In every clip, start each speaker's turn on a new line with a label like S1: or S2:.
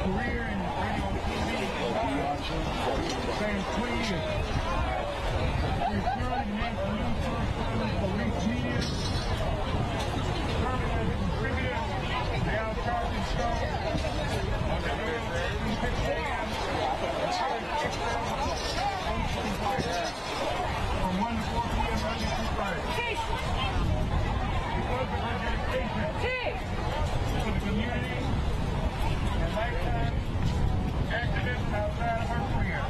S1: career in radio and TV. Sam Tweed is currently national news person for Reach Media. Currently as a contributor, now Charlie Stone on the from 1 to 4 p.m. Monday through Friday. Because of her dedication to the community and lifetime activism outside of her career.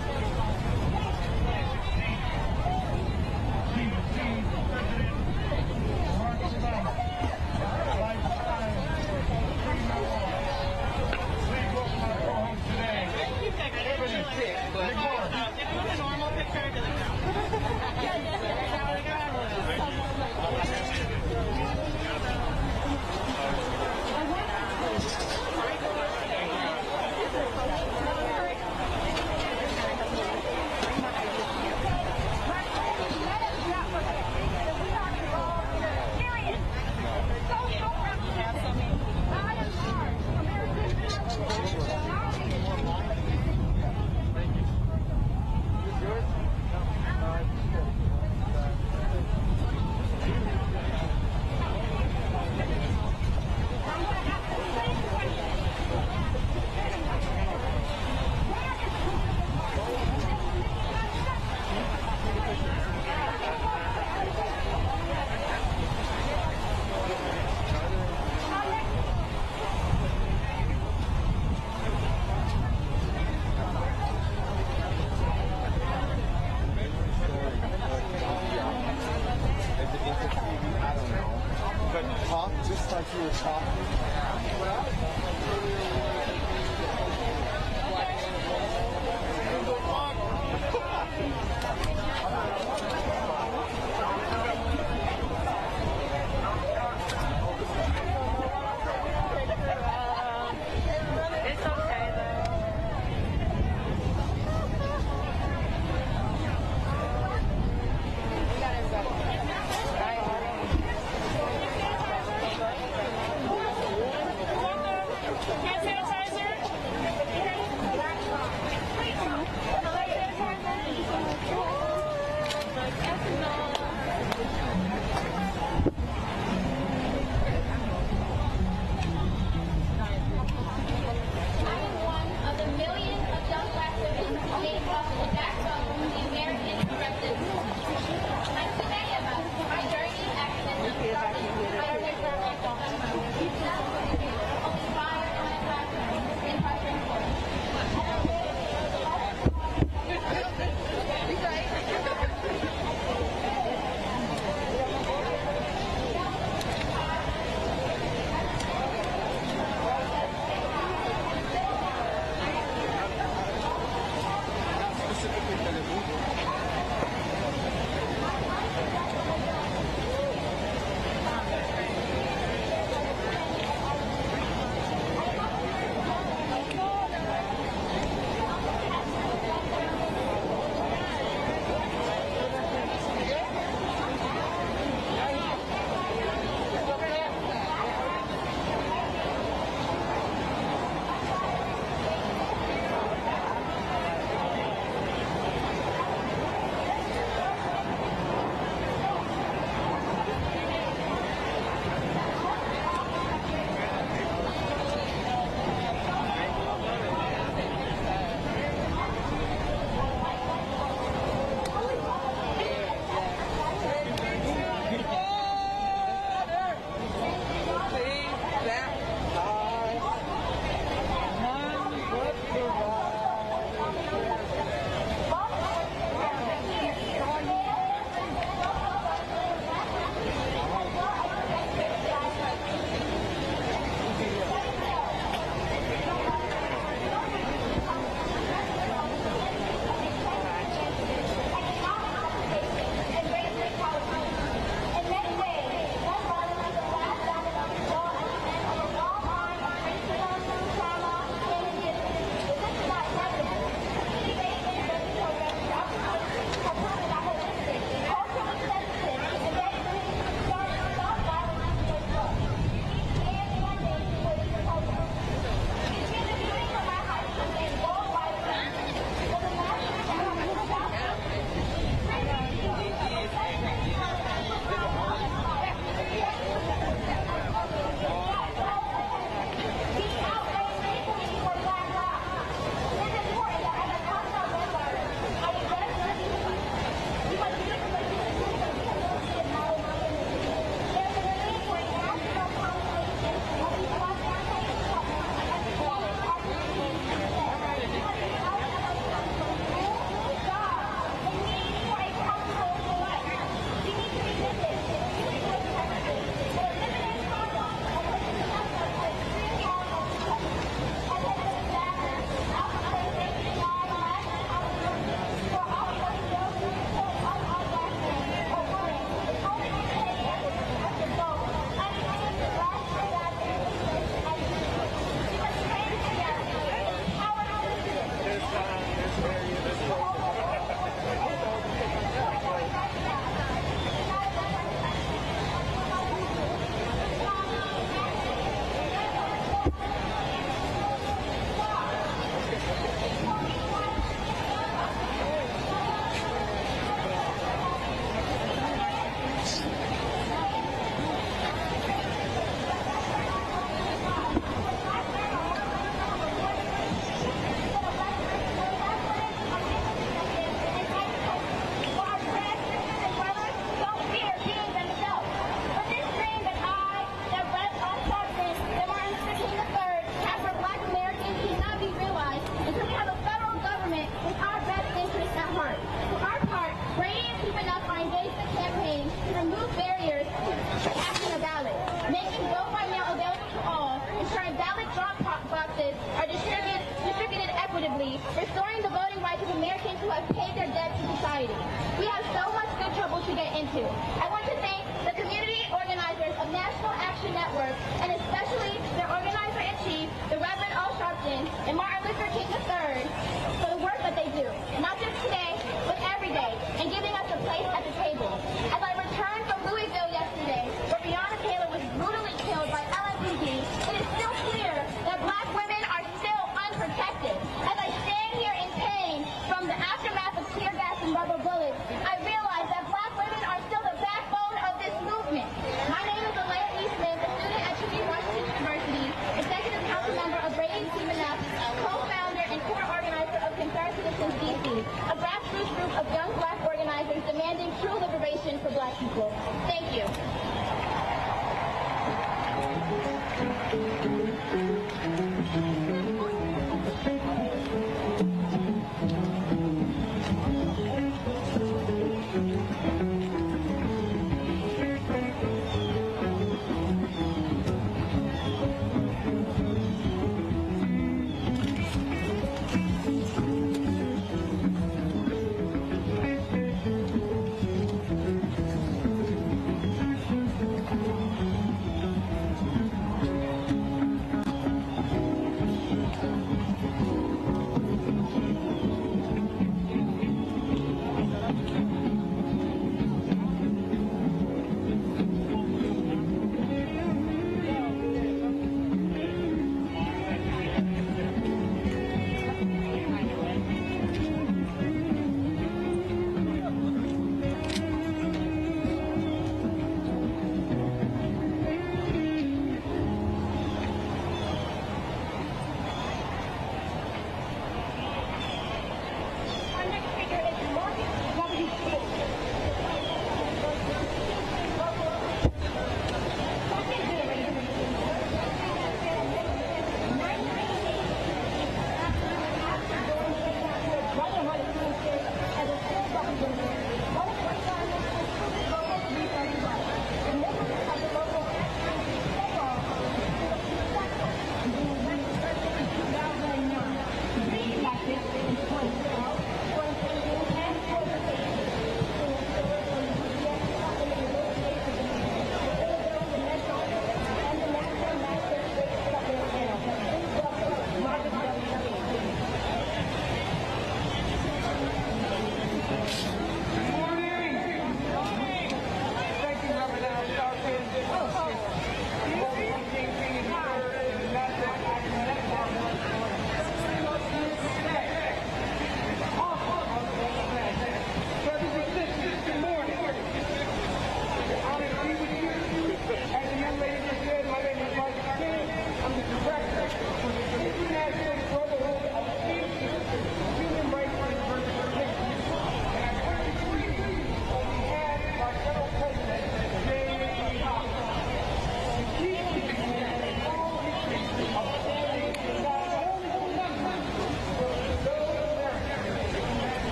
S2: distributed equitably, restoring the voting rights of Americans who have paid their debt to society. We have so much good trouble to get into. I want to thank the community organizers of National Action Network, and especially their organizer-in-chief, the Reverend Al Sharpton and Martin Luther King III, for the work that they do, not just today, but every day, and giving us a place at the table. As I returned from Louisville yesterday, where Breonna Taylor was brutally killed by LAPD, it is still clear that black women are still unprotected. As I stand here in pain from the aftermath of tear gas and rubber bullets, I realize that black women are still the backbone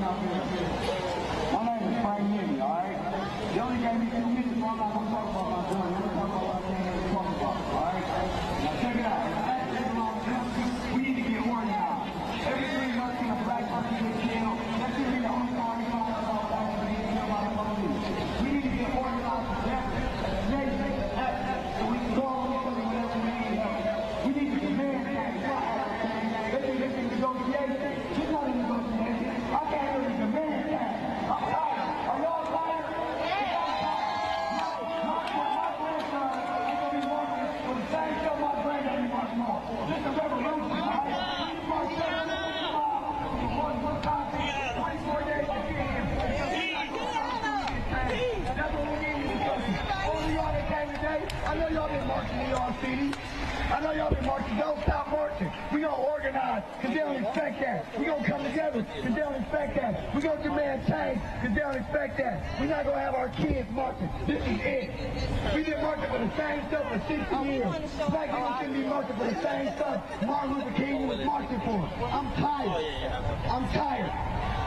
S1: run out there. My name is Frank Nitty, all right? You only gave me 2 minutes, so I'm not going to talk about my gun. I'm going to talk about what I came here to talk about, all right? Now check it out. We need to get organized. Every 3 months, a black person gets killed. That should be the only time we talk about that. We need to get organized together. So we can go on each other whenever we need help. We need to demand that. This is negotiation. This is not a negotiation. I can't really demand that. I'm tired. Are y'all tired? My grandson is going to be working for the same show my granddaddy works for. This is a revolution, all right? We march 7 one time, 24 days to get here. That's what we need to do. All of y'all that came today, I know y'all been marching in y'all city. I know y'all been marching. Don't stop marching. We gonna organize because they don't expect that. We gonna come together because they don't expect that. We gonna demand change because they don't expect that. We're not gonna have our kids marching. This is it. We've been marching for the same stuff for 60 years. Black people shouldn't be marching for the same stuff Martin Luther King was marching for. I'm tired. I'm tired.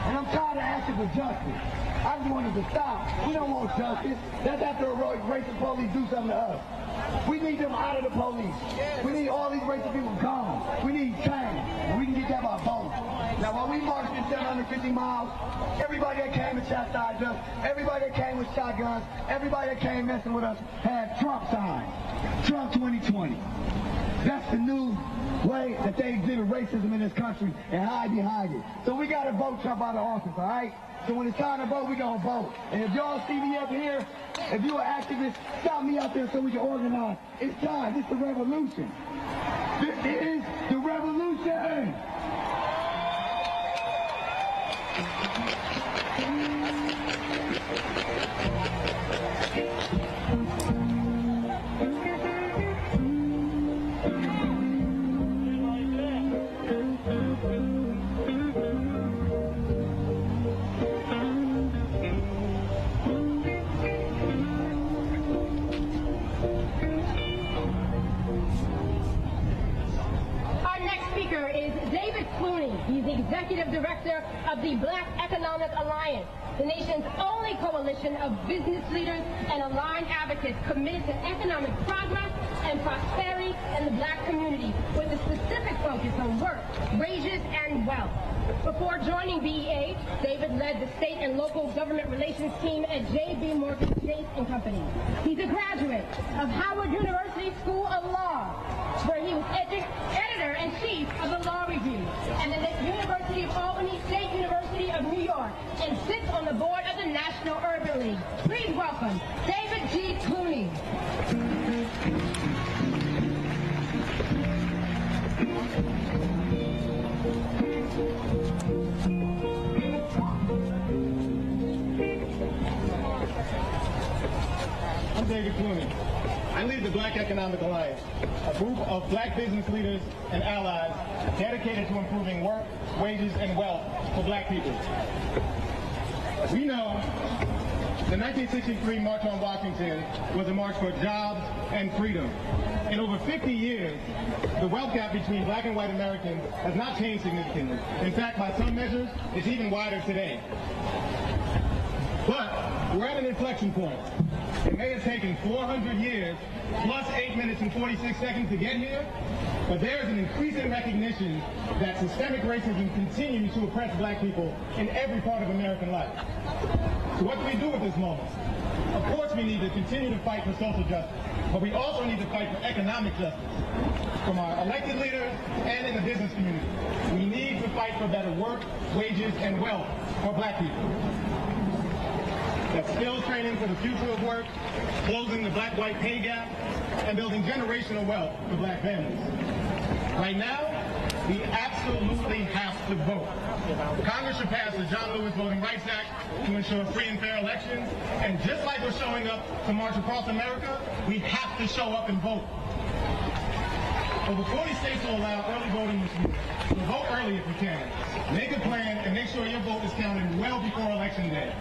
S1: And I'm tired of asking for justice. I just wanted to stop. We don't want justice. That's after a racist police do something to us. We need them out of the police. We need all these racist people gone. We need change. And we can get that by vote. Now, when we marched in 750 miles, everybody that came and chastised us, everybody that came with shotguns, everybody that came messing with us had Trump signs. Trump 2020. That's the new way that they exhibit racism in this country and hide behind it. So we got to vote Trump out of office, all right? So when it's time to vote, we going to vote. And if y'all see me up here, if you're an activist, stop me out there so we can organize. It's time. This is the revolution. This is the revolution.
S3: Executive Director of the Black Economic Alliance, the nation's only coalition of business leaders and aligned advocates committed to economic progress and prosperity in the black community, with a specific focus on work, wages, and wealth. Before joining BEA, David led the state and local government relations team at J.B. Morgan Chase & Company. He's a graduate of Howard University School of Law, where he was editor-in-chief of the Law Review, and the University of Albany State University of New York, and sits on the board of the National Urban League. Please welcome David G. Clooney.
S4: I'm David Clooney. I lead the Black Economic Alliance, a group of black business leaders and allies dedicated to improving work, wages, and wealth for black people. We know the 1963 March on Washington was a march for jobs and freedom. In over 50 years, the wealth gap between black and white Americans has not changed significantly. In fact, by some measures, it's even wider today. But we're at an inflection point. It may have taken 400 years plus 8 minutes and 46 seconds to get here, but there is an increasing recognition that systemic racism continues to oppress black people in every part of American life. So what do we do with this moment? Of course we need to continue to fight for social justice, but we also need to fight for economic justice from our elected leaders and in the business community. We need to fight for better work, wages, and wealth for black people. That's skills training for the future of work, closing the black-white pay gap, and building generational wealth for black families. Right now, we absolutely have to vote. Congress should pass the John Lewis Voting Rights Act to ensure free and fair elections. And just like we're showing up to march across America, we have to show up and vote. Over 40 states will allow early voting this year. So vote early if you can. Make a plan and make sure your vote is counted well before Election Day.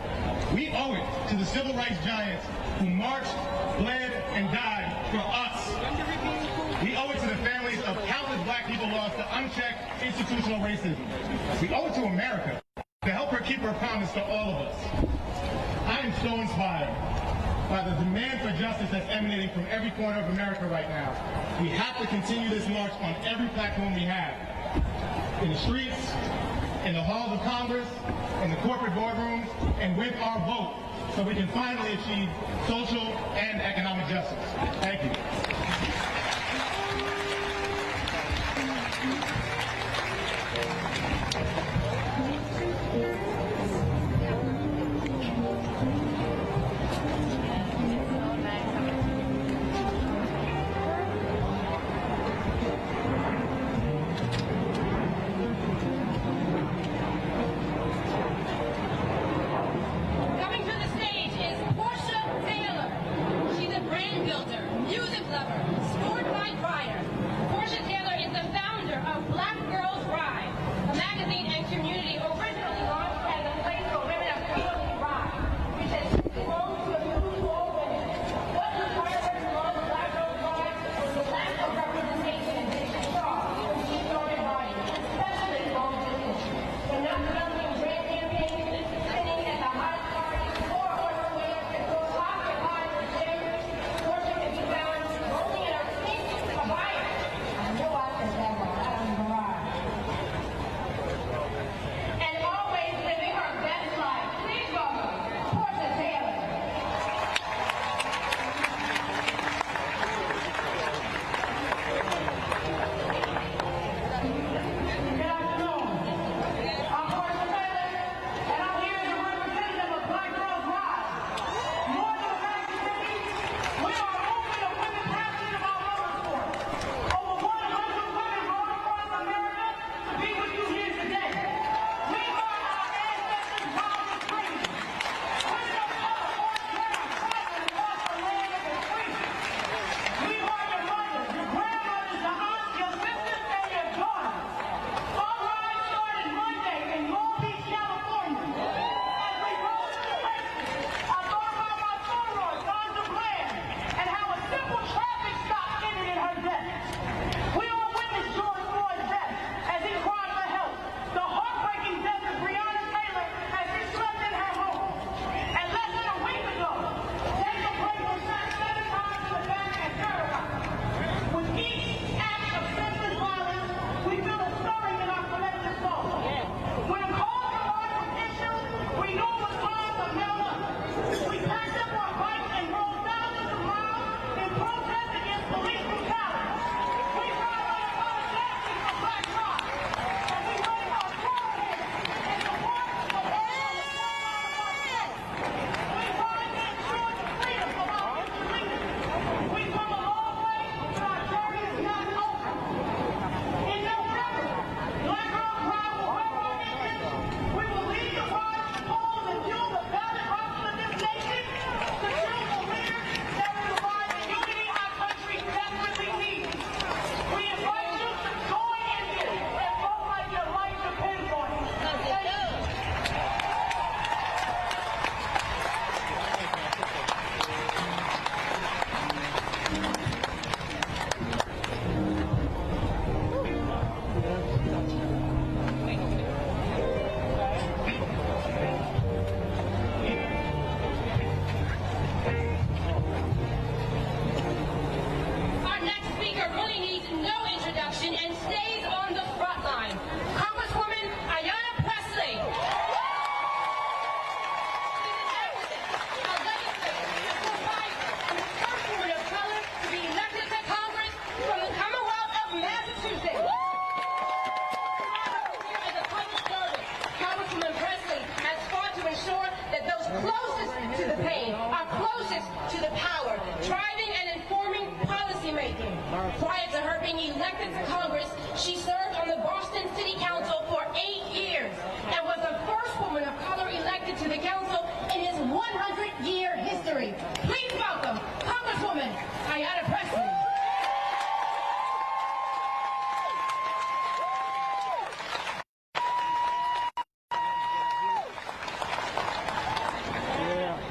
S4: We owe it to the civil rights giants who marched, bled, and died for us. We owe it to the families of countless black people lost to unchecked institutional racism. We owe it to America. to help her keep her promise to all of us. I am so inspired by the demand for justice that's emanating from every corner of America right now. We have to continue this march on every platform we have. In the streets, in the halls of Congress, in the corporate boardrooms, and with our vote, so we can finally achieve social and economic justice. Thank you.
S3: Coming to the stage is Portia Taylor. She's a brand builder, music lover, sport bike rider. Portia Taylor is the founder of Black Girls Ride, a magazine and community originally launched as a place for women of color to ride, which has grown to include all women. What inspired her to launch Black Girls Ride was the lack of representation in district jobs when she started riding, especially long distance. When not developing brand campaigns, sitting at the hottest parties, or on her way to go pocket high for shares, Portia can be found rolling in her pink Cabaya. I know I said that wrong. I don't even ride. And always living her best life. Please welcome Portia Taylor.
S5: Good afternoon. I'm Portia Taylor, and I'm here as a representative of Black Girls Ride. More than a magazine, we are a movement of women passionate about motorsport. Over 100 women rode across America to be with you here today. We are our ancestors' wildest dreams. Women of color on ground fighting across the land of the free. We are your mothers, your grandmothers, your aunts, your sisters, and your daughters. Our ride started Monday in Long Beach, California. As we rode to the races, I thought about my soror, Sandra Bland, and how a simple traffic stop ended in her death. We all witnessed George Floyd's death as he cried for help. The heartbreaking death of Breonna Taylor as she slept in her home. And less than a week ago, Jacob Blake was shot 7 times in the back and terrorized. With each act of senseless violence, we feel a stirring in our collective soul. When a call for arms was issued, we knew it was time to mail up. We packed up our bikes and rode thousands of miles in protest against police brutality. We ride unapologetically for Black Lives, and we wave our forehead in support of all of the we ride to ensure the freedom of our future leaders. We've come a long way, but our journey is not over. In November, Black Girls Ride will hold our engines. We will lead the ride to the polls and fuel the ballot box of this nation to choose the leaders that will provide the unity our country desperately needs. We invite you to join in this and vote like your life depends on it. Thank you.
S3: Our next speaker really needs no introduction and stays on the front line. Congresswoman Ayanna Pressley. She's an activist, a legislator, a provider, and the first woman of color to be elected to Congress from the Commonwealth of Massachusetts. As a public servant, Congresswoman Pressley has fought to ensure that those closest to the pain are closest to the power, driving and informing policymaking. Prior to her being elected to Congress, she served on the Boston City Council for 8 years and was the first woman of color elected to the council in its 100-year history. Please welcome Congresswoman Ayanna Pressley.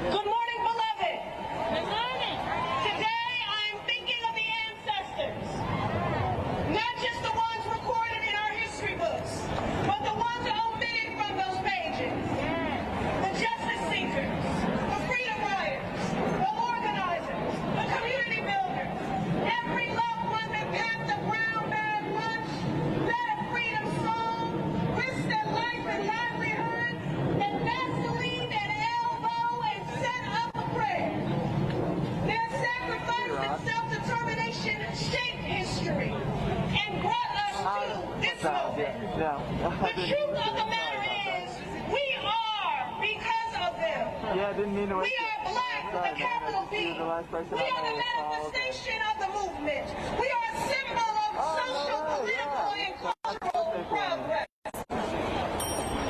S5: Good morning, beloved. Good morning. Today I am thinking of the ancestors, not just the ones recorded
S6: Yeah, I didn't mean to.
S5: We are black with a capital B. We are the manifestation of the movement. We are a symbol of social, political, and cultural progress.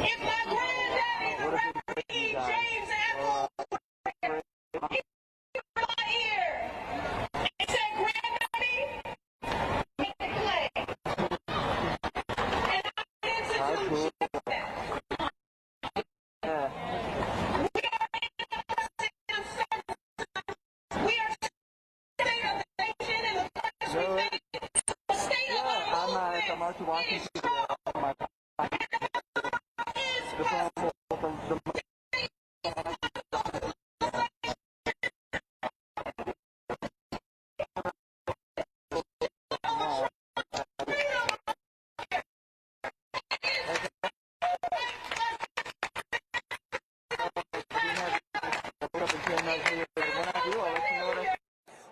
S5: If my granddaddy, the Reverend E. James Apple, he in my ear and said, "Granddaddy, make the play." And I institute that. We are state of the nation and the place we make the state of our movement. It is strong. Is possible.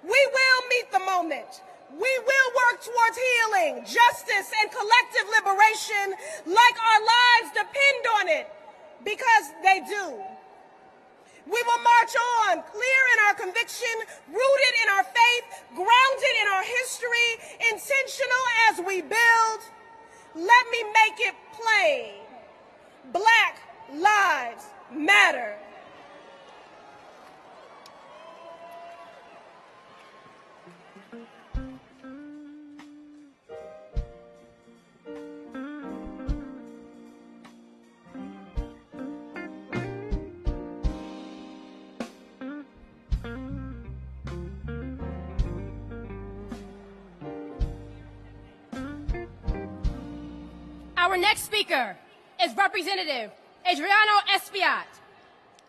S5: We will meet the moment. We will work towards healing, justice, and collective liberation like our lives depend on it, because they do. We will march on, clear in our conviction, rooted in our faith, grounded in our history, intentional as we build. Let me make it plain. Black lives matter.
S3: Our next speaker is Representative Adriano Espaillat.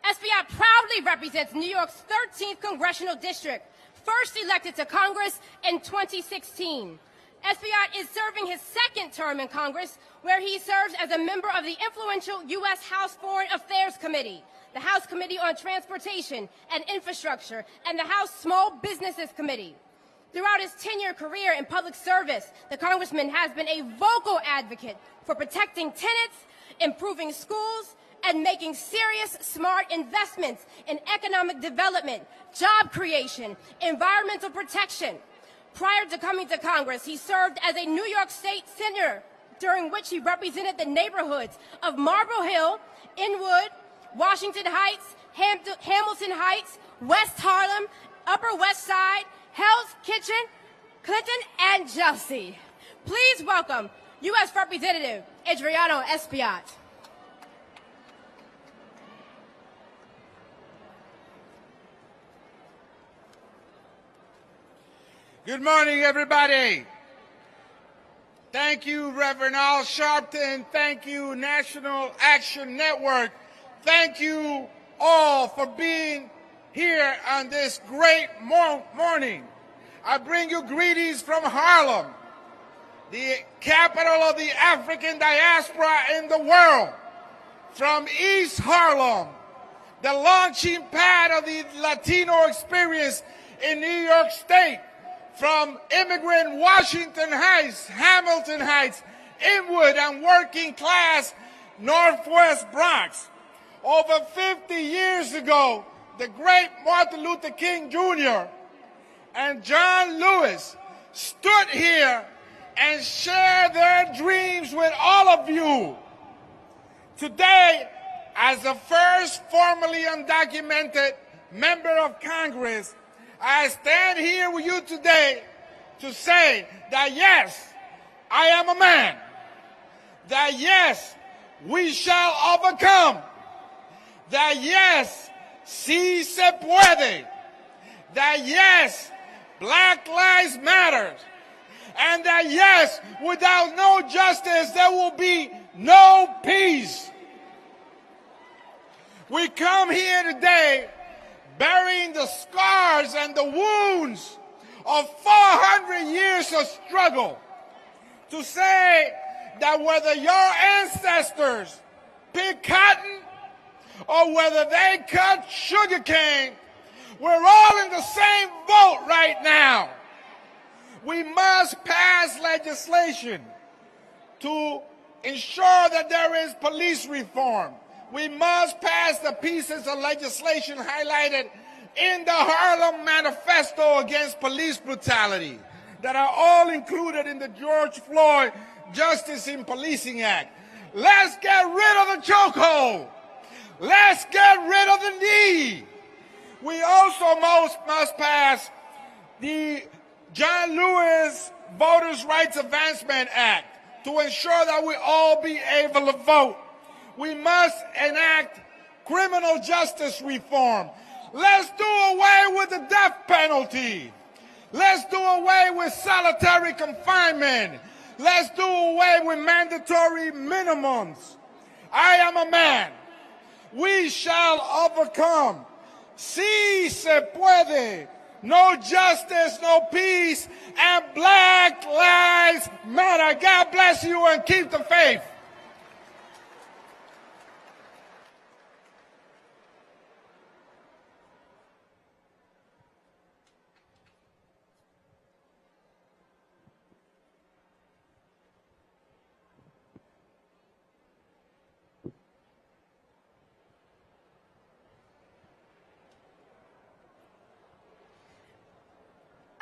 S3: Espaillat proudly represents New York's 13th Congressional District, first elected to Congress in 2016. Espaillat is serving his second term in Congress, where he serves as a member of the influential U.S. House Foreign Affairs Committee, the House Committee on Transportation and Infrastructure, and the House Small Businesses Committee. Throughout his 10-year career in public service, the congressman has been a vocal advocate for protecting tenants, improving schools, and making serious, smart investments in economic development, job creation, environmental protection. Prior to coming to Congress, he served as a New York State Senator, during which he represented the neighborhoods of Marble Hill, Inwood, Washington Heights, Hamilton Heights, West Harlem, Upper West Side, Hell's Kitchen, Clinton, and Chelsea. Please welcome U.S. Representative Adriano Espaillat.
S7: Good morning, everybody. Thank you, Reverend Al Sharpton. Thank you, National Action Network. Thank you all for being here on this great morning. I bring you greetings from Harlem, the capital of the African diaspora in the world. From East Harlem, the launching pad of the Latino experience in New York State. From immigrant Washington Heights, Hamilton Heights, Inwood, and working class Northwest Bronx. Over 50 years ago, the great Martin Luther King Jr. and John Lewis stood here and shared their dreams with all of you. Today, as the first formally undocumented member of Congress, I stand here with you today to say that yes, I am a man. That yes, we shall overcome. That yes, sí se puede. That yes, Black Lives Matter. And that yes, without no justice, there will be no peace. We come here today burying the scars and the wounds of 400 years of struggle, to say that whether your ancestors picked cotton or whether they cut sugarcane, we're all in the same boat right now. We must pass legislation to ensure that there is police reform. We must pass the pieces of legislation highlighted in the Harlem Manifesto against police brutality that are all included in the George Floyd Justice in Policing Act. Let's get rid of the chokehold. Let's get rid of the knee. We also must pass the John Lewis Voters' Rights Advancement Act to ensure that we all be able to vote. We must enact criminal justice reform. Let's do away with the death penalty. Let's do away with solitary confinement. Let's do away with mandatory minimums. I am a man. We shall overcome. Sí se puede. No justice, no peace, and Black Lives Matter. God bless you and keep the faith.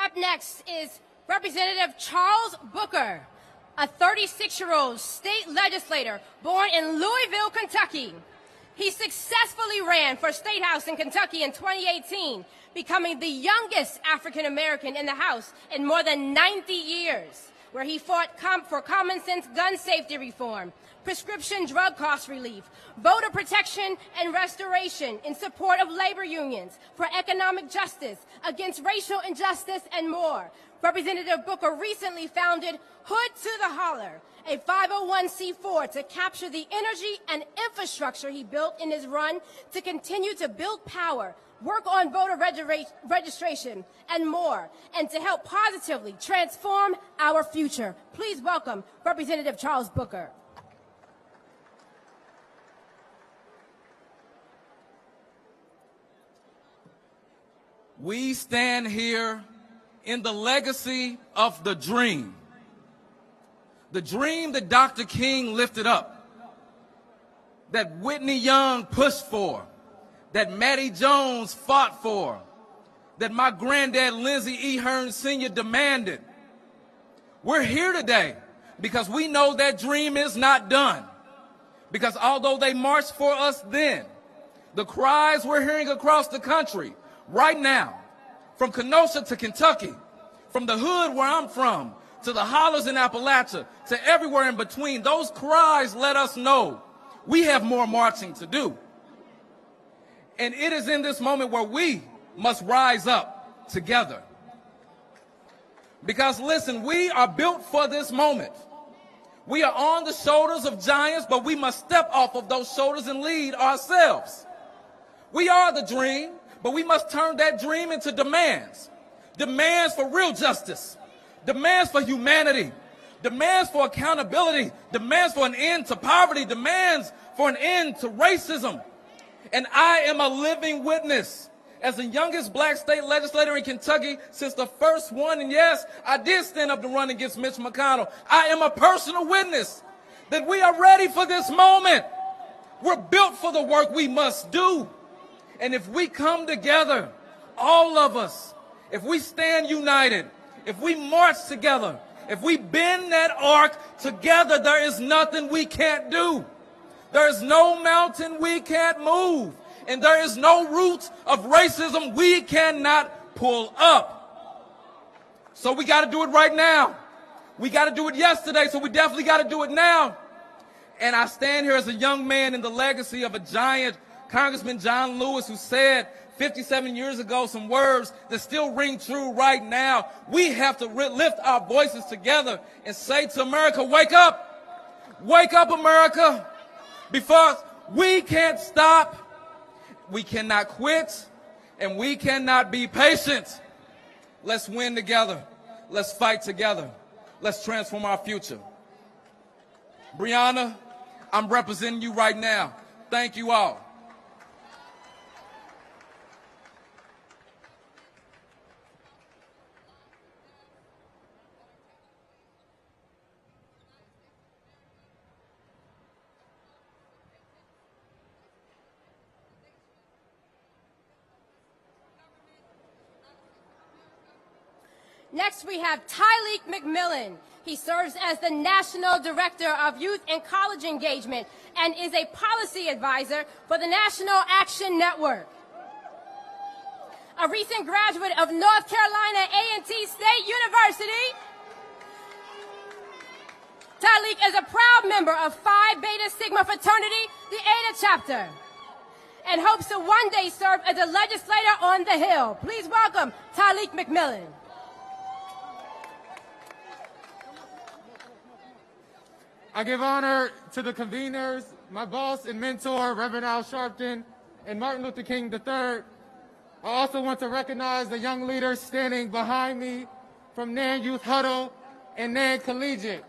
S3: Up next is Representative Charles Booker, a 36-year-old state legislator born in Louisville, Kentucky. He successfully ran for State House in Kentucky in 2018, becoming the youngest African American in the House in more than 90 years, where he fought for common sense gun safety reform, prescription drug cost relief, voter protection and restoration in support of labor unions, for economic justice, against racial injustice, and more. Representative Booker recently founded Hood to the Holler, a 501c4 to capture the energy and infrastructure he built in his run to continue to build power, work on voter registration, and more, and to help positively transform our future. Please welcome Representative Charles Booker.
S6: We stand here in the legacy of the dream that Dr. King lifted up, that Whitney Young pushed for, that Mattie Jones fought for, that my granddad Lindsey E. Hearn Sr. demanded. We're here today because we know that dream is not done. Because although they marched for us then, the cries we're hearing across the country right now, from Kenosha to Kentucky, from the hood where I'm from, to the hollers in Appalachia, to everywhere in between, those cries let us know we have more marching to do. And it is in this moment where we must rise up together. Because listen, we are built for this moment. We are on the shoulders of giants, but we must step off of those shoulders and lead ourselves. We are the dream, but we must turn that dream into demands. Demands for real justice. Demands for humanity. Demands for accountability. Demands for an end to poverty. Demands for an end to racism. And I am a living witness as the youngest black state legislator in Kentucky since the first one. And yes, I did stand up to run against Mitch McConnell. I am a personal witness that we are ready for this moment. We're built for the work we must do. And if we come together, all of us, if we stand united, if we march together, if we bend that arc together, there is nothing we can't do. There is no mountain we can't move. And there is no root of racism we cannot pull up. So we got to do it right now. We got to do it yesterday, so we definitely got to do it now. And I stand here as a young man in the legacy of a giant, Congressman John Lewis, who said 57 years ago some words that still ring true right now. We have to lift our voices together and say to America, wake up. Wake up, America. Because we can't stop, we cannot quit, and we cannot be patient. Let's win together. Let's fight together. Let's transform our future. Breonna, I'm representing you right now. Thank you all.
S3: Next, we have Tyleek McMillan. He serves as the National Director of Youth and College Engagement and is a policy advisor for the National Action Network. A recent graduate of North Carolina A&T State University, Tyleek is a proud member of Phi Beta Sigma fraternity, the Eta chapter, and hopes to one day serve as a legislator on the Hill. Please welcome Tyleek McMillan.
S4: I give honor to the conveners, my boss and mentor, Reverend Al Sharpton, and Martin Luther King III. I also want to recognize the young leaders standing behind me from Nan Youth Huddle and Nan Collegiate.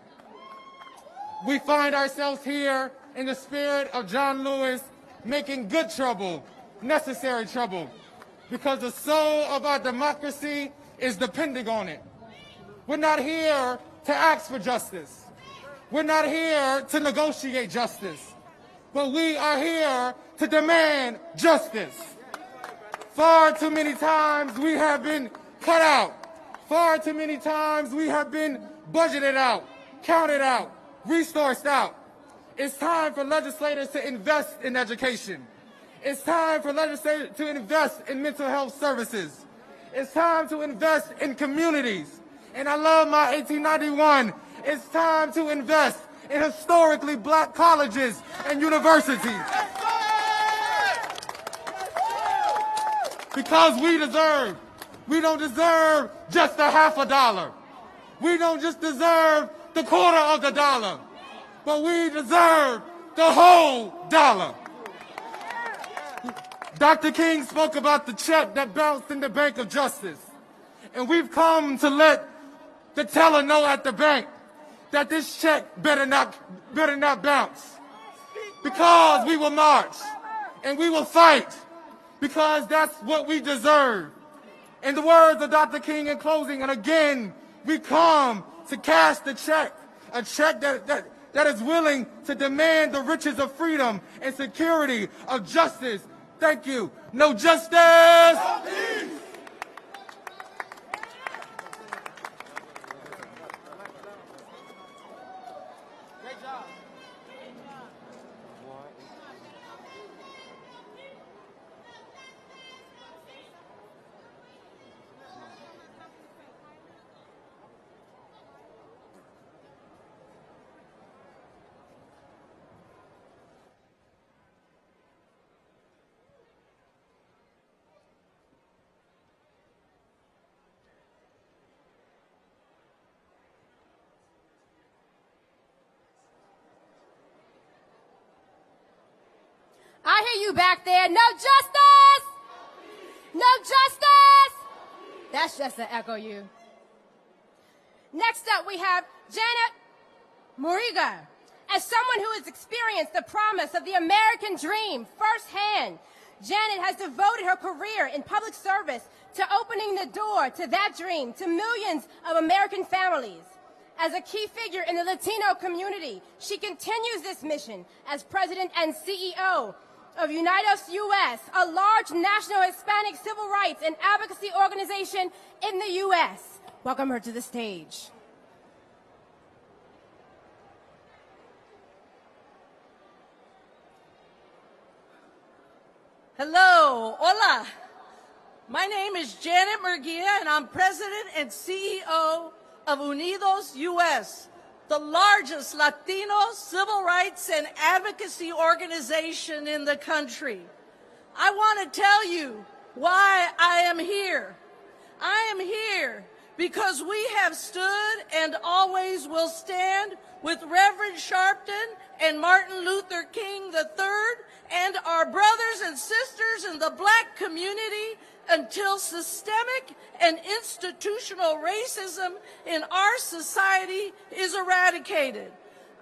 S4: We find ourselves here in the spirit of John Lewis, making good trouble, necessary trouble, because the soul of our democracy is depending on it. We're not here to ask for justice. We're not here to negotiate justice, but we are here to demand justice. Far too many times we have been cut out. Far too many times we have been budgeted out, counted out, resourced out. It's time for legislators to invest in education. It's time for legislators to invest in mental health services. It's time to invest in communities. And I love my 1891. It's time to invest in historically black colleges and universities. Because we don't deserve just a half a dollar. We don't just deserve the quarter of the dollar, but we deserve the whole dollar. Dr. King spoke about the check that bounced in the Bank of Justice. And we've come to let the teller know at the bank that this check better not bounce. Because we will march and we will fight, because that's what we deserve. In the words of Dr. King in closing, and again, we come to cash the check, a check that is willing to demand the riches of freedom and security of justice. Thank you. No justice. No peace. Great job.
S3: I hear you back there. No justice! No justice! That's just to echo you. Next up, we have Janet Muriga. As someone who has experienced the promise of the American dream firsthand, Janet has devoted her career in public service to opening the door to that dream to millions of American families. As a key figure in the Latino community, she continues this mission as president and CEO of Unidos US, a large national Hispanic civil rights and advocacy organization in the U.S. Welcome her to the stage.
S8: Hello, hola. My name is Janet Murguia, and I'm president and CEO of Unidos US, the largest Latino civil rights and advocacy organization in the country. I want to tell you why I am here. I am here because we have stood and always will stand with Reverend Sharpton and Martin Luther King III and our brothers and sisters in the Black community until systemic and institutional racism in our society is eradicated.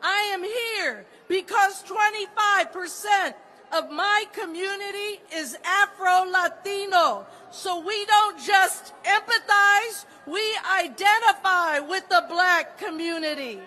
S8: I am here because 25% of my community is Afro-Latino. So we don't just empathize, we identify with the Black community.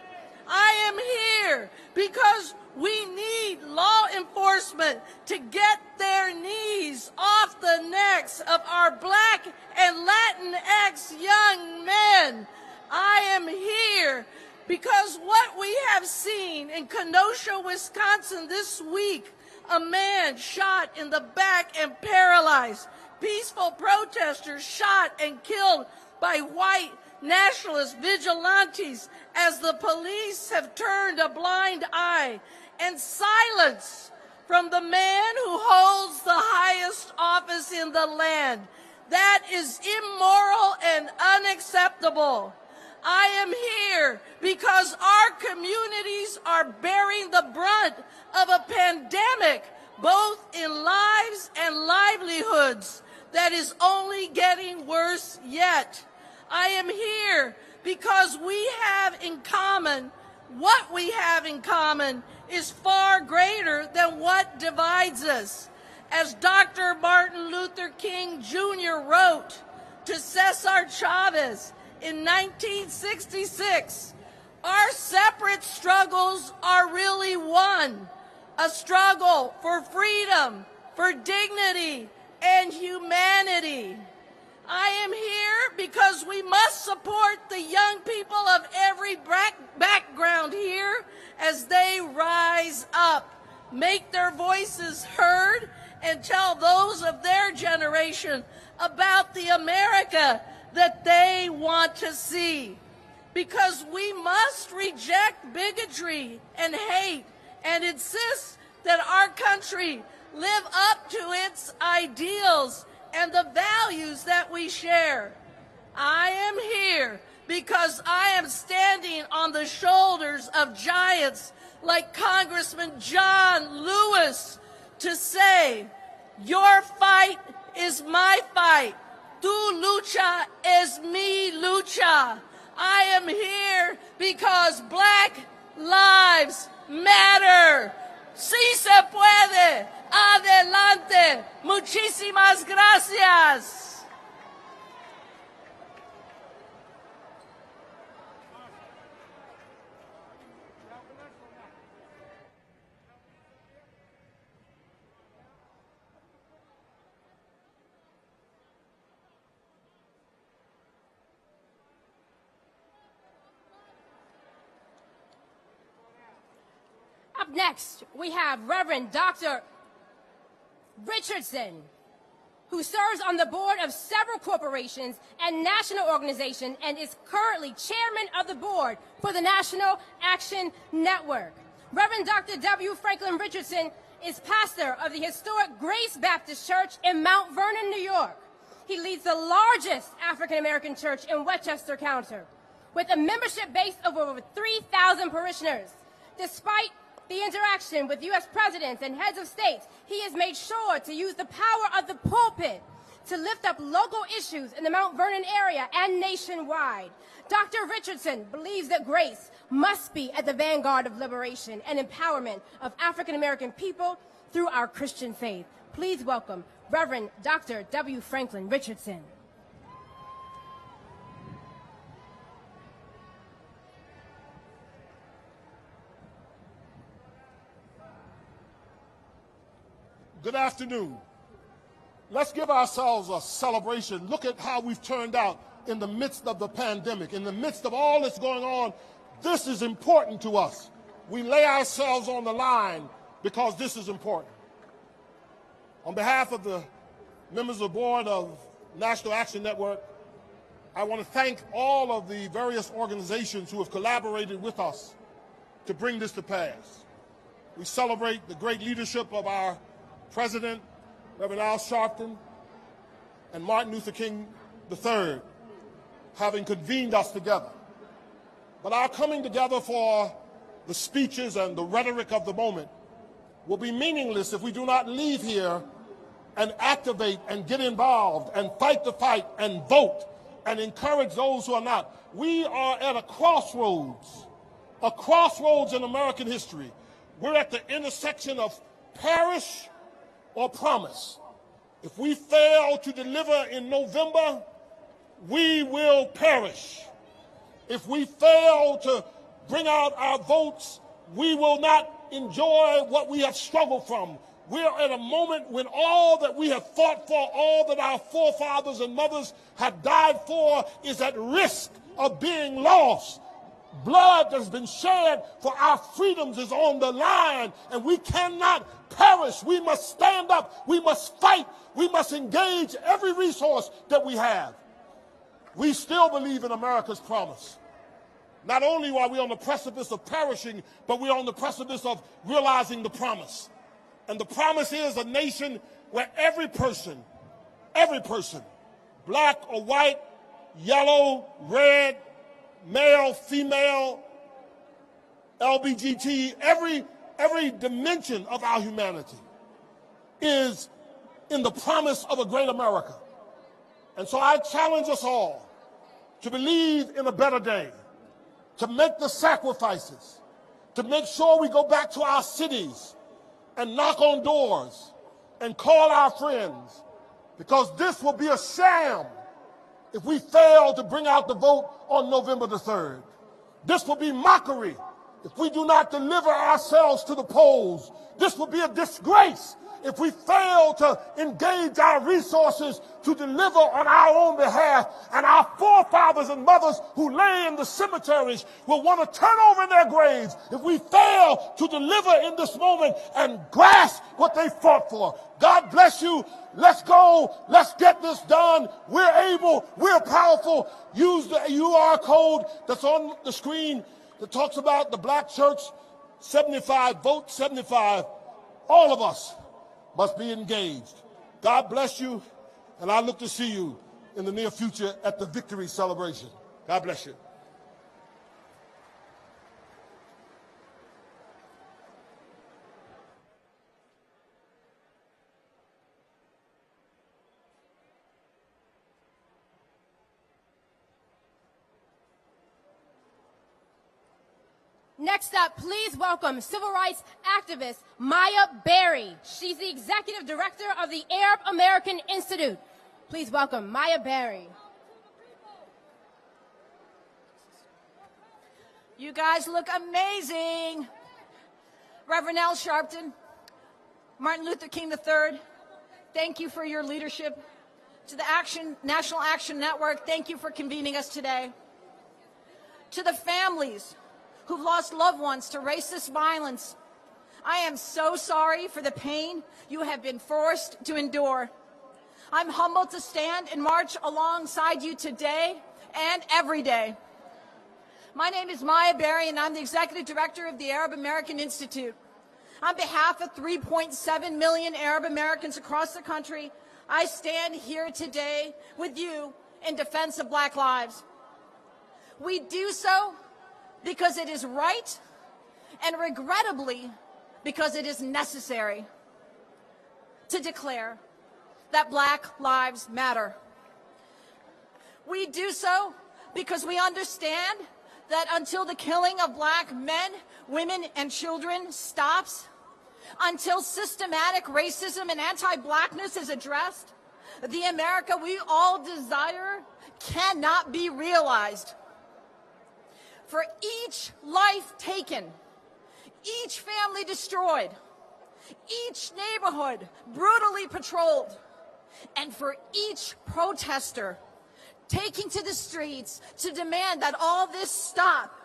S8: I am here because we need law enforcement to get their knees off the neck backs of our Black and Latinx young men. I am here because what we have seen in Kenosha, Wisconsin this week, a man shot in the back and paralyzed, peaceful protesters shot and killed by white nationalist vigilantes as the police have turned a blind eye, and silence from the man who holds the highest office in the land. That is immoral and unacceptable. I am here because our communities are bearing the brunt of a pandemic, both in lives and livelihoods, that is only getting worse yet. I am here because we have in common, what we have in common is far greater than what divides us. As Dr. Martin Luther King Jr. wrote to Cesar Chavez in 1966, our separate struggles are really one, a struggle for freedom, for dignity, and humanity. I am here because we must support the young people of every background here as they rise up, make their voices heard, and tell those of their generation about the America that they want to see. Because we must reject bigotry and hate and insist that our country live up to its ideals and the values that we share. I am here because I am standing on the shoulders of giants like Congressman John Lewis to say, your fight is my fight. Tu lucha es mi lucha. I am here because Black lives matter. Sí se puede. Adelante. Muchísimas gracias.
S3: Up next, we have Reverend Dr. Richardson, who serves on the board of several corporations and national organizations and is currently chairman of the board for the National Action Network. Reverend Dr. W. Franklin Richardson is pastor of the historic Grace Baptist Church in Mount Vernon, New York. He leads the largest African-American church in Westchester County, with a membership base of over 3,000 parishioners. Despite the interaction with U.S. presidents and heads of states, he has made sure to use the power of the pulpit to lift up local issues in the Mount Vernon area and nationwide. Dr. Richardson believes that grace must be at the vanguard of liberation and empowerment of African American people through our Christian faith. Please welcome Reverend Dr. W. Franklin Richardson.
S9: Good afternoon. Let's give ourselves a celebration. Look at how we've turned out in the midst of the pandemic, in the midst of all that's going on. This is important to us. We lay ourselves on the line because this is important. On behalf of the members of the board of National Action Network, I want to thank all of the various organizations who have collaborated with us to bring this to pass. We celebrate the great leadership of our President, Reverend Al Sharpton, and Martin Luther King III, having convened us together. But our coming together for the speeches and the rhetoric of the moment will be meaningless if we do not leave here and activate and get involved and fight the fight and vote and encourage those who are not. We are at a crossroads in American history. We're at the intersection of perish or promise. If we fail to deliver in November, we will perish. If we fail to bring out our votes, we will not enjoy what we have struggled from. We're at a moment when all that we have fought for, all that our forefathers and mothers have died for, is at risk of being lost. Blood that's been shed for our freedoms is on the line, and we cannot perish. We must stand up. We must fight. We must engage every resource that we have. We still believe in America's promise. Not only are we on the precipice of perishing, but we're on the precipice of realizing the promise. And the promise is a nation where every person, black or white, yellow, red, male, female, LBGT, every dimension of our humanity is in the promise of a great America. And so I challenge us all to believe in a better day, to make the sacrifices, to make sure we go back to our cities and knock on doors and call our friends, because this will be a sham if we fail to bring out the vote on November the 3rd. This will be mockery if we do not deliver ourselves to the polls. This will be a disgrace if we fail to engage our resources to deliver on our own behalf. And our forefathers and mothers who lay in the cemeteries will want to turn over in their graves if we fail to deliver in this moment and grasp what they fought for. God bless you. Let's go. Let's get this done. We're able. We're powerful. Use the UR code that's on the screen that talks about the Black Church 75, vote 75. All of us must be engaged. God bless you, and I look to see you in the near future at the victory celebration. God bless you.
S3: Next up, please welcome civil rights activist Maya Berry. She's the executive director of the Arab American Institute. Please welcome Maya Berry.
S8: You guys look amazing. Reverend Al Sharpton, Martin Luther King III, thank you for your leadership. To the National Action Network, thank you for convening us today. To the families who've lost loved ones to racist violence, I am so sorry for the pain you have been forced to endure. I'm humbled to stand and march alongside you today and every day. My name is Maya Berry, and I'm the executive director of the Arab American Institute. On behalf of 3.7 million Arab Americans across the country, I stand here today with you in defense of Black lives. We do so because it is right, and regrettably, because it is necessary to declare that Black lives matter. We do so because we understand that until the killing of Black men, women, and children stops, until systematic racism and anti-Blackness is addressed, the America we all desire cannot be realized. For each life taken, each family destroyed, each neighborhood brutally patrolled, and for each protester taking to the streets to demand that all this stop,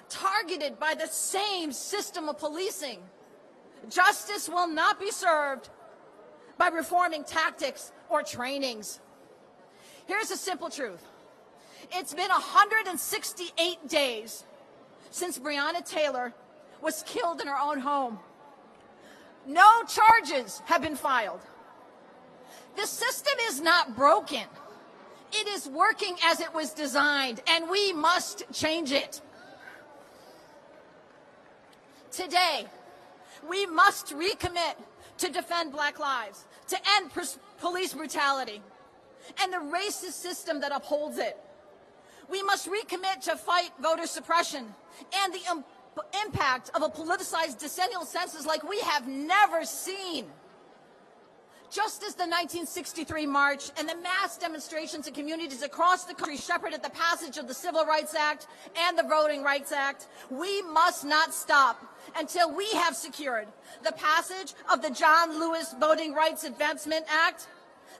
S8: targeted by the same system of policing, justice will not be served by reforming tactics or trainings. Here's a simple truth. It's been 168 days since Breonna Taylor was killed in her own home. No charges have been filed. The system is not broken. It is working as it was designed, and we must change it. Today, we must recommit to defend Black lives, to end police brutality, and the racist system that upholds it. We must recommit to fight voter suppression and the impact of a politicized decennial census like we have never seen. just as the 1963 march and the mass demonstrations in communities across the country shepherded the passage of the Civil Rights Act and the Voting Rights Act, we must not stop until we have secured the passage of the John Lewis Voting Rights Advancement Act,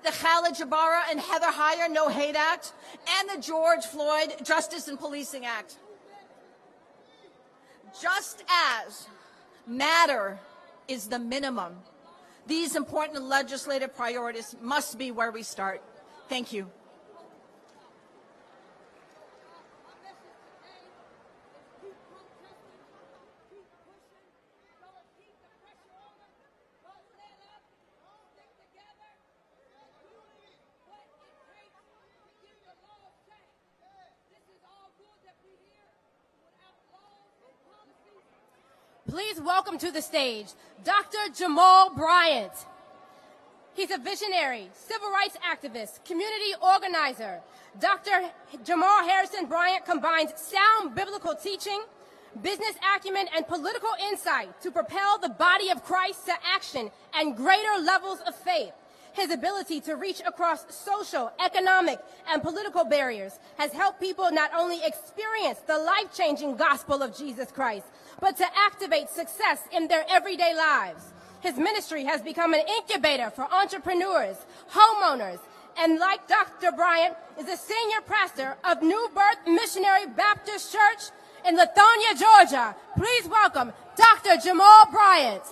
S8: the Khalid Jabara and Heather Heyer No Hate Act, and the George Floyd Justice and Policing Act. Just as matter is the minimum, these important legislative priorities must be where we start. Thank you.
S3: Please welcome to the stage Dr. Jamal Bryant. He's a visionary, civil rights activist, community organizer. Dr. Jamal Harrison Bryant combines sound biblical teaching, business acumen, and political insight to propel the body of Christ to action and greater levels of faith. His ability to reach across social, economic, and political barriers has helped people not only experience the life-changing gospel of Jesus Christ, but to activate success in their everyday lives. His ministry has become an incubator for entrepreneurs, homeowners, and like Dr. Bryant, is a senior pastor of New Birth Missionary Baptist Church in Lithonia, Georgia. Please welcome Dr. Jamal Bryant.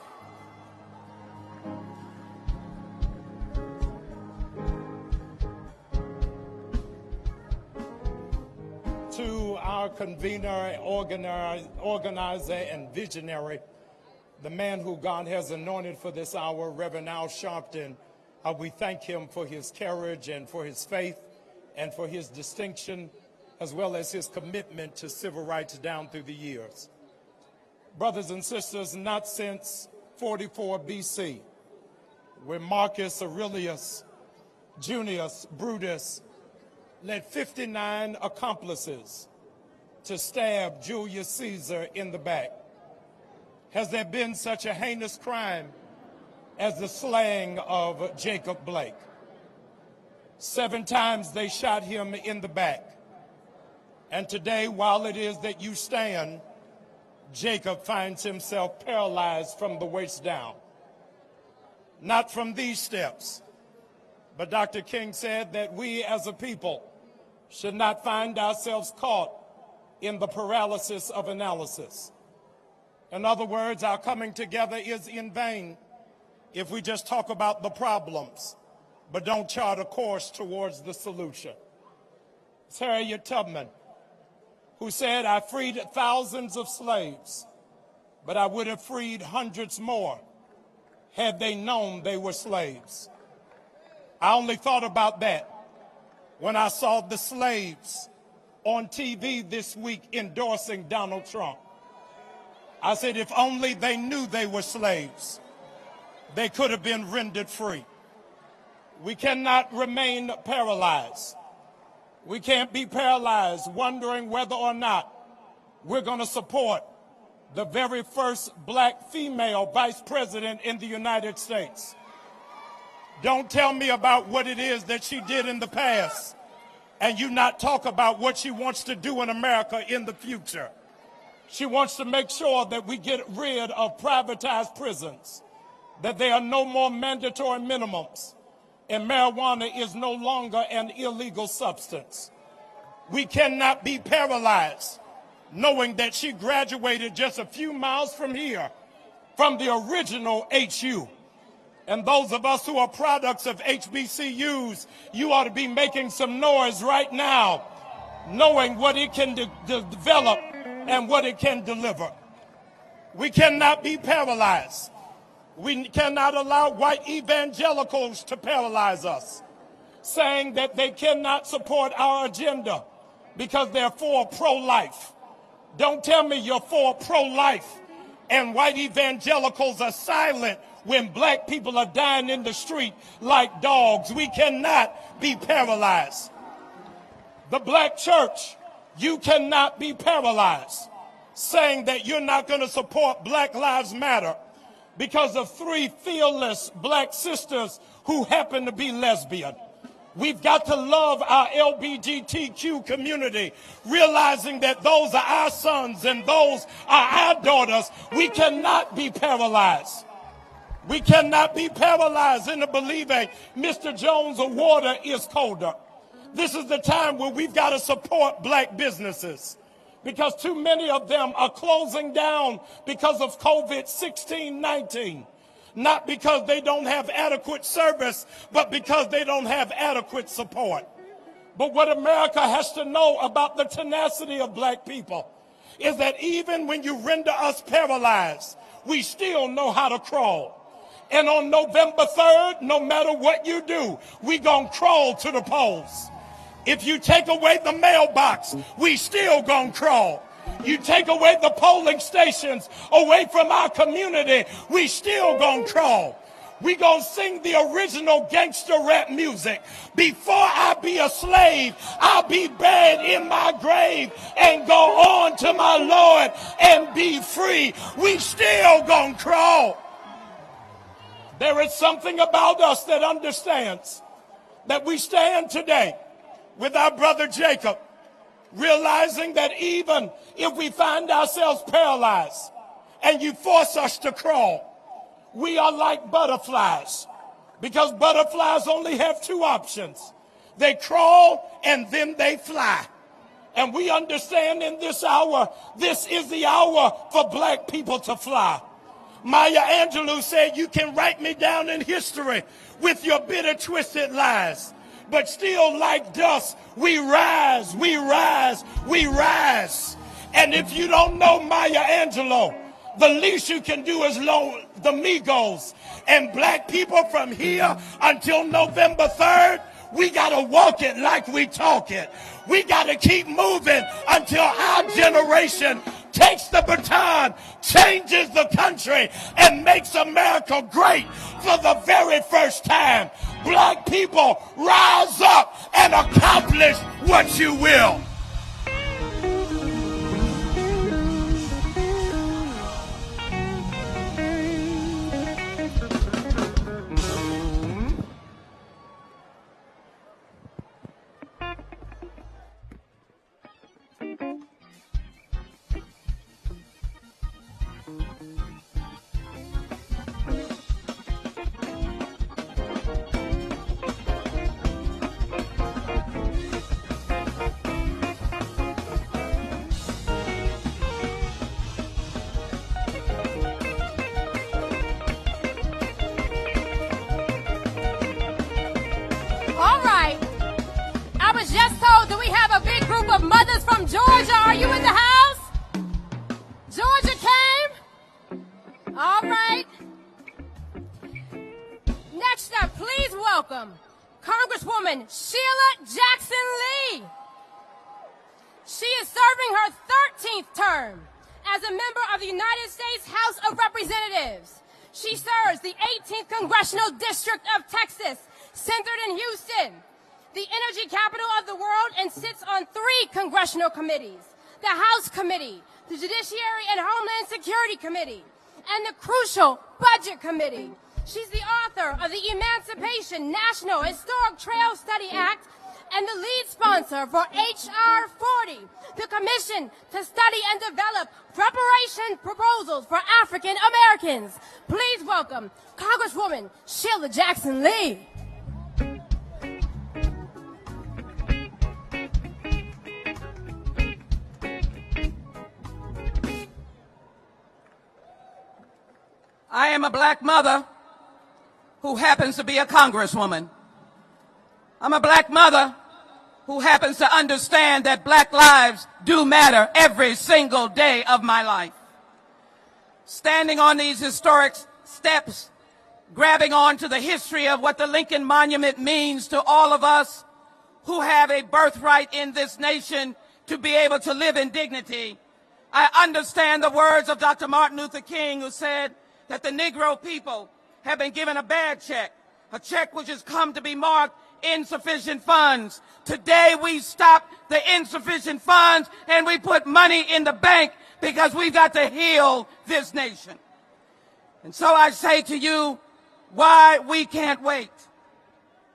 S10: To our convener, organizer, and visionary, the man who God has anointed for this hour, Reverend Al Sharpton, we thank him for his courage and for his faith and for his distinction, as well as his commitment to civil rights down through the years. Brothers and sisters, not since 44 BC, when Marcus Aurelius Junius Brutus led 59 accomplices to stab Julius Caesar in the back, has there been such a heinous crime as the slaying of Jacob Blake. 7 times they shot him in the back. And today, while it is that you stand, Jacob finds himself paralyzed from the waist down. Not from these steps, but Dr. King said that we as a people should not find ourselves caught in the paralysis of analysis. In other words, our coming together is in vain if we just talk about the problems, but don't chart a course towards the solution. It's Harriet Tubman who said, "I freed thousands of slaves, but I would have freed hundreds more had they known they were slaves." I only thought about that when I saw the slaves on TV this week endorsing Donald Trump. I said, if only they knew they were slaves, they could have been rendered free. We cannot remain paralyzed. We can't be paralyzed wondering whether or not we're going to support the very first black female vice president in the United States. Don't tell me about what it is that she did in the past and you not talk about what she wants to do in America in the future. She wants to make sure that we get rid of privatized prisons, that there are no more mandatory minimums, and marijuana is no longer an illegal substance. We cannot be paralyzed knowing that she graduated just a few miles from here, from the original HU. And those of us who are products of HBCUs, you ought to be making some noise right now, knowing what it can develop and what it can deliver. We cannot be paralyzed. We cannot allow white evangelicals to paralyze us, saying that they cannot support our agenda because they're for pro-life. Don't tell me you're for pro-life and white evangelicals are silent when black people are dying in the street like dogs. We cannot be paralyzed. The black church, you cannot be paralyzed, saying that you're not going to support Black Lives Matter because of 3 fearless black sisters who happen to be lesbian. We've got to love our LGBTQ community, realizing that those are our sons and those are our daughters. We cannot be paralyzed. We cannot be paralyzed into believing Mr. Jones' water is colder. This is the time where we've got to support black businesses, because too many of them are closing down because of COVID-19. Not because they don't have adequate service, but because they don't have adequate support. But what America has to know about the tenacity of black people is that even when you render us paralyzed, we still know how to crawl. And on November 3rd, no matter what you do, we gonna crawl to the polls. If you take away the mailbox, we still gonna crawl. You take away the polling stations away from our community, we still gonna crawl. We gonna sing the original gangster rap music. Before I be a slave, I'll be buried in my grave and go on to my Lord and be free. We still gonna crawl. There is something about us that understands that we stand today with our brother Jacob, realizing that even if we find ourselves paralyzed and you force us to crawl, we are like butterflies, because butterflies only have 2 options. They crawl and then they fly. And we understand in this hour, this is the hour for black people to fly. Maya Angelou said, you can write me down in history with your bitter, twisted lies. But still like dust, we rise, we rise, we rise. And if you don't know Maya Angelou, the least you can do is loan the Migos. And black people from here until November 3rd, we gotta walk it like we talk it. We gotta keep moving until our generation takes the baton, changes the country, and makes America great for the very first time. Black people, rise up and accomplish what you will.
S3: Of mothers from Georgia, are you in the house? Georgia came? All right. Next up, please welcome Congresswoman Sheila Jackson Lee. She is serving her 13th term as a member of the United States House of Representatives. She serves the 18th Congressional District of Texas, centered in Houston, the energy capital of the world, and sits on 3 congressional committees: the House Committee, the Judiciary and Homeland Security Committee, and the crucial Budget Committee. She's the author of the Emancipation National Historic Trail Study Act and the lead sponsor for H.R. 40, the commission to study and develop preparation proposals for African Americans. Please welcome Congresswoman Sheila Jackson Lee.
S11: I am a black mother who happens to be a congresswoman. I'm a black mother who happens to understand that black lives do matter every single day of my life. Standing on these historic steps, grabbing onto the history of what the Lincoln Monument means to all of us who have a birthright in this nation to be able to live in dignity, I understand the words of Dr. Martin Luther King, who said that the Negro people have been given a bad check, a check which has come to be marked insufficient funds. Today we stop the insufficient funds and we put money in the bank because we've got to heal this nation. And so I say to you, why we can't wait.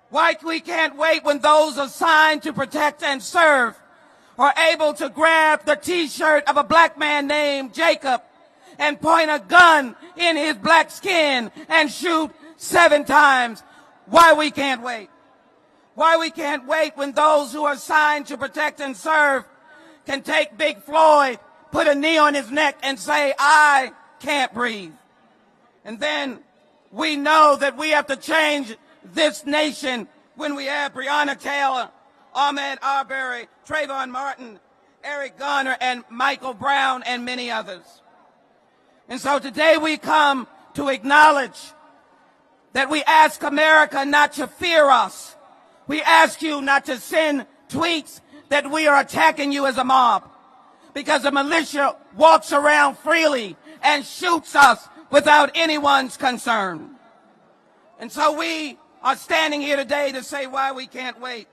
S11: Why we can't wait when those assigned to protect and serve are able to grab the t-shirt of a black man named Jacob and point a gun in his black skin and shoot 7 times. Why we can't wait. Why we can't wait when those who are assigned to protect and serve can take Big Floyd, put a knee on his neck and say, I can't breathe. And then we know that we have to change this nation when we have Breonna Taylor, Ahmaud Arbery, Trayvon Martin, Eric Garner, and Michael Brown, and many others. And so today we come to acknowledge that we ask America not to fear us. We ask you not to send tweets that we are attacking you as a mob, because the militia walks around freely and shoots us without anyone's concern. And so we are standing here today to say why we can't wait.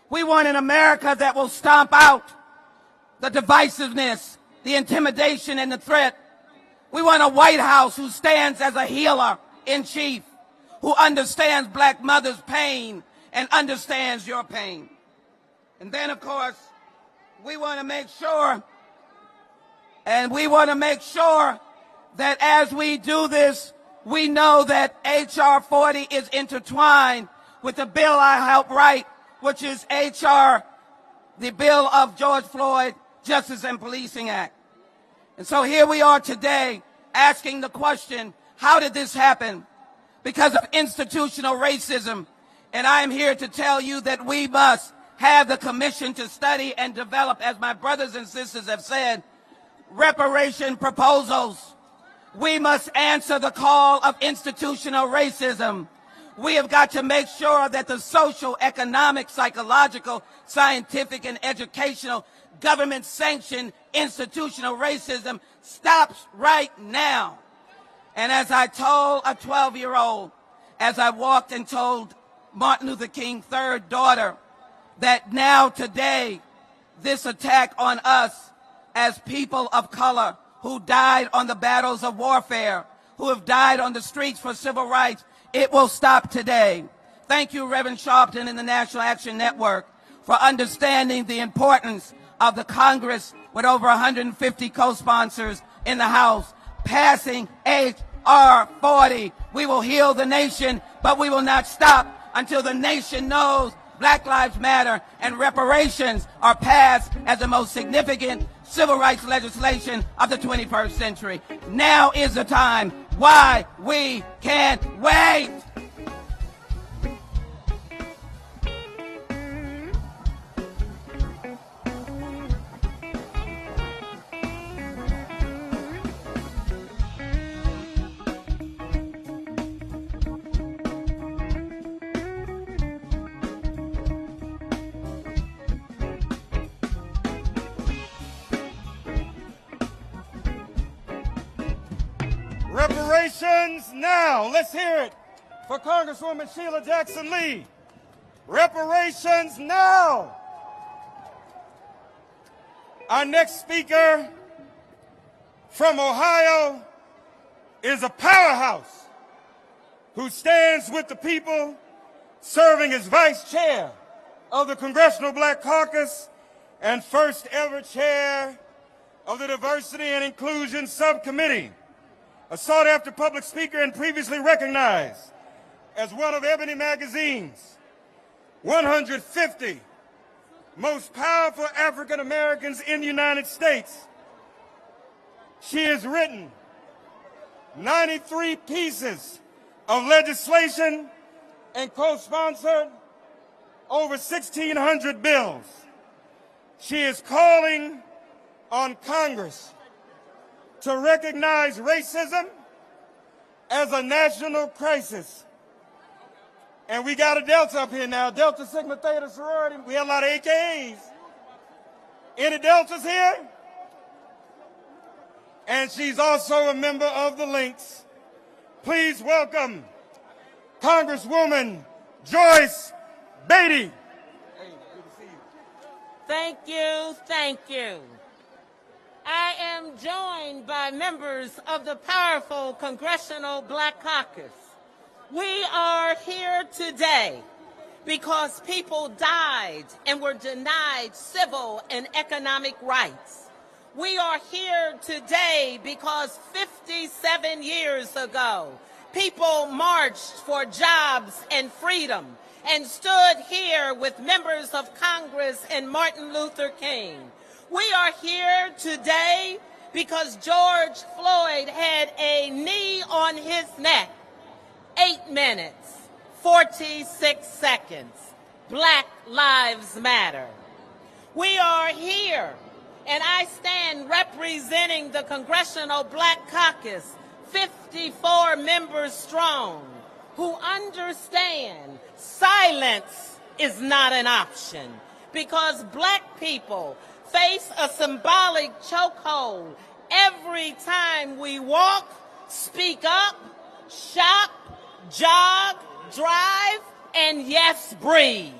S11: We want an America that will stomp out the divisiveness, the intimidation, and the threat. We want a White House who stands as a healer in chief, who understands black mothers' pain and understands your pain. And then, of course, we want to make sure, that as we do this, we know that H.R. 40 is intertwined with the bill I helped write, which is the bill of George Floyd Justice and Policing Act. And so here we are today asking the question, how did this happen? Because of institutional racism. And I am here to tell you that we must have the commission to study and develop, as my brothers and sisters have said, reparation proposals. We must answer the call of institutional racism. We have got to make sure that the social, economic, psychological, scientific, and educational government-sanctioned institutional racism stops right now. And as I told a 12-year-old, as I walked and told Martin Luther King's third daughter, that now today, this attack on us as people of color who died on the battles of warfare, who have died on the streets for civil rights, it will stop today. Thank you, Reverend Sharpton and the National Action Network, for understanding the importance of the Congress with over 150 co-sponsors in the House, passing H.R. 40. We will heal the nation, but we will not stop until the nation knows Black Lives Matter and reparations are passed as the most significant civil rights legislation of the 21st century. Now is the time. Why we can't wait.
S12: Reparations now. Let's hear it for Congresswoman Sheila Jackson Lee. Reparations now. Our next speaker from Ohio is a powerhouse who stands with the people, serving as vice chair of the Congressional Black Caucus and first ever chair of the Diversity and Inclusion Subcommittee. A sought-after public speaker and previously recognized as one of Ebony Magazine's 150 most powerful African Americans in the United States. She has written 93 pieces of legislation and co-sponsored over 1,600 bills. She is calling on Congress to recognize racism as a national crisis. And we got a Delta up here now, Delta Sigma Theta sorority. We have a lot of AKAs. Any Deltas here? And she's also a member of the Lynx. Please welcome Congresswoman Joyce Beatty. Hey, good to see you.
S13: Thank you, thank you. I am am joined by members of the powerful Congressional Black Caucus. We are here today because people died and were denied civil and economic rights. We are here today because 57 years ago, people marched for jobs and freedom and stood here with members of Congress and Martin Luther King. We are here today because George Floyd had a knee on his neck. 8 minutes, 46 seconds. Black Lives Matter. We are here, and I stand representing the Congressional Black Caucus, 54 members strong, who understand silence is not an option because black people face a symbolic chokehold every time we walk, speak up, shop, jog, drive, and yes, breathe.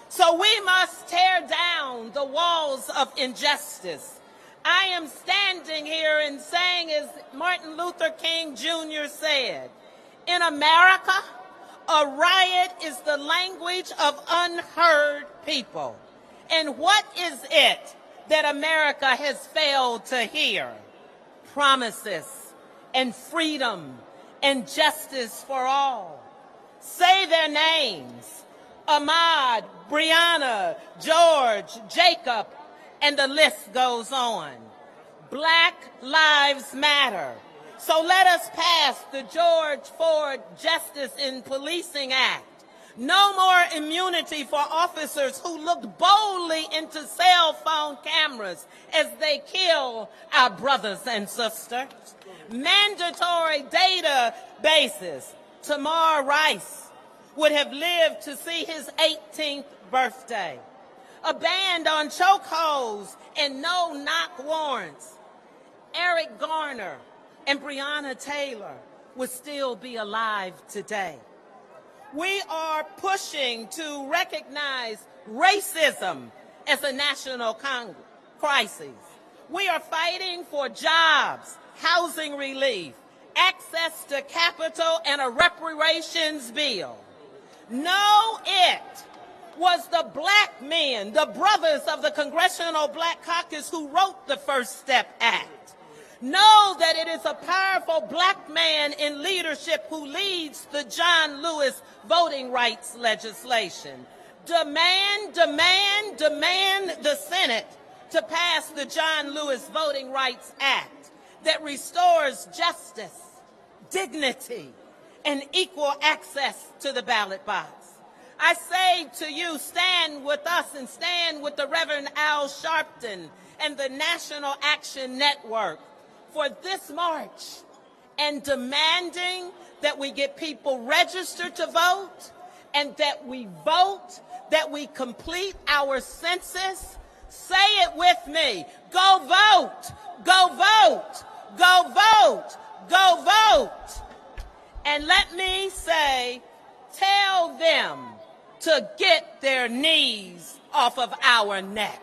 S13: So we must tear down the walls of injustice. I am standing here and saying, as Martin Luther King Jr. said, in America, a riot is the language of unheard people. And what is it that America has failed to hear? Promises and freedom and justice for all. Say their names: Ahmaud, Breonna, George, Jacob, and the list goes on. Black Lives Matter. So let us pass the George Ford Justice in Policing Act. No more immunity for officers who looked boldly into cell phone cameras as they kill our brothers and sisters. Mandatory databases. Tamar Rice would have lived to see his 18th birthday. A ban on chokeholds and no-knock warrants. Eric Garner and Breonna Taylor would still be alive today. We are pushing to recognize racism as a national crisis. We are fighting for jobs, housing relief, access to capital, and a reparations bill. No, it was the black men, the brothers of the Congressional Black Caucus, who wrote the First Step Act. Know that it is a powerful black man in leadership who leads the John Lewis voting rights legislation. Demand the Senate to pass the John Lewis Voting Rights Act that restores justice, dignity, and equal access to the ballot box. I say to you, stand with us and stand with the Reverend Al Sharpton and the National Action Network for this march and demanding that we get people registered to vote and that we vote, that we complete our census. Say it with me. Go vote, go vote, go vote, go vote. And let me say, tell them to get their knees off of our necks.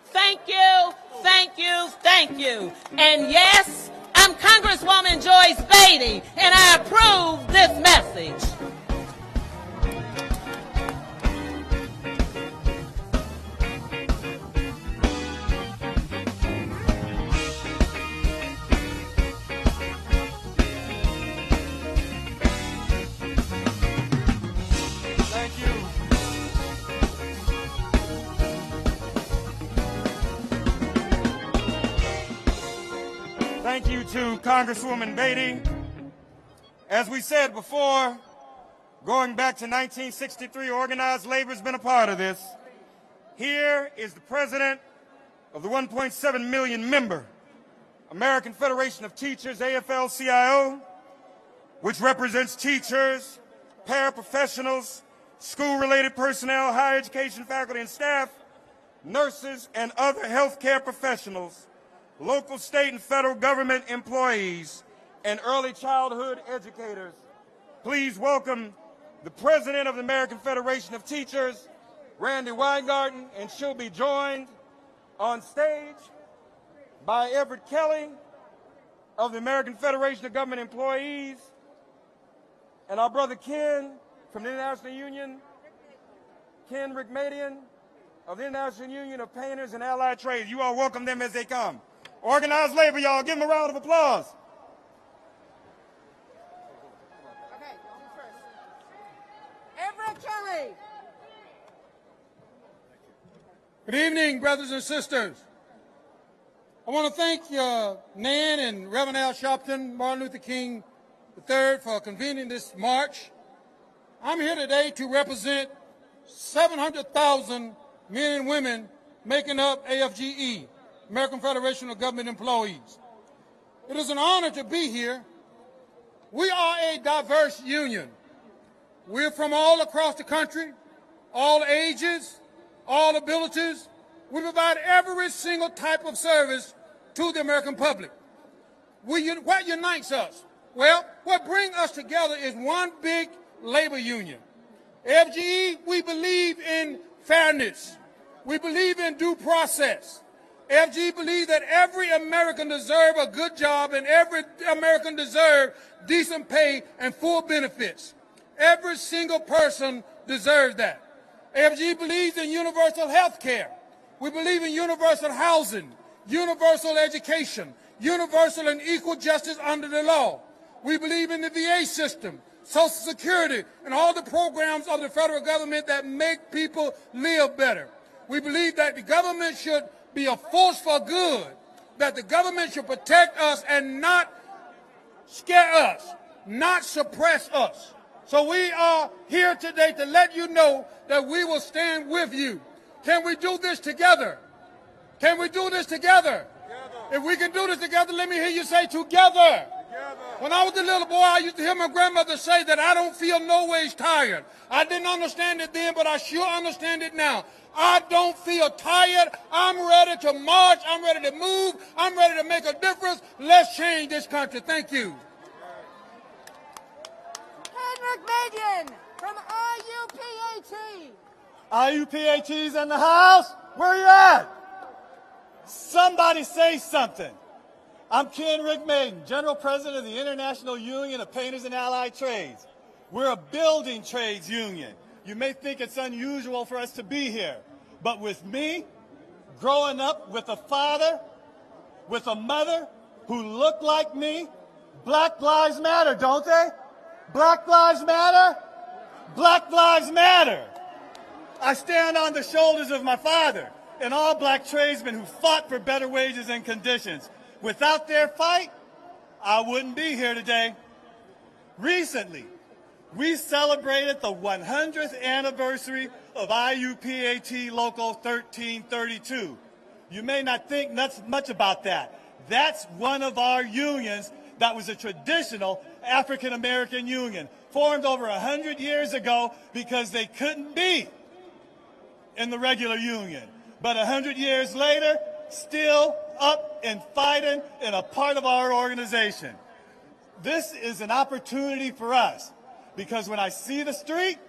S13: Thank you, thank you, thank you. And yes, I'm Congresswoman Joyce Beatty, and I approve this message.
S12: Thank you to Congresswoman Beatty. As we said before, going back to 1963, organized labor has been a part of this. Here is the president of the 1.7 million member American Federation of Teachers, AFL-CIO, which represents teachers, paraprofessionals, school-related personnel, higher education faculty and staff, nurses, and other healthcare professionals, local, state, and federal government employees, and early childhood educators. Please welcome the president of the American Federation of Teachers, Randi Weingarten, and she'll be joined on stage by Everett Kelly of the American Federation of Government Employees, and our brother Ken from the International Union, Ken Rickmadian of the International Union of Painters and Allied Trades. You all welcome them as they come. Organized labor, y'all. Give them a round of applause.
S8: Okay, first. Everett Kelly.
S14: Good evening, brothers and sisters. I want to thank Nan and Reverend Al Sharpton, Martin Luther King III, for convening this march. I'm here today to represent 700,000 men and women making up AFGE, American Federation of Government Employees. It is an honor to be here. We are a diverse union. We're from all across the country, all ages, all abilities. We provide every single type of service to the American public. What unites us? Well, what brings us together is one big labor union. FGE, we believe in fairness. We believe in due process. FGE believes that every American deserves a good job and every American deserves decent pay and full benefits. Every single person deserves that. FGE believes in universal health care. We believe in universal housing, universal education, universal and equal justice under the law. We believe in the VA system, Social Security, and all the programs of the federal government that make people live better. We believe that the government should be a force for good, that the government should protect us and not scare us, not suppress us. So we are here today to let you know that we will stand with you. Can we do this together? Can we do this together? If we can do this together, let me hear you say together. When I was a little boy, I used to hear my grandmother say that I don't feel no ways tired. I didn't understand it then, but I sure understand it now. I don't feel tired. I'm ready to march. I'm ready to move. I'm ready to make a difference. Let's change this country. Thank you.
S8: Henrik Median from IUPAT.
S15: IUPAT's in the house? Where you at? Somebody say something. I'm Ken Rickmadian, General President of the International Union of Painters and Allied Trades. We're a building trades union. You may think it's unusual for us to be here, but with me, growing up with a father, with a mother who looked like me, Black Lives Matter, don't they? Black Lives Matter? Black Lives Matter. I stand on the shoulders of my father and all black tradesmen who fought for better wages and conditions. Without their fight, I wouldn't be here today. Recently, we celebrated the 100th anniversary of IUPAT Local 1332. You may not think much about that. That's one of our unions that was a traditional African American union, formed over 100 years ago because they couldn't be in the regular union. But 100 years later, still up and fighting and a part of our organization. This is an opportunity for us because when I see the street,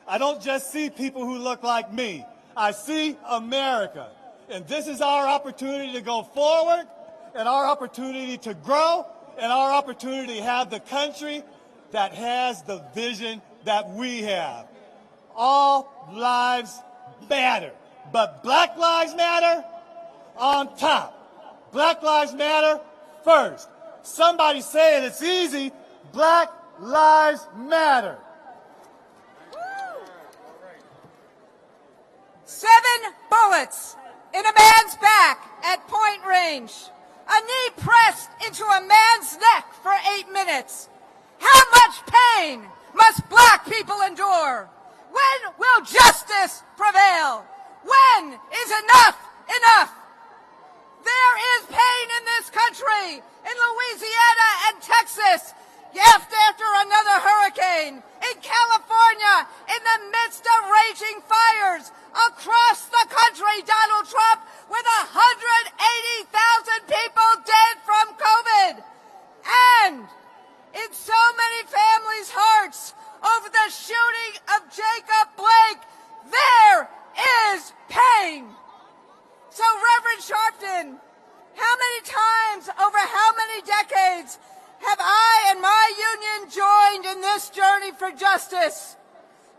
S15: I don't just see people who look like me. I see America. And this is our opportunity to go forward and our opportunity to grow and our opportunity to have the country that has the vision that we have. All lives matter, but Black Lives Matter on top. Black Lives Matter first. Somebody say it, it's easy. Black Lives Matter.
S8: 7 bullets in a man's back at point range. A knee pressed into a man's neck for 8 minutes. How much pain must black people endure? When will justice prevail? When is enough enough? There is pain in this country, in Louisiana and Texas, after another hurricane, in California, in the midst of raging fires, across the country, Donald Trump, with 180,000 people dead from COVID. And in so many families' hearts over the shooting of Jacob Blake, there is pain. So, Reverend Sharpton, how many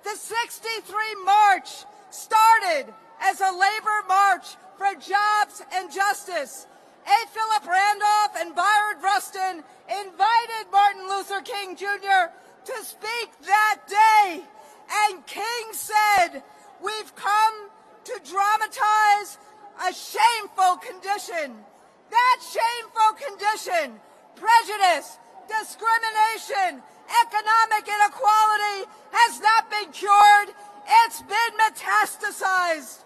S16: The 63 March started as a labor march for jobs and justice. A. Philip Randolph and Bayard Rustin invited Martin Luther King Jr. to speak that day. And King said, "We've come to dramatize a shameful condition." That shameful condition, prejudice, discrimination, economic inequality, has not been cured. It's been metastasized.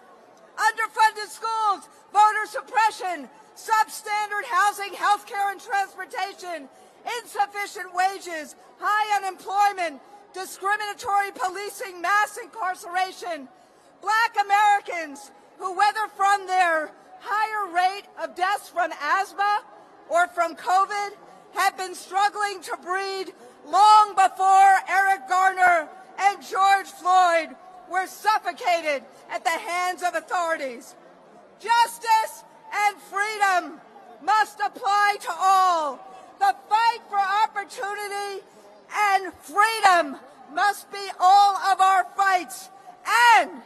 S16: Underfunded schools, voter suppression, substandard housing, healthcare, and transportation, insufficient wages, high unemployment, discriminatory policing, mass incarceration. Black Americans who, whether from their higher rate of deaths from asthma or from COVID, have been struggling to breathe long before Eric Garner and George Floyd were suffocated at the hands of authorities. Justice and freedom must apply to all. The fight for opportunity and freedom must be all of our fights. And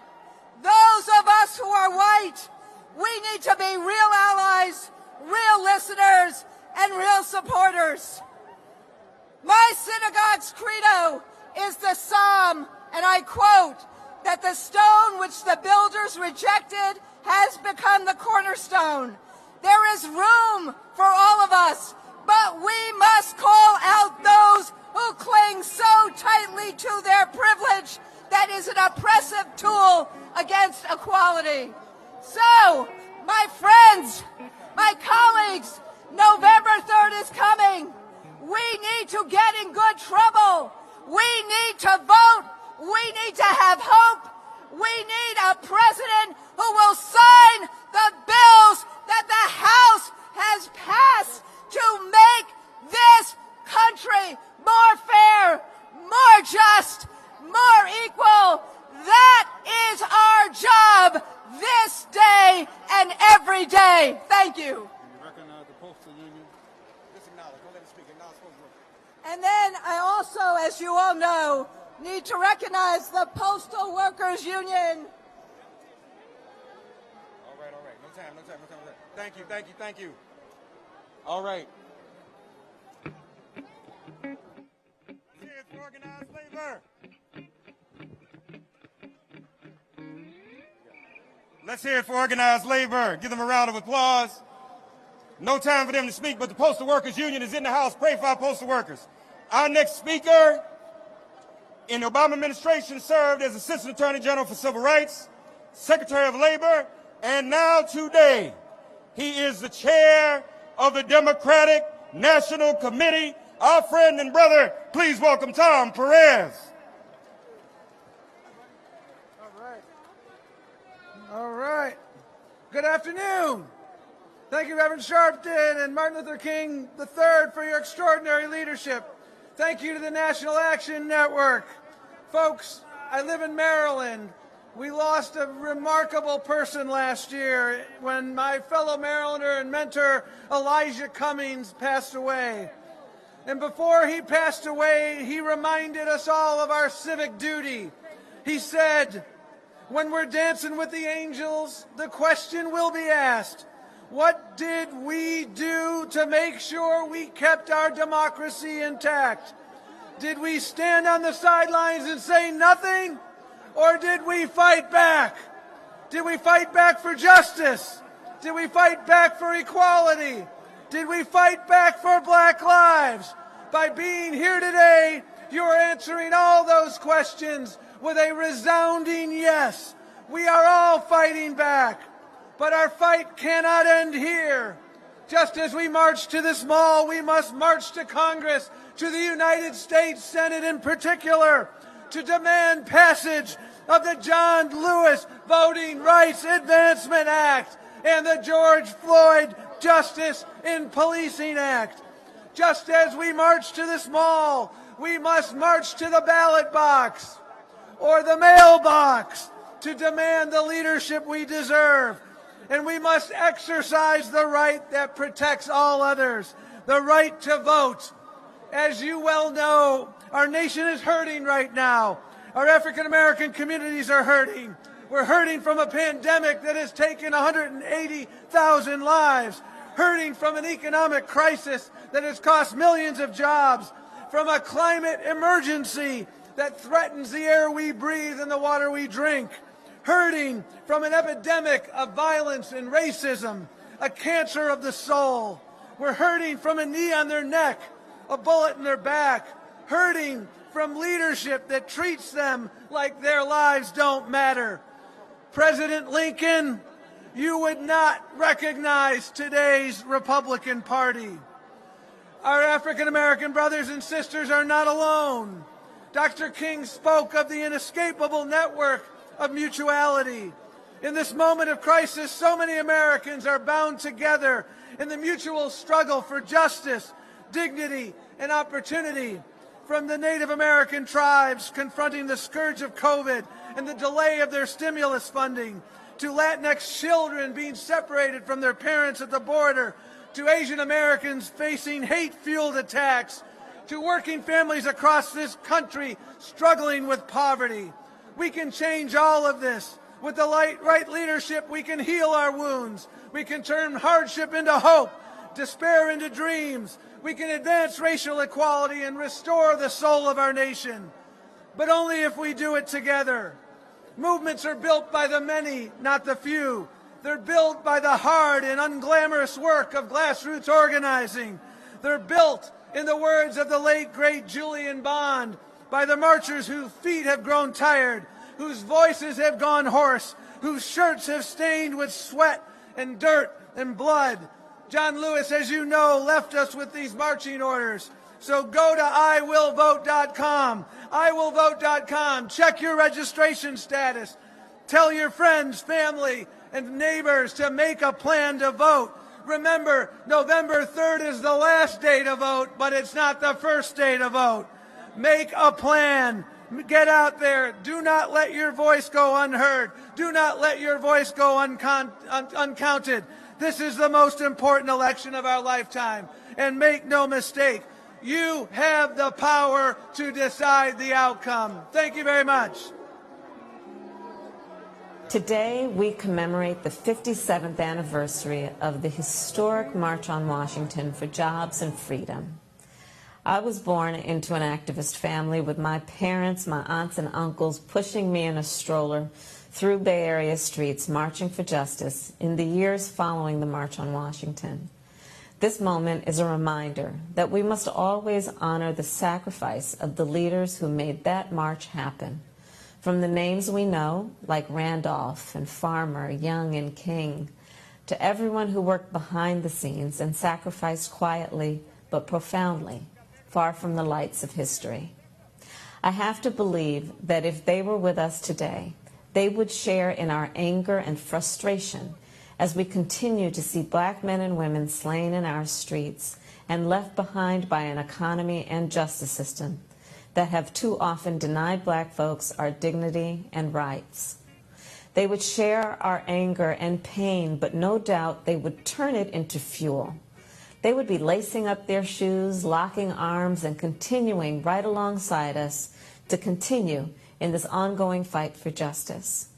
S16: those of us who are white, we need to be real allies, real listeners, and real supporters. My synagogue's credo is the Psalm, and I quote, that the stone which the builders rejected has become the cornerstone. There is room for all of us, but we must call out those who cling so tightly to their privilege that is an oppressive tool against equality. So, my friends, my colleagues, November 3rd is coming. We need to get in good trouble. We need to vote. We need to have hope. We need a president who will sign the bills that the House has passed to make this country more fair, more just, more equal. That is our job this day and every day. Thank you. And then I also, as you all know, need to recognize the Postal Workers Union.
S12: All right. No time. Thank you. All right. Here's for organized labor. Let's hear it for organized labor. Give them a round of applause. No time for them to speak, but the Postal Workers Union is in the house. Pray for our postal workers. Our next speaker in the Obama administration served as Assistant Attorney General for Civil Rights, Secretary of Labor, and now today he is the chair of the Democratic National Committee. Our friend and brother, please welcome Tom Perez.
S17: All right. Good afternoon. Thank you, Reverend Sharpton and Martin Luther King III, for your extraordinary leadership. Thank you to the National Action Network. Folks, I live in Maryland. We lost a remarkable person last year when my fellow Marylander and mentor Elijah Cummings passed away. And before he passed away, he reminded us all of our civic duty. He said, "When we're dancing with the angels, the question will be asked, what did we do to make sure we kept our democracy intact? Did we stand on the sidelines and say nothing? Or did we fight back? Did we fight back for justice? Did we fight back for equality? Did we fight back for black lives?" By being here today, you are answering all those questions with a resounding yes. We are all fighting back. But our fight cannot end here. Just as we march to this mall, we must march to Congress, to the United States Senate in particular, to demand passage of the John Lewis Voting Rights Advancement Act and the George Floyd Justice in Policing Act. Just as we march to this mall, we must march to the ballot box or the mailbox to demand the leadership we deserve. And we must exercise the right that protects all others, the right to vote. As you well know, our nation is hurting right now. Our African American communities are hurting. We're hurting from a pandemic that has taken 180,000 lives, hurting from an economic crisis that has cost millions of jobs, from a climate emergency that threatens the air we breathe and the water we drink, hurting from an epidemic of violence and racism, a cancer of the soul. We're hurting from a knee on their neck, a bullet in their back, hurting from leadership that treats them like their lives don't matter. President Lincoln, you would not recognize today's Republican Party. Our African American brothers and sisters are not alone. Dr. King spoke of the inescapable network of mutuality. In this moment of crisis, so many Americans are bound together in the mutual struggle for justice, dignity, and opportunity. From the Native American tribes confronting the scourge of COVID and the delay of their stimulus funding, to Latinx children being separated from their parents at the border, to Asian Americans facing hate-fueled attacks, to working families across this country struggling with poverty. We can change all of this. With the right leadership, we can heal our wounds. We can turn hardship into hope, despair into dreams. We can advance racial equality and restore the soul of our nation. But only if we do it together. Movements are built by the many, not the few. They're built by the hard and unglamorous work of grassroots organizing. They're built, in the words of the late, great Julian Bond, by the marchers whose feet have grown tired, whose voices have gone hoarse, whose shirts have stained with sweat and dirt and blood. John Lewis, as you know, left us with these marching orders. So go to iwillvote.com, iwillvote.com, check your registration status. Tell your friends, family, and neighbors to make a plan to vote. Remember, November 3rd is the last day to vote, but it's not the first day to vote. Make a plan. Get out there. Do not let your voice go unheard. Do not let your voice go uncounted. This is the most important election of our lifetime. And make no mistake, you have the power to decide the outcome. Thank you very much.
S18: Today, we commemorate the 57th anniversary of the historic March on Washington for Jobs and Freedom. I was born into an activist family with my parents, my aunts and uncles pushing me in a stroller through Bay Area streets marching for justice in the years following the March on Washington. This moment is a reminder that we must always honor the sacrifice of the leaders who made that march happen. From the names we know, like Randolph and Farmer, Young and King, to everyone who worked behind the scenes and sacrificed quietly but profoundly, far from the lights of history. I have to believe that if they were with us today, they would share in our anger and frustration as we continue to see black men and women slain in our streets and left behind by an economy and justice system that have too often denied black folks our dignity and rights. They would share our anger and pain, but no doubt they would turn it into fuel. They would be lacing up their shoes, locking arms, and continuing right alongside us to continue in this ongoing fight for justice.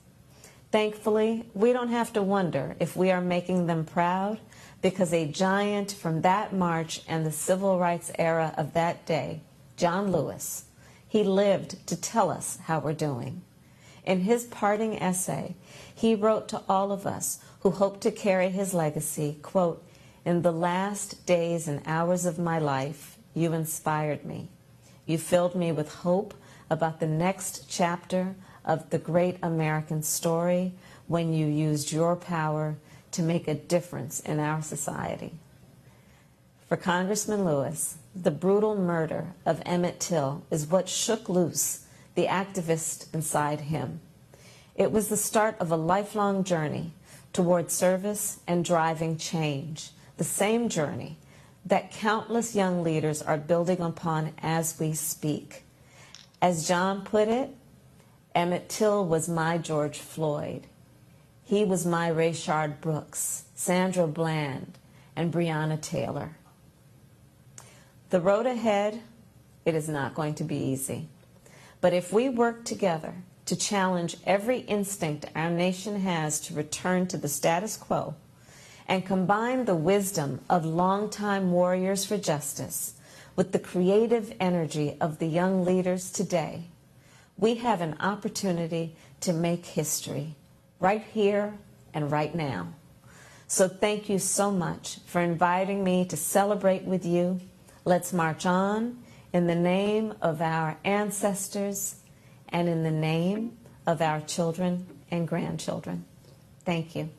S18: Thankfully, we don't have to wonder if we are making them proud, because a giant from that march and the civil rights era of that day, John Lewis, he lived to tell us how we're doing. In his parting essay, he wrote to all of us who hope to carry his legacy, quote, "In the last days and hours of my life, you inspired me. You filled me with hope about the next chapter of the great American story when you used your power to make a difference in our society." For Congressman Lewis, the brutal murder of Emmett Till is what shook loose the activist inside him. It was the start of a lifelong journey toward service and driving change, the same journey that countless young leaders are building upon as we speak. As John put it, Emmett Till was my George Floyd. He was my Rayshard Brooks, Sandra Bland, and Breonna Taylor. The road ahead, it is not going to be easy. But if we work together to challenge every instinct our nation has to return to the status quo and combine the wisdom of longtime warriors for justice with the creative energy of the young leaders today, we have an opportunity to make history right here and right now. So thank you so much for inviting me to celebrate with you. Let's march on in the name of our ancestors and in the name of our children and grandchildren. Thank you.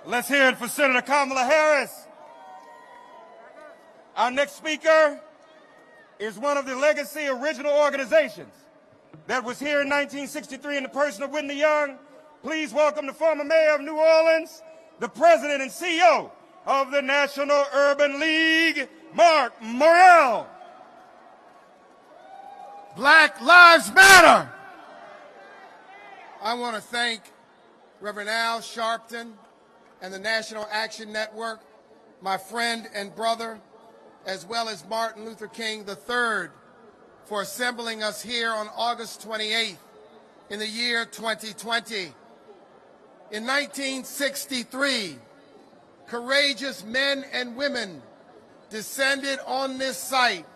S12: Let's hear it for Senator Kamala Harris. Our next speaker is one of the legacy original organizations that was here in 1963 in the person of Whitney Young. Please welcome the former mayor of New Orleans, the president and CEO of the National Urban League, Mark Morrell.
S19: Black Lives Matter. I want to thank Reverend Al Sharpton and the National Action Network, my friend and brother, as well as Martin Luther King III, for assembling us here on August 28th in the year 2020. In 1963, courageous men and women descended on this site,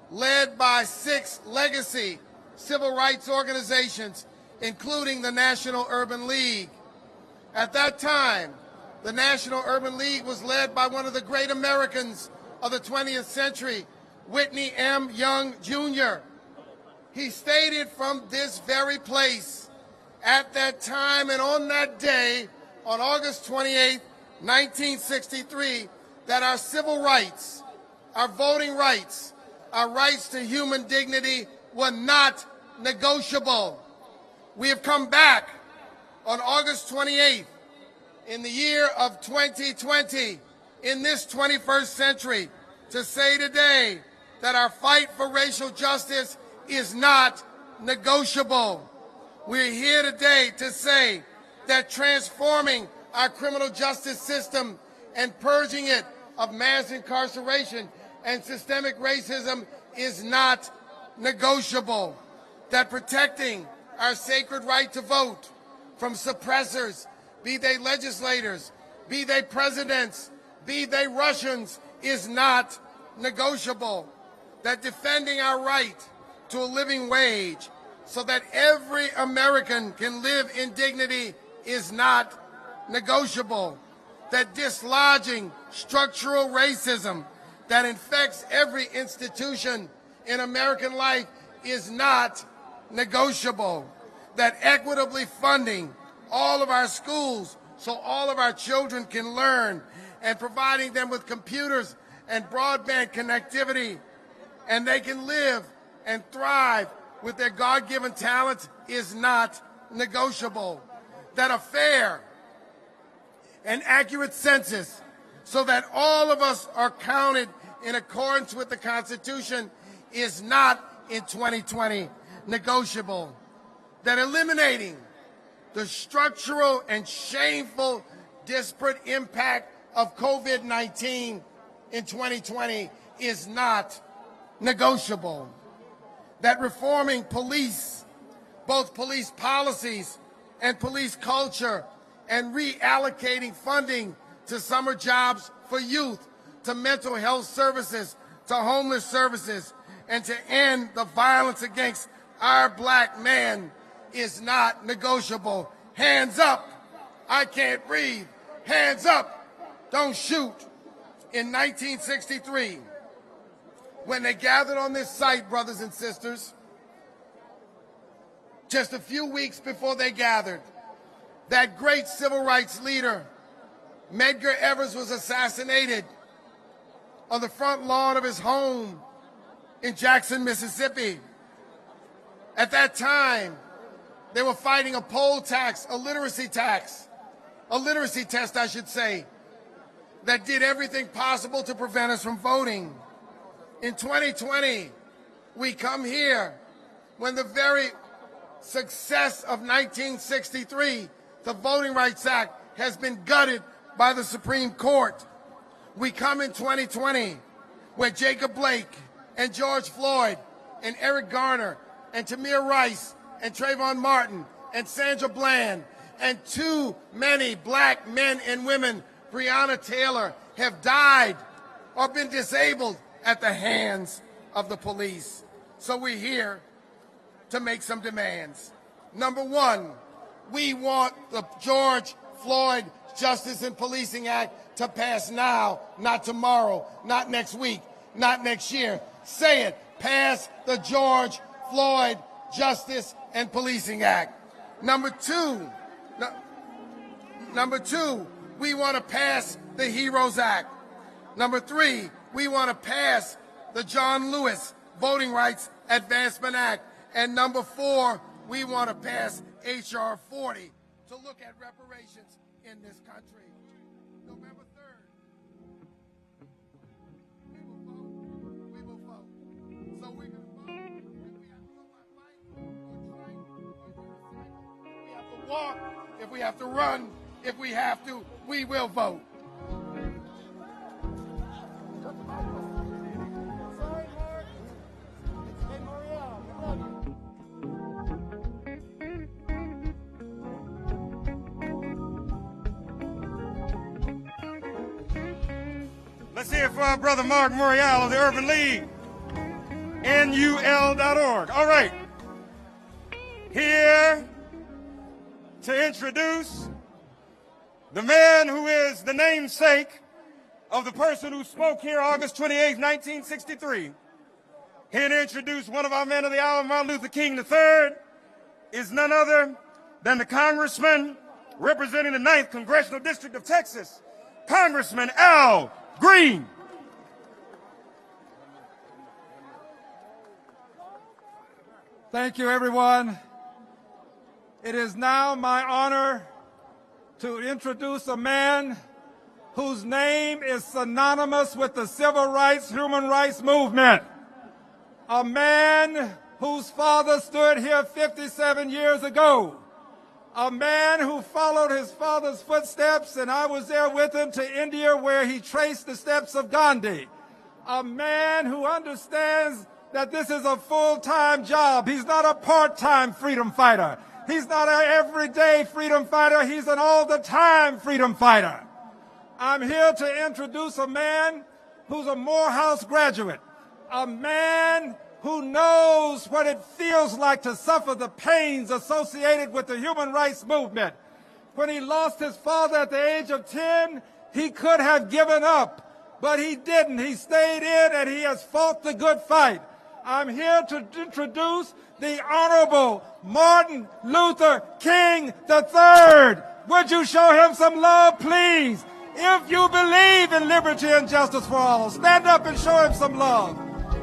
S19: led by 6 legacy civil rights organizations, including the National Urban League. At that time, the National Urban League was led by one of the great Americans of the 20th century, Whitney M. Young, Jr. He stated from this very place at that time and on that day, on August 28, 1963, that our civil rights, our voting rights, our rights to human dignity were not negotiable. We have come back on August 28th in the year of 2020, in this 21st century, to say today that our fight for racial justice is not negotiable. We're here today to say that transforming our criminal justice system and purging it of mass incarceration and systemic racism is not negotiable. That protecting our sacred right to vote from suppressors, be they legislators, be they presidents, be they Russians, is not negotiable. That defending our right to a living wage so that every American can live in dignity is not negotiable. That dislodging structural racism that infects every institution in American life is not negotiable. That equitably funding all of our schools so all of our children can learn, and providing them with computers and broadband connectivity, and they can live and thrive with their God-given talents is not negotiable. That a fair and accurate census so that all of us are counted in accordance with the Constitution is not in 2020 negotiable. That eliminating the structural and shameful disparate impact of COVID-19 in 2020 is not negotiable. That reforming police, both police policies and police culture, and reallocating funding to summer jobs for youth, to mental health services, to homeless services, and to end the violence against our black men is not negotiable. Hands up. I can't breathe. Hands up. Don't shoot. In 1963, when they gathered on this site, brothers and sisters, just a few weeks before they gathered, that great civil rights leader, Medgar Evers, was assassinated on the front lawn of his home in Jackson, Mississippi. At that time, they were fighting a poll tax, a literacy test, I should say, that did everything possible to prevent us from voting. In 2020, we come here when the very success of 1963, the Voting Rights Act, has been gutted by the Supreme Court. We come in 2020 where Jacob Blake and George Floyd and Eric Garner and Tamir Rice and Trayvon Martin and Sandra Bland and too many black men and women, Breonna Taylor, have died or been disabled at the hands of the police. So we're here to make some demands. Number one, we want the George Floyd Justice and Policing Act to pass now, not tomorrow, not next week, not next year. Say it, pass the George Floyd Justice and Policing Act. Number two, we want to pass the HEROES Act. Number three, we want to pass the John Lewis Voting Rights Advancement Act. And number four, we want to pass H.R. 40 to look at reparations in this country. November 3rd, we will vote. So we're going to vote. If we have to go by might or try or we have to walk, if we have to run, if we have to, we will vote.
S12: Let's hear it for our brother Mark Morial of the Urban League, NUL.org. All right. Here to introduce the man who is the namesake of the person who spoke here August 28, 1963. Here to introduce one of our men of the hour, Martin Luther King III, is none other than the congressman representing the 9th Congressional District of Texas, Congressman Al Green.
S17: Thank you, everyone. It is now my honor to introduce a man whose name is synonymous with the civil rights, human rights movement. A man whose father stood here 57 years ago. A man who followed his father's footsteps, and I was there with him to India where he traced the steps of Gandhi. A man who understands that this is a full-time job. He's not a part-time freedom fighter. He's not an everyday freedom fighter. He's an all-the-time freedom fighter. I'm here to introduce a man who's a Morehouse graduate, a man who knows what it feels like to suffer the pains associated with the human rights movement. When he lost his father at the age of 10, he could have given up, but he didn't. He stayed in and he has fought the good fight. I'm here to introduce the Honorable Martin Luther King III. Would you show him some love, please? If you believe in liberty and justice for all, stand up and show him some love.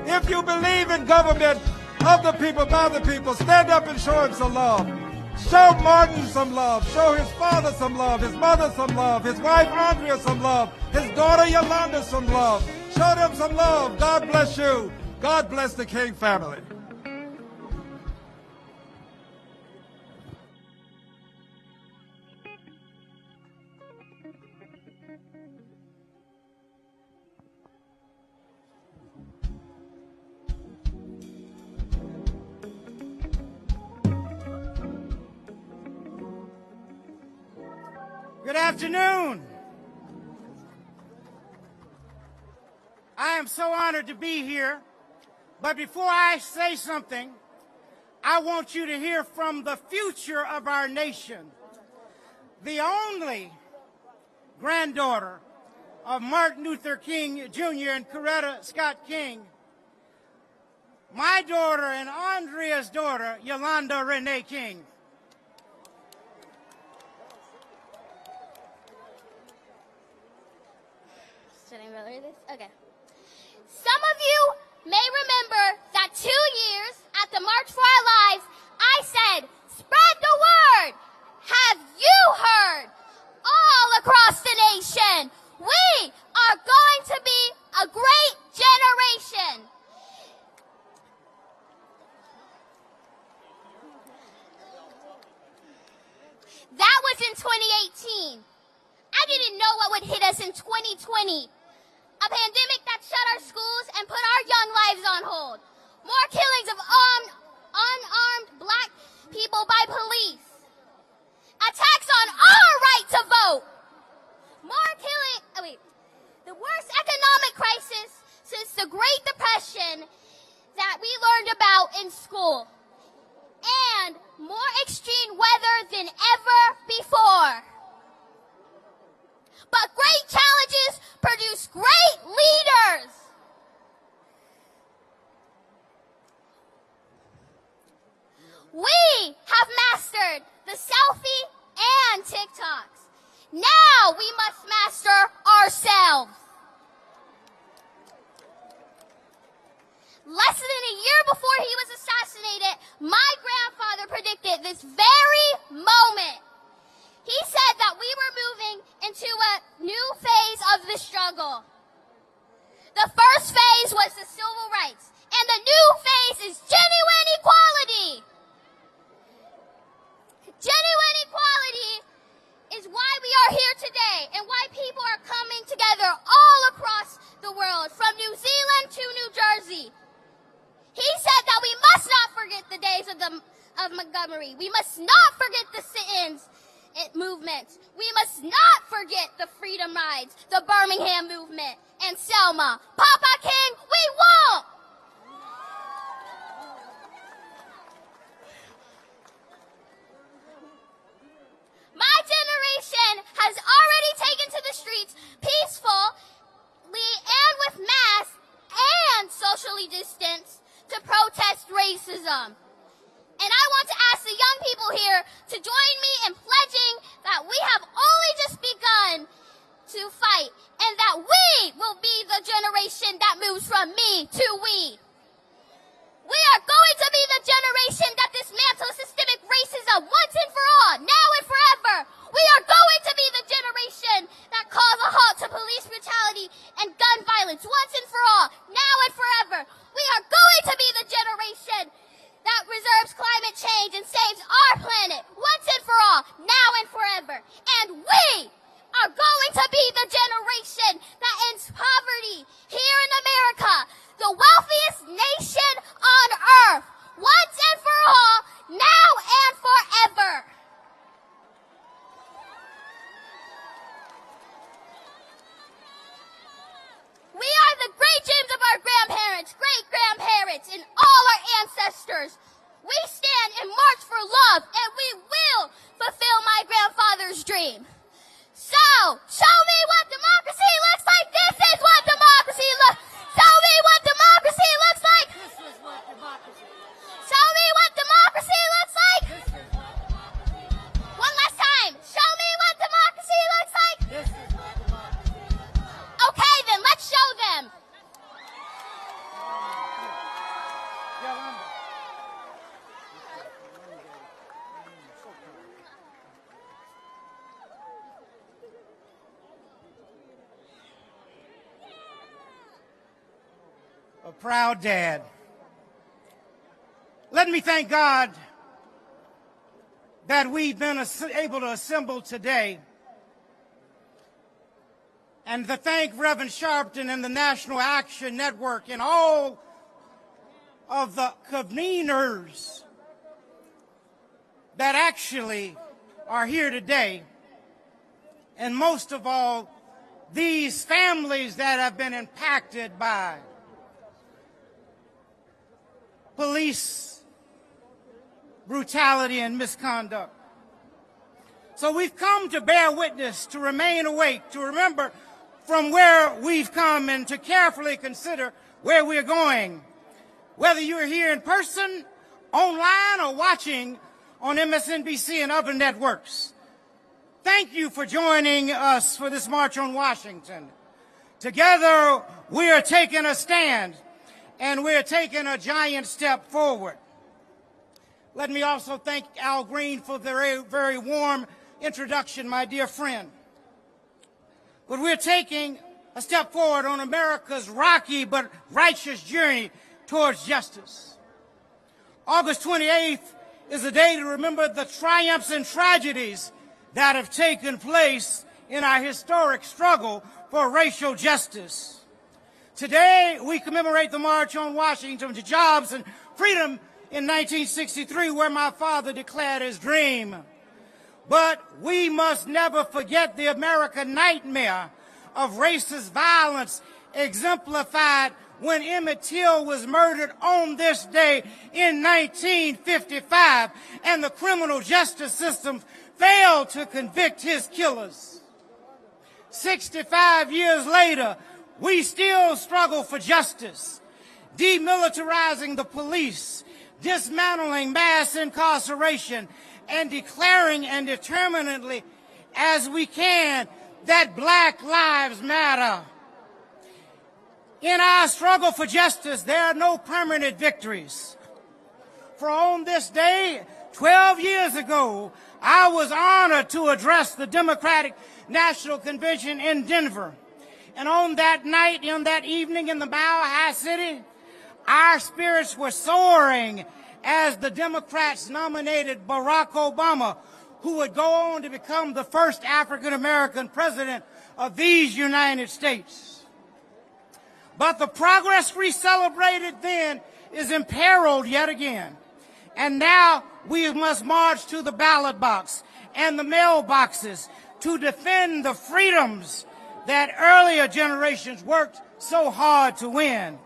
S17: If you believe in government of the people, by the people, stand up and show him some love. Show Martin some love. Show his father some love, his mother some love, his wife Andrea some love, his daughter Yolanda some love. Show them some love. God bless you. God bless the King family.
S20: Good afternoon. I am so honored to be here. But before I say something, I want you to hear from the future of our nation, the only granddaughter of Martin Luther King Jr. and Coretta Scott King, my daughter and Andrea's daughter, Yolanda Renee King.
S2: Should I relay this? Okay. Some of you may remember that 2 years at the March for Our Lives, I said, spread the word. Have you heard? All across the nation, we are going to be a great generation. That was in 2018. I didn't know what would hit us in 2020. A pandemic that shut our schools and put our young lives on hold. More killings of unarmed black people by police. Attacks on our right to vote. The worst economic crisis since the Great Depression that we learned about in school. And more extreme weather than ever before. But great challenges produce great leaders. We have mastered the selfie and TikToks. Now we must master ourselves. Less than a year before he was assassinated, my grandfather predicted this very moment. He said that we were moving into a new phase of the struggle. The first phase was the civil rights, and the new phase is genuine equality. Genuine equality is why we are here today and why people are coming together all across the world, from New Zealand to New Jersey. He said that we must not forget the days of Montgomery. We must not forget the sit-ins movement. We must not forget the freedom rides, the Birmingham movement, and Selma. Papa King, we won't! My generation has already taken to the streets peacefully and with masks and socially distanced to protest racism. And I want to ask the young people here to join me in pledging that we have only just begun to fight and that we will be the generation that moves from me to we. We are going to be the generation that dismantles systemic racism once and for all, now and forever. We are going to be the generation that calls a halt to police brutality and gun violence once and for all, now and forever. We are going to be the generation that reserves climate change and saves our planet once and for all, now and forever. And we are going to be the generation that ends poverty here in America, the wealthiest nation on earth, once and for all, now and forever. We are the great dreams of our grandparents, great-grandparents, and all our ancestors. We stand and march for love, and we will fulfill my grandfather's dream. So, show me what democracy looks like. This is what democracy looks like. Show me what democracy looks like. This is what democracy looks like. Show me what democracy looks like. This is what democracy looks like. One last time. Show me what democracy looks like. This is what democracy looks like. Okay, then let's show them.
S20: A proud dad. Let me thank God that we've been able to assemble today, and to thank Reverend Sharpton and the National Action Network and all of the conveners that actually are here today, and most of all, these families that have been impacted by police brutality and misconduct. So we've come to bear witness, to remain awake, to remember from where we've come, and to carefully consider where we're going. Whether you're here in person, online, or watching on MSNBC and other networks, thank you for joining us for this March on Washington. Together, we are taking a stand, and we're taking a giant step forward. Let me also thank Al Green for the very, very warm introduction, my dear friend. But we're taking a step forward on America's rocky but righteous journey towards justice. August 28th is a day to remember the triumphs and tragedies that have taken place in our historic struggle for racial justice. Today, we commemorate the March on Washington to Jobs and Freedom in 1963, where my father declared his dream. But we must never forget the American nightmare of racist violence exemplified when Emmett Till was murdered on this day in 1955, and the criminal justice system failed to convict his killers. 65 years later, we still struggle for justice, demilitarizing the police, dismantling mass incarceration, and declaring and determinedly as we can that Black Lives Matter. In our struggle for justice, there are no permanent victories. For on this day, 12 years ago, I was honored to address the Democratic National Convention in Denver. And on that night, in that evening in the Mile High City, our spirits were soaring as the Democrats nominated Barack Obama, who would go on to become the first African-American president of these United States. But the progress we celebrated then is imperiled yet again. And now we must march to the ballot box and the mailboxes to defend the freedoms that earlier generations worked so hard to win.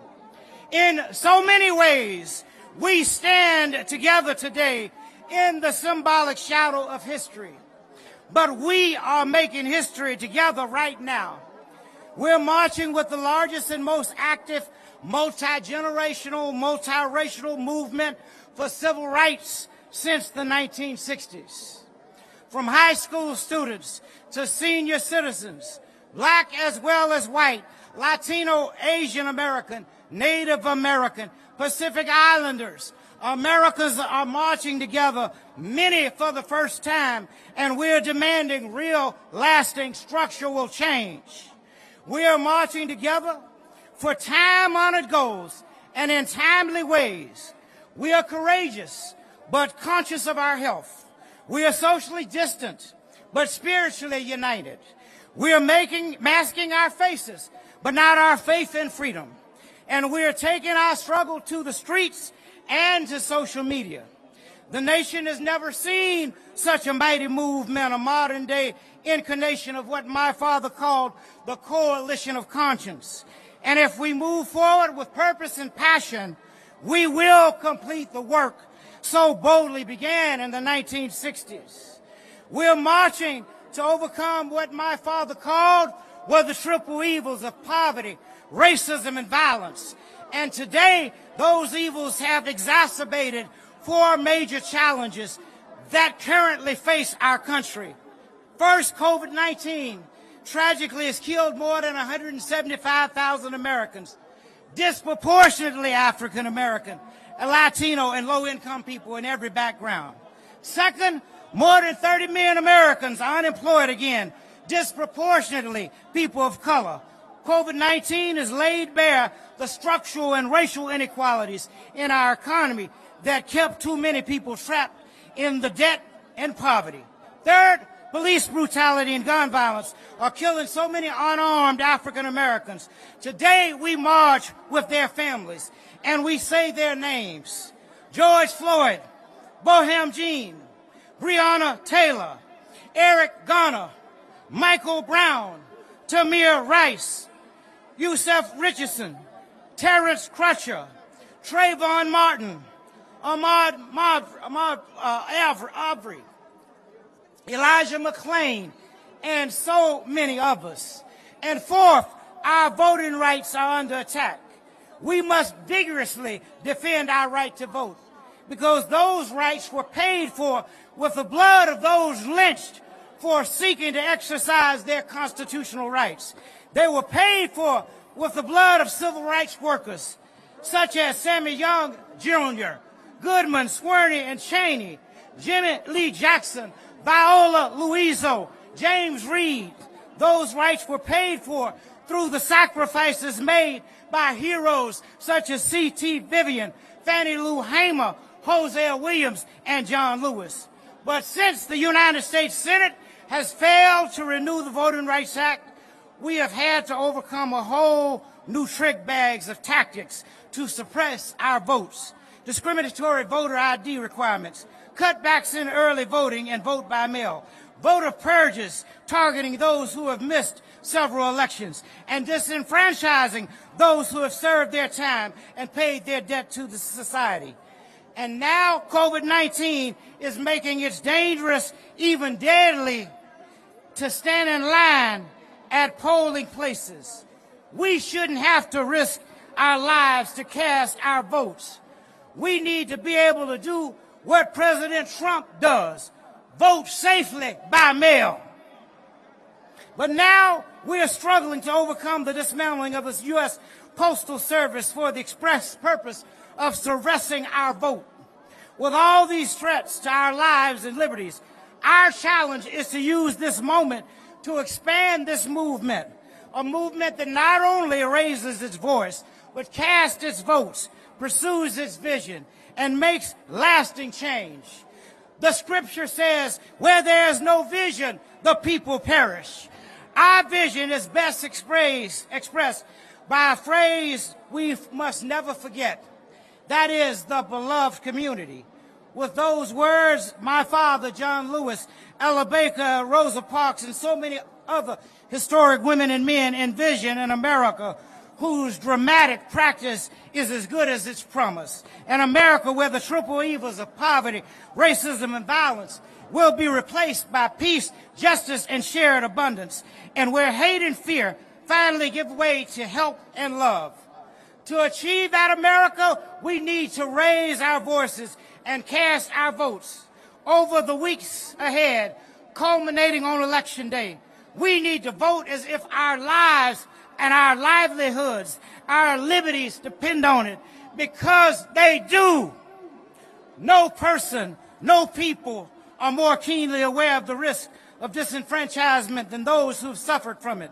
S20: In so many ways, we stand together today in the symbolic shadow of history. But we are making history together right now. We're marching with the largest and most active multi-generational, multiracial movement for civil rights since the 1960s. From high school students to senior citizens, Black as well as white, Latino, Asian American, Native American, Pacific Islanders, Americans are marching together, many for the first time, and we're demanding real, lasting, structural change. We are marching together for time-honored goals and in timely ways. We are courageous, but conscious of our health. We are socially distant, but spiritually united. We are masking our faces, but not our faith in freedom. And we are taking our struggle to the streets and to social media. The nation has never seen such a mighty movement, a modern-day incarnation of what my father called the coalition of conscience. And if we move forward with purpose and passion, we will complete the work so boldly began in the 1960s. We're marching to overcome what my father called were the triple evils of poverty, racism, and violence. And today, those evils have exacerbated 4 major challenges that currently face our country. First, COVID-19 tragically has killed more than 175,000 Americans, disproportionately African American, Latino, and low-income people in every background. Second, more than 30 million Americans are unemployed again, disproportionately people of color. COVID-19 has laid bare the structural and racial inequalities in our economy that kept too many people trapped in the debt and poverty. Third, police brutality and gun violence are killing so many unarmed African Americans. Today, we march with their families and we say their names. George Floyd, Boham Jean, Breonna Taylor, Eric Garner, Michael Brown, Tamir Rice, Yusef Richardson, Terrence Crutcher, Trayvon Martin, Ahmaud Arbery, Elijah McClain, and so many others. And fourth, our voting rights are under attack. We must vigorously defend our right to vote because those rights were paid for with the blood of those lynched for seeking to exercise their constitutional rights. They were paid for with the blood of civil rights workers such as Sammy Young Jr., Goodman, Swerney, and Cheney, Jimmy Lee Jackson, Viola Liuzzo, James Reed. Those rights were paid for through the sacrifices made by heroes such as C.T. Vivian, Fannie Lou Hamer, Hosea Williams, and John Lewis. But since the United States Senate has failed to renew the Voting Rights Act, we have had to overcome a whole new trick bags of tactics to suppress our votes, discriminatory voter ID requirements, cutbacks in early voting and vote by mail, voter purges targeting those who have missed several elections, and disenfranchising those who have served their time and paid their debt to the society. And now COVID-19 is making it dangerous, even deadly, to stand in line at polling places. We shouldn't have to risk our lives to cast our votes. We need to be able to do what President Trump does, vote safely by mail. But now we are struggling to overcome the dismantling of the U.S. Postal Service for the express purpose of suppressing our vote. With all these threats to our lives and liberties, our challenge is to use this moment to expand this movement, a movement that not only raises its voice, but casts its votes, pursues its vision, and makes lasting change. The scripture says, where there is no vision, the people perish. Our vision is best expressed by a phrase we must never forget. That is the beloved community. With those words, my father, John Lewis, Ella Baker, Rosa Parks, and so many other historic women and men envision an America whose dramatic practice is as good as its promise. An America where the triple evils of poverty, racism, and violence will be replaced by peace, justice, and shared abundance, and where hate and fear finally give way to help and love. To achieve that America, we need to raise our voices and cast our votes. Over the weeks ahead, culminating on Election Day, we need to vote as if our lives and our livelihoods, our liberties depend on it, because they do. No person, no people are more keenly aware of the risk of disenfranchisement than those who've suffered from it.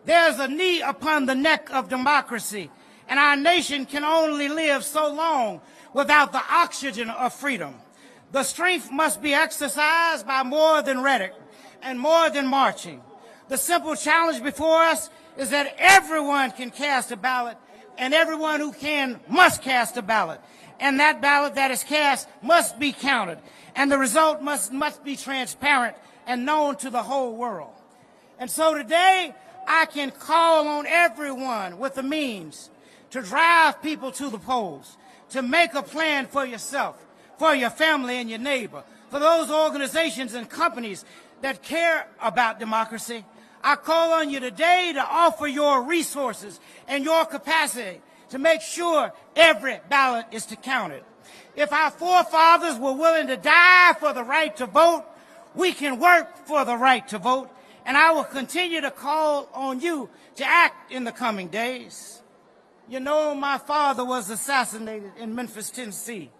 S20: There's a knee upon the neck of democracy, and our nation can only live so long without the oxygen of freedom. The strength must be exercised by more than rhetoric and more than marching. The simple challenge before us is that everyone can cast a ballot, and everyone who can must cast a ballot. And that ballot that is cast must be counted, and the result must be transparent and known to the whole world. And so today, I can call on everyone with the means to drive people to the polls, to make a plan for yourself, for your family and your neighbor, for those organizations and companies that care about democracy. I call on you today to offer your resources and your capacity to make sure every ballot is counted. If our forefathers were willing to die for the right to vote, we can work for the right to vote, and I will continue to call on you to act in the coming days. You know, my father was assassinated in Memphis, Tennessee,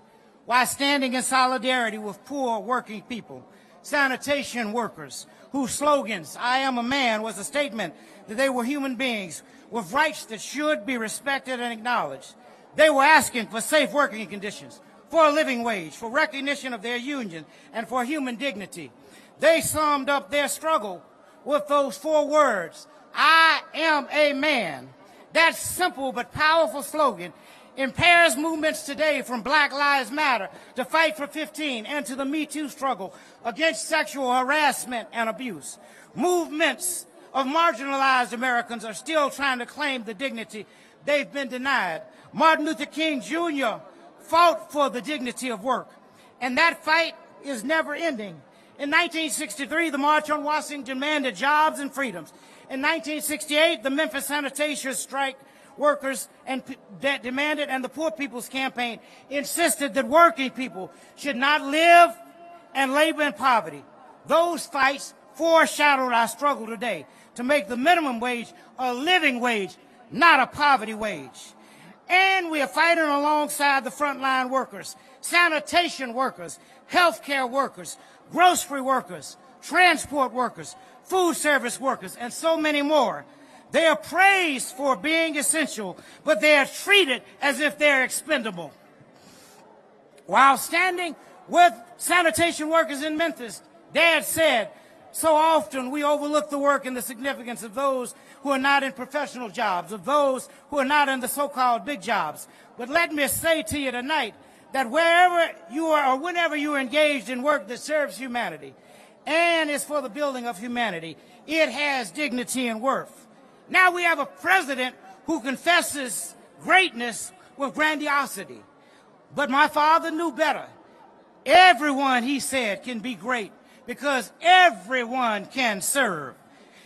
S20: while standing in solidarity with poor working people, sanitation workers, whose slogans, "I am a man," was a statement that they were human beings with rights that should be respected and acknowledged. They were asking for safe working conditions, for a living wage, for recognition of their union, and for human dignity. They summed up their struggle with those 4 words, "I am a man." That simple but powerful slogan impairs movements today, from Black Lives Matter to Fight for 15 and to the Me Too struggle against sexual harassment and abuse. Movements of marginalized Americans are still trying to claim the dignity they've been denied. Martin Luther King Jr. fought for the dignity of work, and that fight is never ending. In 1963, the March on Washington demanded jobs and freedoms. In 1968, the Memphis sanitation strike workers that demanded, and the Poor People's Campaign insisted that working people should not live and labor in poverty. Those fights foreshadowed our struggle today to make the minimum wage a living wage, not a poverty wage. And we are fighting alongside the frontline workers, sanitation workers, healthcare workers, grocery workers, transport workers, food service workers, and so many more. They are praised for being essential, but they are treated as if they're expendable. While standing with sanitation workers in Memphis, Dad said, So often we overlook the work and the significance of those who are not in professional jobs, of those who are not in the so-called big jobs. But let me say to you tonight that wherever you are or whenever you are engaged in work that serves humanity and is for the building of humanity, it has dignity and worth. Now we have a president who confesses greatness with grandiosity. But my father knew better. Everyone, he said, can be great because everyone can serve.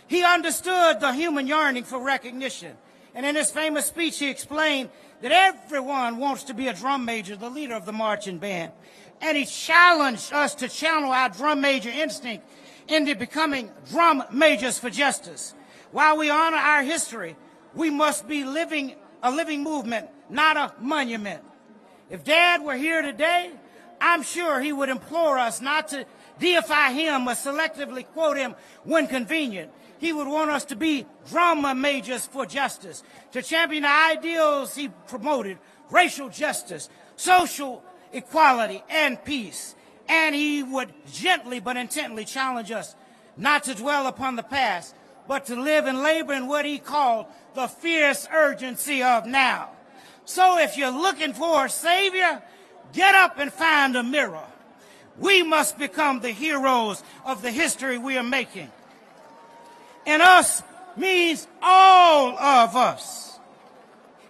S20: He understood the human yearning for recognition. And in his famous speech, he explained that everyone wants to be a drum major, the leader of the marching band. And he challenged us to channel our drum major instinct into becoming drum majors for justice. While we honor our history, we must be a living movement, not a monument. If Dad were here today, I'm sure he would implore us not to deify him or selectively quote him when convenient. He would want us to be drama majors for justice, to champion the ideals he promoted, racial justice, social equality, and peace. And he would gently but intently challenge us not to dwell upon the past, but to live and labor in what he called the fierce urgency of now. So if you're looking for a savior, get up and find a mirror. We must become the heroes of the history we are making. And us means all of us.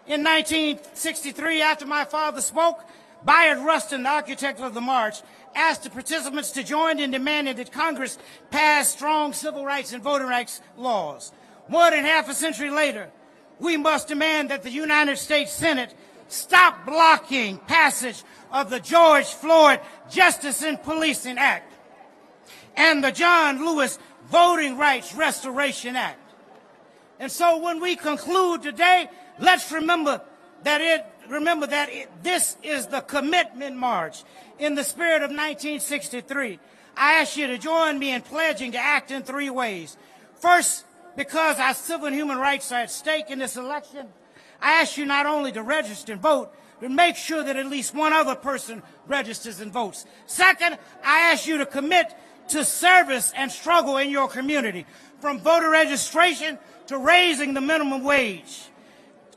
S20: In 1963, after my father spoke, Bayard Rustin, the architect of the march, asked the participants to join in demanding that Congress pass strong civil rights and voting rights laws. More than half a century later, we must demand that the United States Senate stop blocking passage of the George Floyd Justice in Policing Act and the John Lewis Voting Rights Restoration Act. And so when we conclude today, let's remember that this is the commitment march in the spirit of 1963. I ask you to join me in pledging to act in three ways. First, because our civil and human rights are at stake in this election, I ask you not only to register and vote, but make sure that at least one other person registers and votes. Second, I ask you to commit to service and struggle in your community, from voter registration to raising the minimum wage,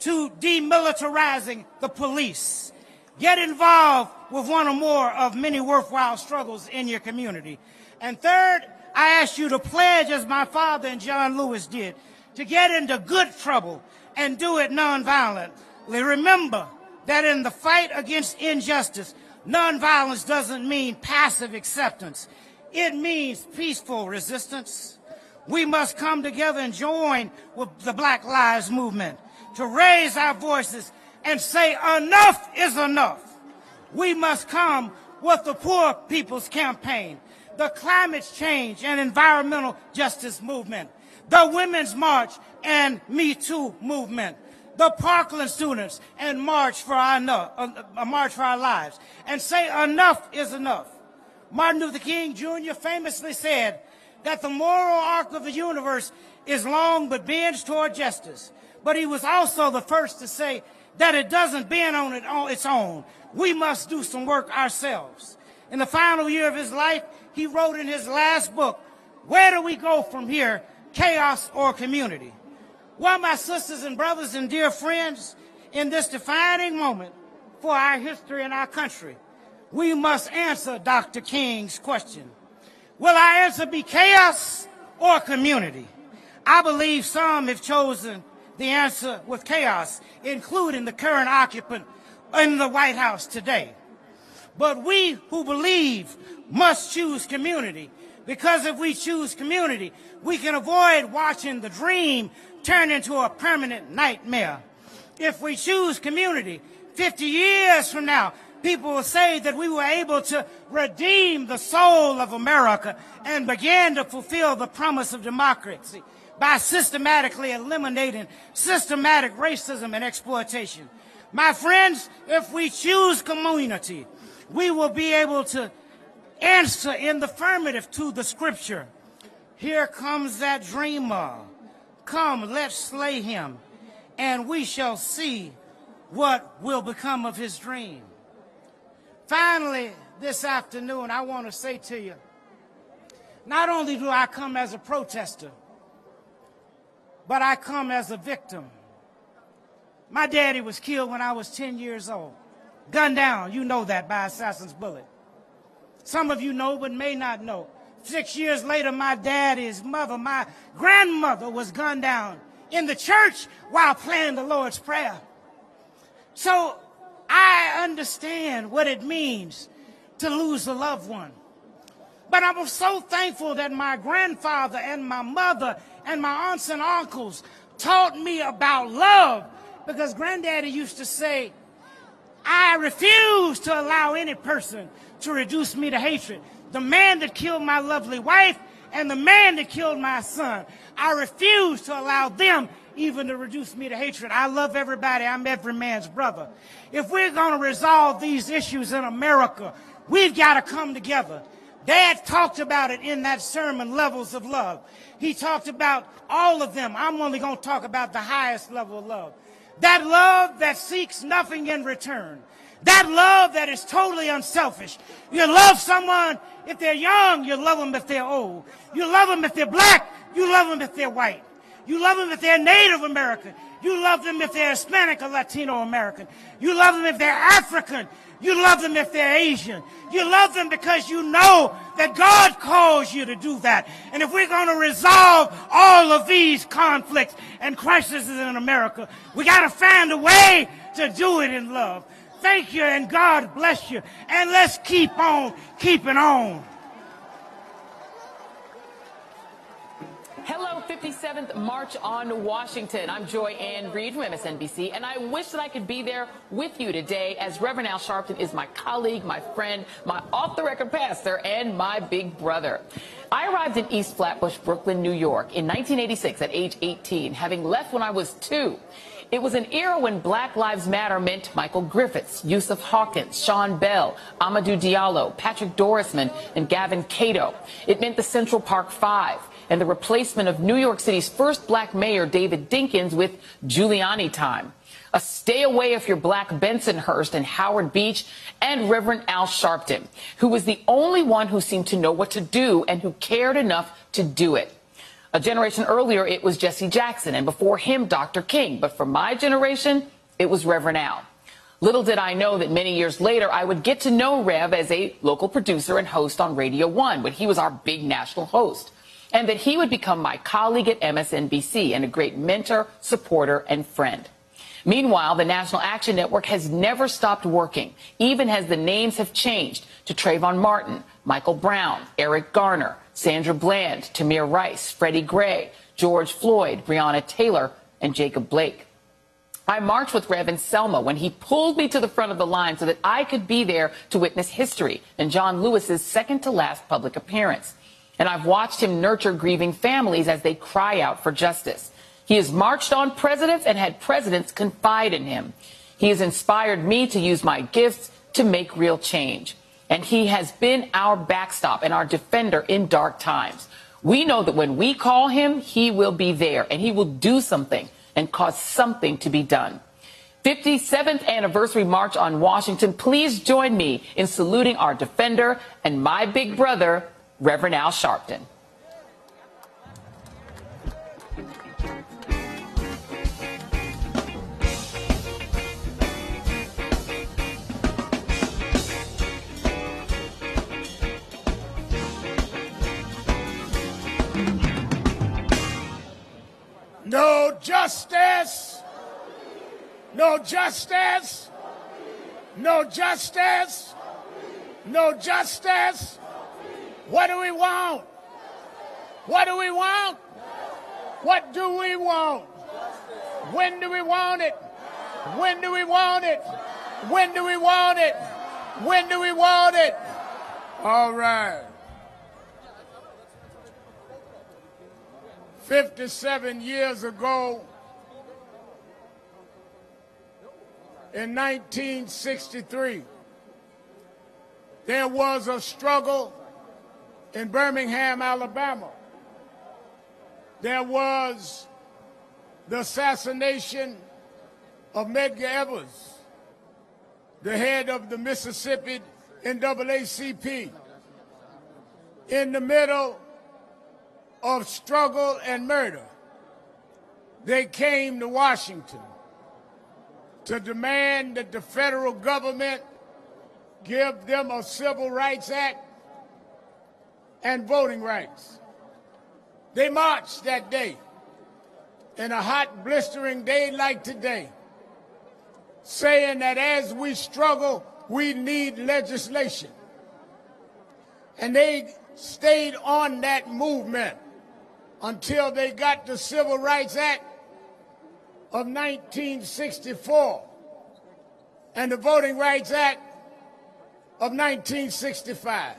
S20: to demilitarizing the police. Get involved with one or more of many worthwhile struggles in your community. And third, I ask you to pledge, as my father and John Lewis did, to get into good trouble and do it nonviolently. Remember that in the fight against injustice, nonviolence doesn't mean passive acceptance. It means peaceful resistance. We must come together and join with the Black Lives Movement to raise our voices and say enough is enough. We must come with the Poor People's Campaign, the Climate Change and Environmental Justice Movement, the Women's March and Me Too movement, the Parkland students and March for Our Lives, and say enough is enough. Martin Luther King Jr. famously said that the moral arc of the universe is long but bends toward justice. But he was also the first to say that it doesn't bend on its own. We must do some work ourselves. In the final year of his life, he wrote in his last book, "Where do we go from here, chaos or community?" Well, my sisters and brothers and dear friends, in this defining moment for our history and our country, we must answer Dr. King's question. Will our answer be chaos or community? I believe some have chosen the answer with chaos, including the current occupant in the White House today. But we who believe must choose community, because if we choose community, we can avoid watching the dream turn into a permanent nightmare. If we choose community, 50 years from now, people will say that we were able to redeem the soul of America and begin to fulfill the promise of democracy by systematically eliminating systematic racism and exploitation. My friends, if we choose community, we will be able to answer in the affirmative to the scripture. Here comes that dreamer. Come, let's slay him, and we shall see what will become of his dream. Finally, this afternoon, I want to say to you not only do I come as a protester, but I come as a victim. My daddy was killed when I was 10 years old. Gunned down, you know that, by assassin's bullet. Some of you know, but may not know. 6 years later, my daddy's mother, my grandmother, was gunned down in the church while praying the Lord's Prayer. So I understand what it means to lose a loved one. But I'm so thankful that my grandfather and my mother and my aunts and uncles taught me about love, because Granddaddy used to say, I refuse to allow any person to reduce me to hatred. The man that killed my lovely wife and the man that killed my son, I refuse to allow them even to reduce me to hatred. I love everybody. I'm every man's brother. If we're going to resolve these issues in America, we've got to come together. Dad talked about it in that sermon, Levels of Love. He talked about all of them. I'm only going to talk about the highest level of love. That love that seeks nothing in return. That love that is totally unselfish. You love someone if they're young, you love them if they're old. You love them if they're black, you love them if they're white. You love them if they're Native American. You love them if they're Hispanic or Latino American. You love them if they're African. You love them if they're Asian. You love them because you know that God calls you to do that. And if we're going to resolve all of these conflicts and crises in America, we got to find a way to do it in love. Thank you, and God bless you. And let's keep on keeping on.
S21: Hello, 57th March on Washington. I'm Joy Ann Reid from MSNBC, and I wish that I could be there with you today, as Reverend Al Sharpton is my colleague, my friend, my off-the-record pastor, and my big brother. I arrived in East Flatbush, Brooklyn, New York in 1986 at age 18, having left when I was 2. It was an era when Black Lives Matter meant Michael Griffiths, Yusuf Hawkins, Sean Bell, Amadou Diallo, Patrick Dorisman, and Gavin Cato. It meant the Central Park Five and the replacement of New York City's first black mayor, David Dinkins, with Giuliani time. A stay away if you're black Bensonhurst and Howard Beach, and Reverend Al Sharpton, who was the only one who seemed to know what to do and who cared enough to do it. A generation earlier, it was Jesse Jackson, and before him, Dr. King. But for my generation, it was Reverend Al. Little did I know that many years later, I would get to know Rev as a local producer and host on Radio 1, when he was our big national host, and that he would become my colleague at MSNBC and a great mentor, supporter, and friend. Meanwhile, the National Action Network has never stopped working, even as the names have changed to Trayvon Martin, Michael Brown, Eric Garner, Sandra Bland, Tamir Rice, Freddie Gray, George Floyd, Breonna Taylor, and Jacob Blake. I marched with Rev in Selma when he pulled me to the front of the line so that I could be there to witness history and John Lewis's second-to-last public appearance. And I've watched him nurture grieving families as they cry out for justice. He has marched on presidents and had presidents confide in him. He has inspired me to use my gifts to make real change. And he has been our backstop and our defender in dark times. We know that when we call him, he will be there, and he will do something and cause something to be done. 57th Anniversary March on Washington. Please join me in saluting our defender and my big brother, Reverend Al Sharpton.
S1: No justice. No justice. No justice. No justice. What do we want? What do we want? What do we want? When do we want it? When do we want it? When do we want it? When do we want it? All right. 57 years ago, in 1963, there was a struggle in Birmingham, Alabama. There was the assassination of Medgar Evers, the head of the Mississippi NAACP. In the middle
S20: of struggle and murder, they came to Washington to demand that the federal government give them a Civil Rights Act and voting rights. They marched that day, in a hot, blistering day like today, saying that as we struggle, we need legislation. And they stayed on that movement until they got the Civil Rights Act of 1964 and the Voting Rights Act of 1965.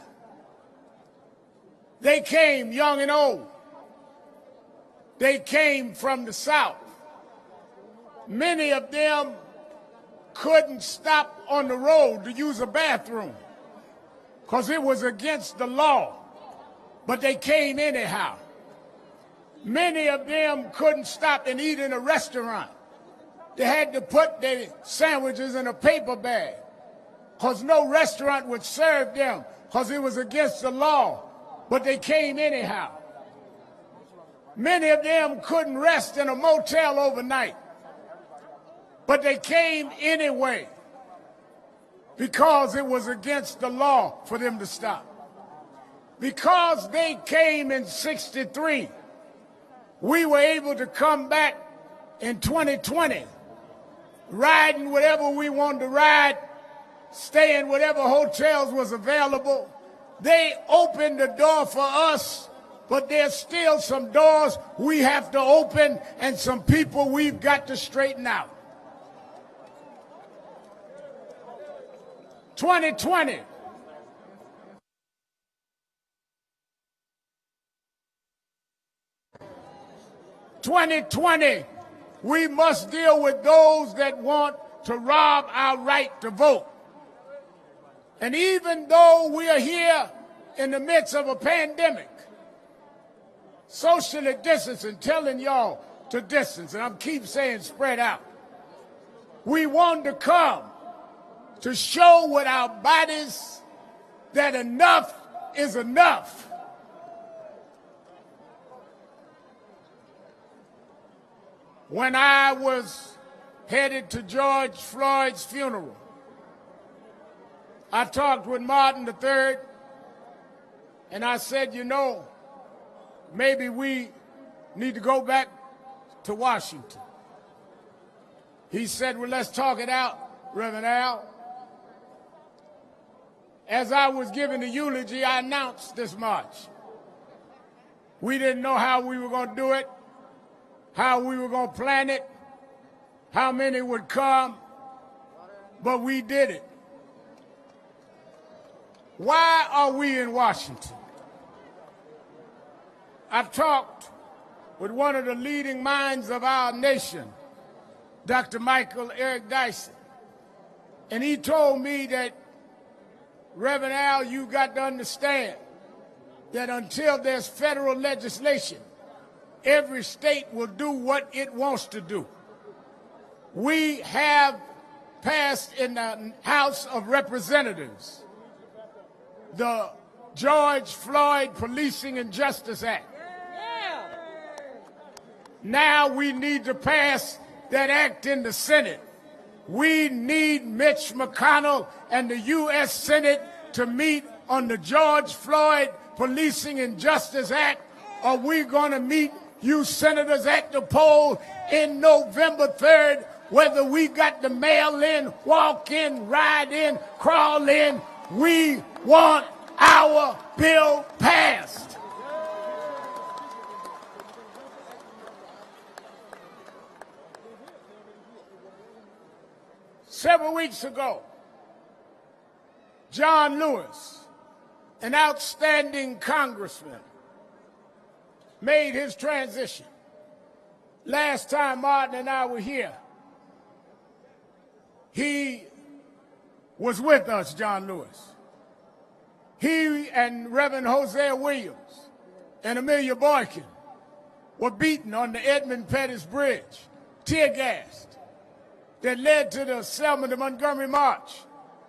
S20: They came young and old. They came from the South. Many of them couldn't stop on the road to use a bathroom because it was against the law, but they came anyhow. Many of them couldn't stop and eat in a restaurant. They had to put their sandwiches in a paper bag because no restaurant would serve them because it was against the law, but they came anyhow. Many of them couldn't rest in a motel overnight, but they came anyway because it was against the law for them to stop. Because they came in '63, we were able to come back in 2020, riding whatever we wanted to ride, stay in whatever hotels was available. They opened the door for us, but there's still some doors we have to open and some people we've got to straighten out. 2020. We must deal with those that want to rob our right to vote. And even though we are here in the midst of a pandemic, socially distancing, telling y'all to distance, and I'm keep saying spread out, we want to come to show with our bodies that enough is enough. When I was headed to George Floyd's funeral, I talked with Martin III, and I said, you know, maybe we need to go back to Washington. He said, well, let's talk it out, Reverend Al. As I was giving the eulogy, I announced this march. We didn't know how we were going to do it, how we were going to plan it, how many would come, but we did it. Why are we in Washington? I've talked with one of the leading minds of our nation, Dr. Michael Eric Dyson, and he told me that, Reverend Al, you got to understand that until there's federal legislation, every state will do what it wants to do. We have passed in the House of Representatives the George Floyd Policing and Justice Act. Now we need to pass that act in the Senate. We need Mitch McConnell and the U.S. Senate to meet on the George Floyd Policing and Justice Act, or we're going to meet you senators at the poll in November 3rd, whether we got to mail in, walk in, ride in, crawl in. We want our bill passed. Several weeks ago, John Lewis, an outstanding congressman, made his transition. Last time Martin and I were here, he was with us, John Lewis. He and Reverend Hosea Williams and Amelia Boykin were beaten on the Edmund Pettus Bridge, tear-gassed, that led to the Selma to Montgomery March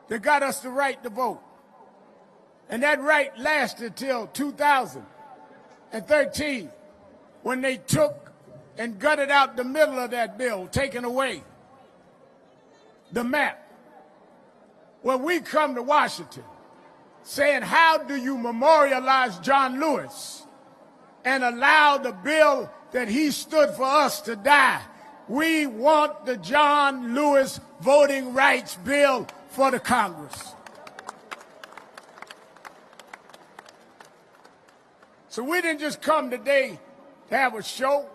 S20: that got us the right to vote. And that right lasted till 2000.
S1: and 13, when they took and gutted out the middle of that bill, taking away the map. Well, we come to Washington saying, how do you memorialize John Lewis and allow the bill that he stood for us to die? We want the John Lewis Voting Rights Bill for the Congress. So we didn't just come today to have a show.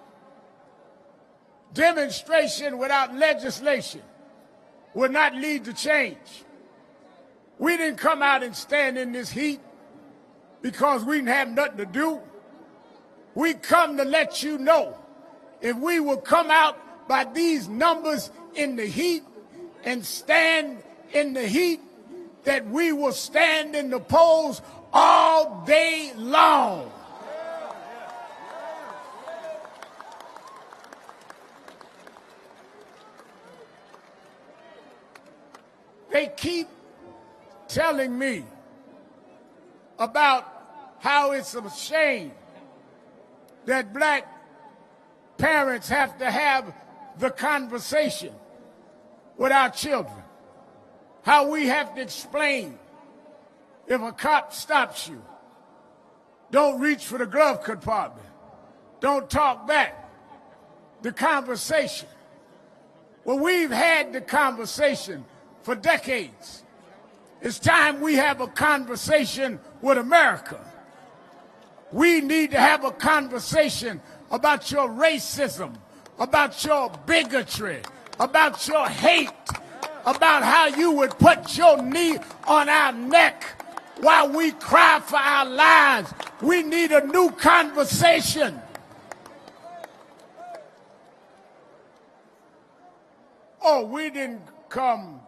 S1: Demonstration without legislation will not lead to change. We didn't come out and stand in this heat because we didn't have nothing to do. We come to let you know, if we will come out by these numbers in the heat and stand in the heat, that we will stand in the polls all day long. They keep telling me about how it's a shame that black parents have to have the conversation with our children. How we have to explain, if a cop stops you, don't reach for the glove compartment. Don't talk back. The conversation. Well, we've had the conversation for decades. It's time we have a conversation with America. We need to have a conversation about your racism, about your bigotry, about your hate, about how you would put your knee on our neck while we cry for our lives. We need a new conversation. Oh, we didn't come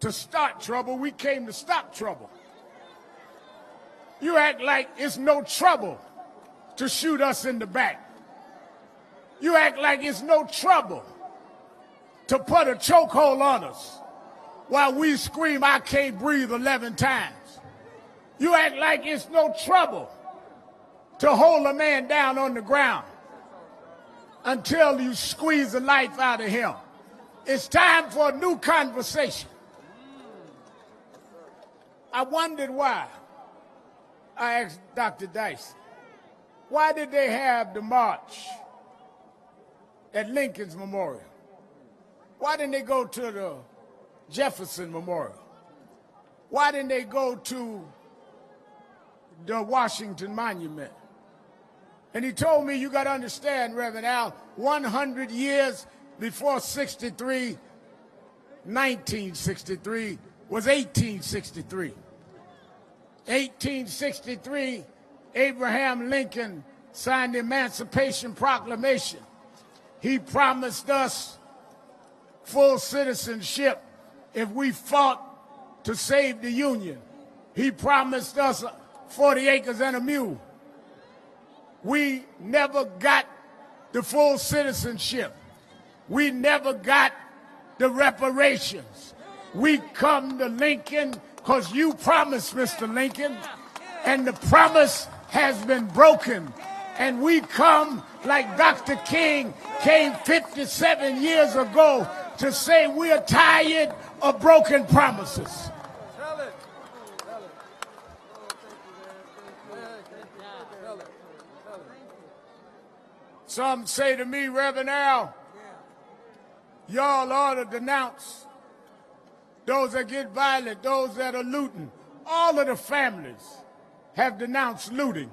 S1: to start trouble, we came to stop trouble. You act like it's no trouble to shoot us in the back. You act like it's no trouble to put a chokehold on us while we scream, I can't breathe 11 times. You act like it's no trouble to hold a man down on the ground until you squeeze the life out of him. It's time for a new conversation. I wondered why. I asked Dr. Dice, why did they have the march at Lincoln's Memorial? Why didn't they go to the Jefferson Memorial? Why didn't they go to the Washington Monument? And he told me, you got to understand, Reverend Al, 100 years before 63, 1963 was 1863. 1863, Abraham Lincoln signed the Emancipation Proclamation. He promised us full citizenship if we fought to save the Union. He promised us 40 acres and a mule. We never got the full citizenship. We never got the reparations. We come to Lincoln because you promised, Mr. Lincoln, and the promise has been broken. And we come like Dr. King came 57 years ago to say we are tired of broken promises. Some say to me, Reverend Al, y'all ought to denounce those that get violent, those that are looting. All of the families have denounced looting.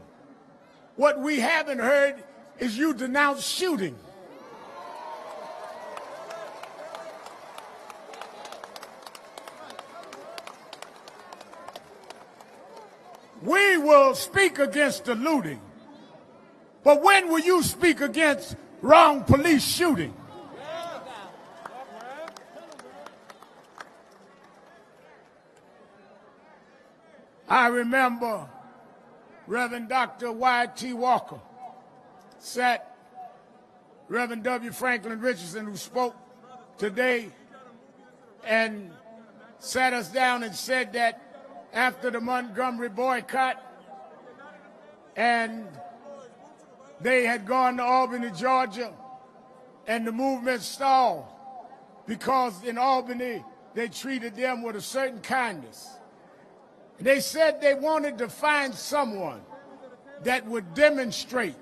S1: What we haven't heard is you denounce shooting. We will speak against the looting, but when will you speak against wrong police shooting? I remember Reverend Dr. Y.T. Walker sat Reverend W. Franklin Richardson, who spoke today, and sat us down and said that after the Montgomery boycott and they had gone to Albany, Georgia, and the movement stalled because in Albany they treated them with a certain kindness. They said they wanted to find someone that would demonstrate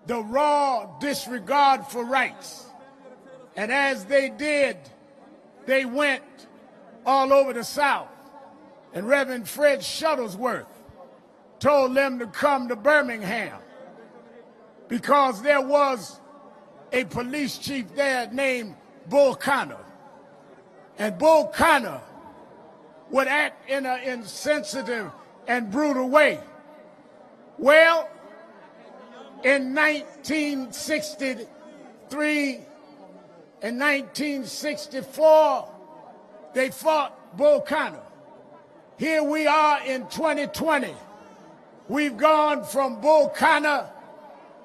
S1: the raw disregard for rights. And as they did, they went all over the South. And Reverend Fred Shuttlesworth told them to come to Birmingham because there was a police chief there named Bull Connor. And Bull Connor would act in an insensitive and brutal way. Well, in 1963 and 1964, they fought Bull Connor. Here we are in 2020. We've gone from Bull Connor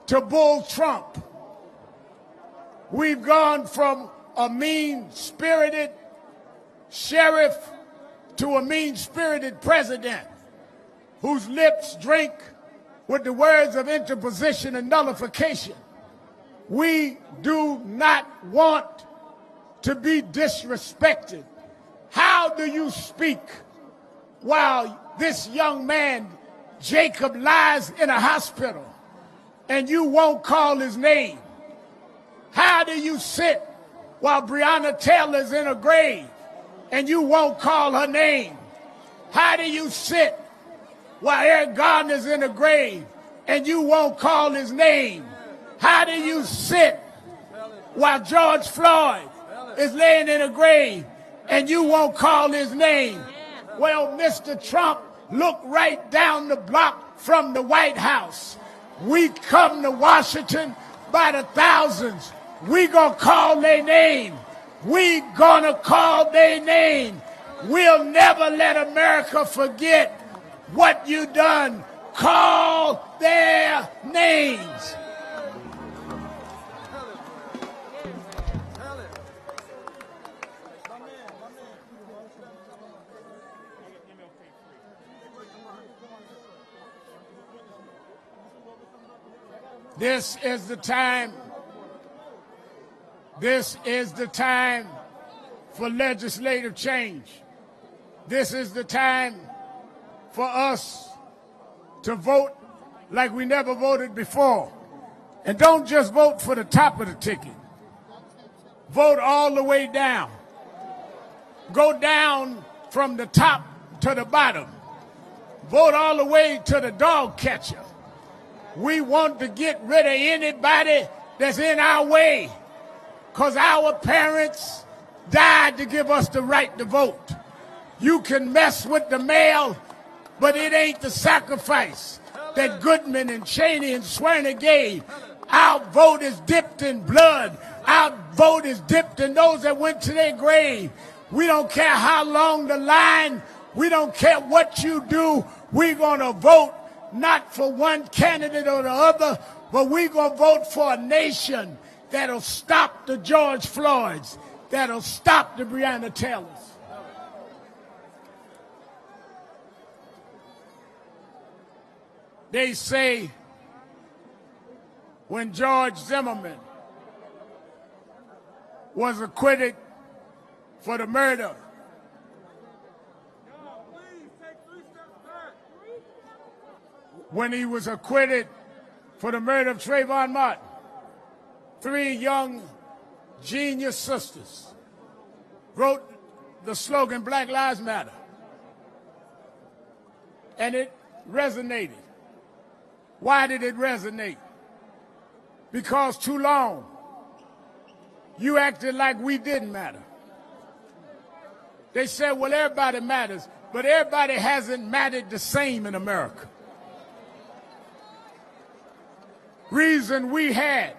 S1: to Bull Trump. We've gone from a mean-spirited sheriff to a mean-spirited president whose lips drink with the words of interposition and nullification. We do not want to be disrespected. How do you speak while this young man, Jacob, lies in a hospital and you won't call his name? How do you sit while Breonna Taylor's in a grave and you won't call her name? How do you sit while Eric Garner's in a grave and you won't call his name? How do you sit while George Floyd is laying in a grave and you won't call his name? Well, Mr. Trump, look right down the block from the White House. We come to Washington by the thousands. We gonna call their name. We gonna call their name. We'll never let America forget what you done. Call their names. This is the time. This is the time for legislative change. This is the time for us to vote like we never voted before. And don't just vote for the top of the ticket. Vote all the way down. Go down from the top to the bottom. Vote all the way to the dog catcher. We want to get rid of anybody that's in our way, because our parents died to give us the right to vote. You can mess with the mail, but it ain't the sacrifice that Goodman and Cheney and Swerner gave. Our vote is dipped in blood. Our vote is dipped in those that went to their grave. We don't care how long the line. We don't care what you do. We're going to vote not for one candidate or the other, but we're going to vote for a nation that'll stop the George Floyds, that'll stop the Breonna Taylors. They say when George Zimmerman was acquitted for the murder when he was acquitted for the murder of Trayvon Martin, 3 young genius sisters wrote the slogan, Black Lives Matter. And it resonated. Why did it resonate? Because too long, you acted like we didn't matter. They said, well, everybody matters, but everybody hasn't mattered the same in America. Reason we had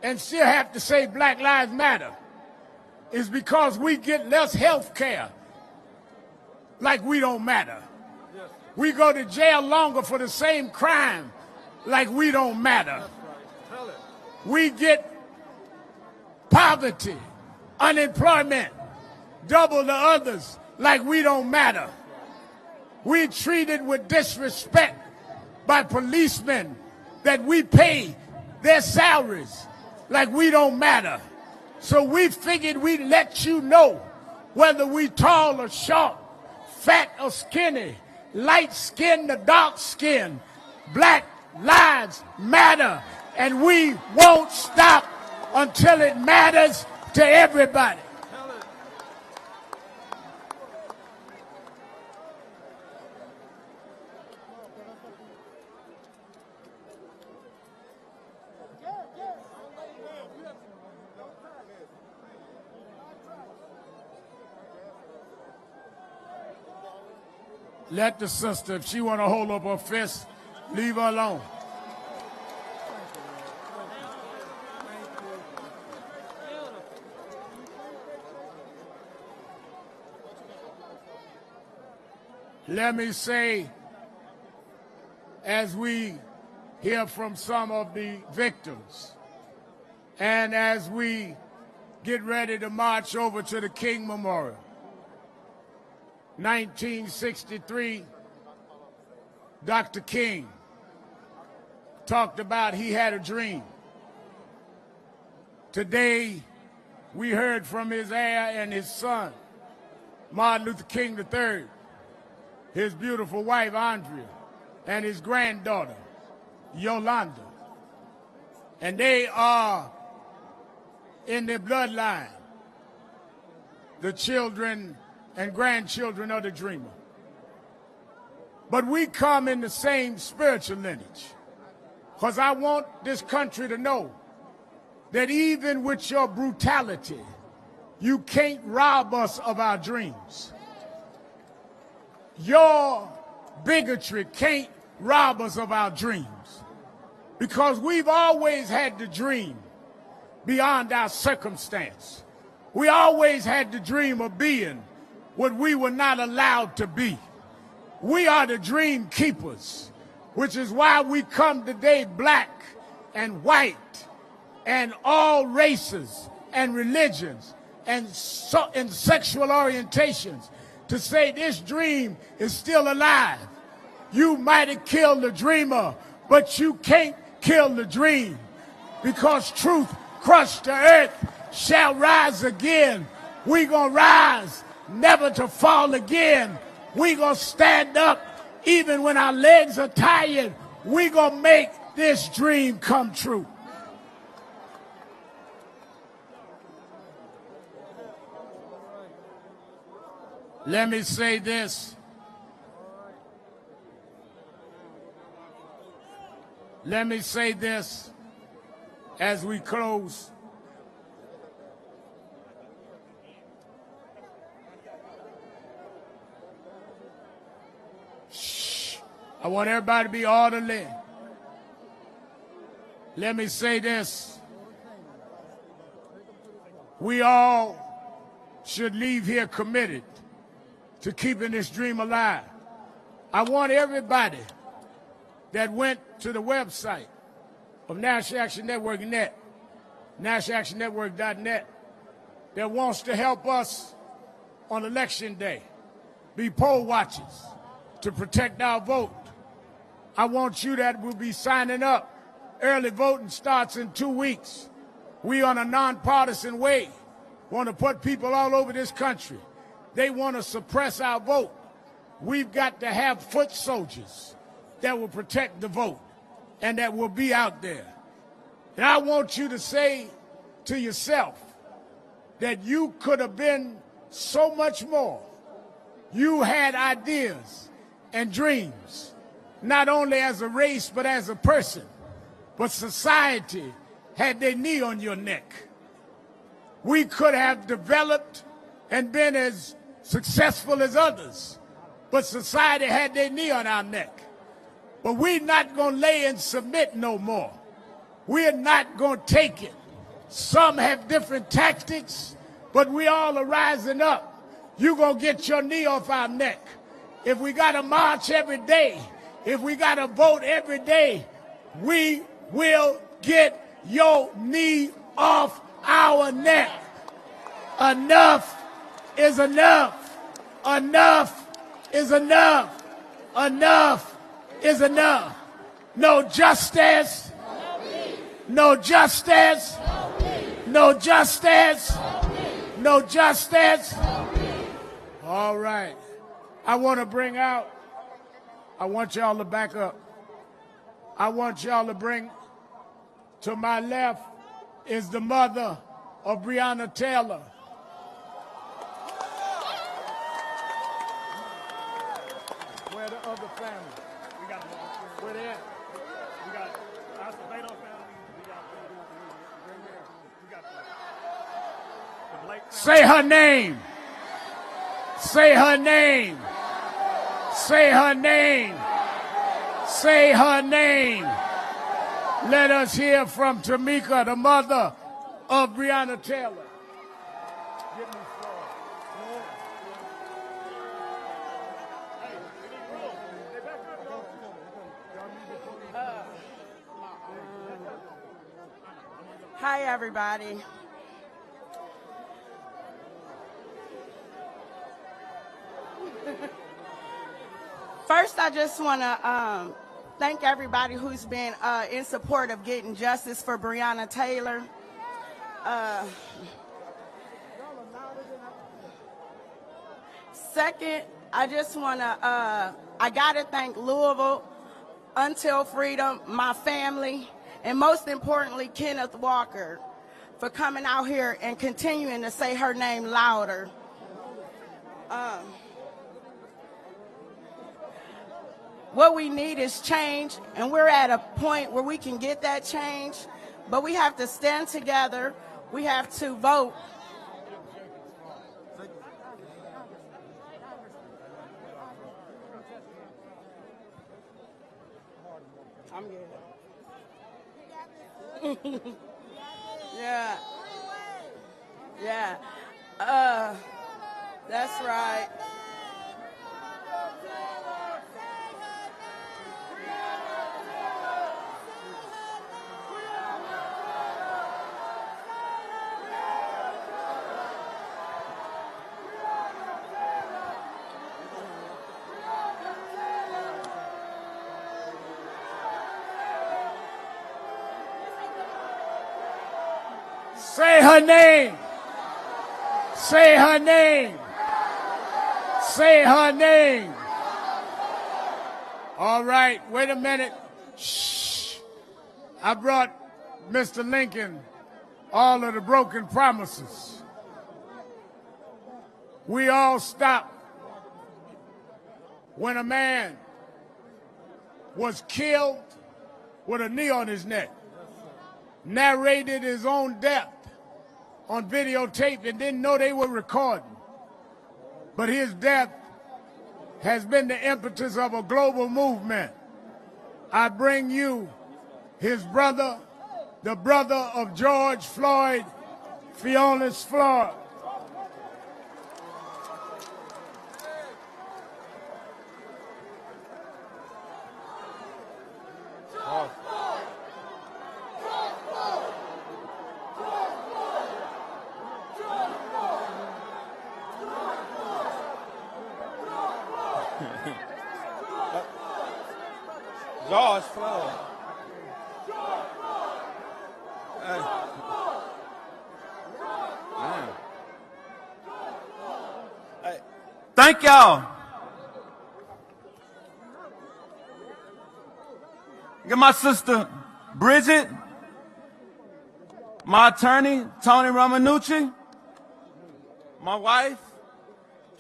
S1: and still have to say Black Lives Matter is because we get less health care like we don't matter. We go to jail longer for the same crime like we don't matter. We get poverty, unemployment, double the others like we don't matter. We're treated with disrespect by policemen that we pay their salaries like we don't matter. So we figured we'd let you know whether we tall or short, fat or skinny, light skin or dark skin, Black lives matter, and we won't stop until it matters to everybody. Let the sister, if she want to hold up her fist, leave her alone. Let me say, as we hear from some of the victims, and as we get ready to march over to the King Memorial, 1963, Dr. King talked about he had a dream. Today, we heard from his heir and his son, Martin Luther King III, his beautiful wife, Andrea, and his granddaughter, Yolanda. And they are, in their bloodline, the children and grandchildren of the dreamer. But we come in the same spiritual lineage, because I want this country to know that even with your brutality, you can't rob us of our dreams. Your bigotry can't rob us of our dreams, because we've always had to dream beyond our circumstance. We always had the dream of being what we were not allowed to be. We are the dream keepers, which is why we come today, black and white and all races and religions and sexual orientations, to say this dream is still alive. You might have killed the dreamer, but you can't kill the dream, because truth crushed to earth shall rise again. We gonna rise, never to fall again. We gonna stand up even when our legs are tired. We gonna make this dream come true. Let me say this. Let me say this as we close. Shh. I want everybody to be orderly. Let me say this. We all should leave here committed to keeping this dream alive. I want everybody that went to the website of National Action Network .net, nationalactionnetwork.net, that wants to help us on Election Day, be poll watchers to protect our vote. I want you that will be signing up. Early voting starts in 2 weeks. We, on a nonpartisan way, want to put people all over this country. They want to suppress our vote. We've got to have foot soldiers that will protect the vote and that will be out there. And I want you to say to yourself that you could have been so much more. You had ideas and dreams, not only as a race but as a person. But society had their knee on your neck. We could have developed and been as successful as others, but society had their knee on our neck. But we're not going to lay and submit no more. We're not going to take it. Some have different tactics, but we all are rising up. You're going to get your knee off our neck. If we got to march every day, if we got to vote every day, we will get your knee off our neck. Enough is enough. Enough is enough. Enough is enough. No justice. No justice. No justice. No justice. All right. I want y'all to back up. I want y'all to bring to my left is the mother of Breonna Taylor. Where the other family? Where they at? Say her name. Say her name. Say her name. Say her name. Let us hear from Tamika, the mother of Breonna Taylor. Give me
S5: Hi, everybody. First, I just want to thank everybody who's been in support of getting justice for Breonna Taylor. Second, I just want to, I got to thank Louisville, Until Freedom, my family, and most importantly, Kenneth Walker, for coming out here and continuing to say her name louder. What we need is change, and we're at a point where we can get that change, but we have to stand together. We have to vote. I'm good. Yeah. Yeah. That's right.
S1: Say her name. Say her name. Say her name. All right, wait a minute. Shh. I brought Mr. Lincoln all of the broken promises. We all stopped when a man was killed with a knee on his neck, narrated his own death on videotape and didn't know they were recording. But his death has been the impetus of a global movement. I bring you his brother, the brother of George Floyd, Fionis Floyd.
S22: George Floyd. Hey. Man. Hey. Thank y'all. Get my sister Bridget, my attorney Tony Romanucci, my wife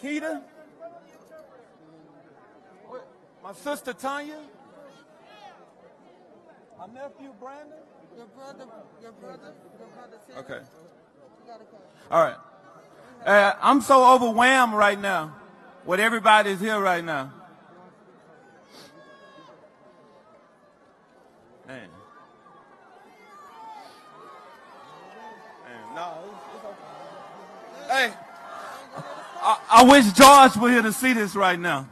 S22: Keita, my sister Tanya, my nephew Brandon. Your brother. Okay. All right. I'm so overwhelmed right now with everybody's here right now. Man. No, it's okay. Hey, I wish George were here to see this right now.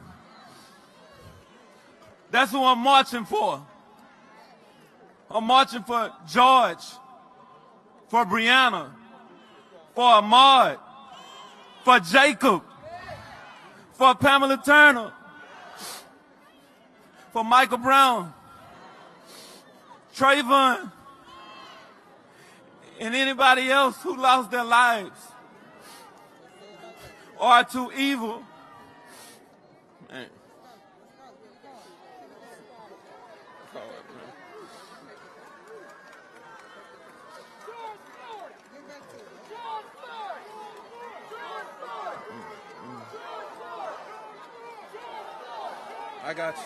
S22: That's who I'm marching for. I'm marching for George, for Breonna, for Ahmaud, for Jacob, for Pamela Turner, for Michael Brown, Trayvon, and anybody else who lost their lives or are too evil. Man. I got you.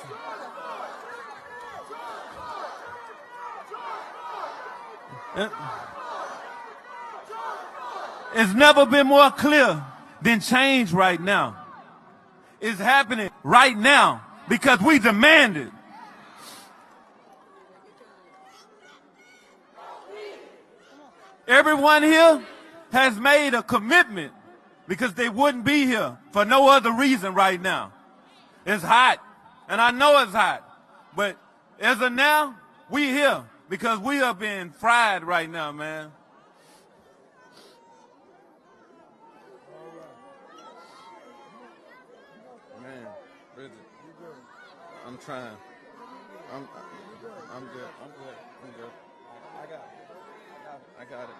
S22: It's never been more clear than change right now. It's happening right now because we demand it. Everyone here has made a commitment because they wouldn't be here for no other reason right now. It's hot, and I know it's hot, but as of now, we here because we are being fried right now, man. Man, Bridget, I'm trying. I'm good. I'm good. I got it. I got it. I got it.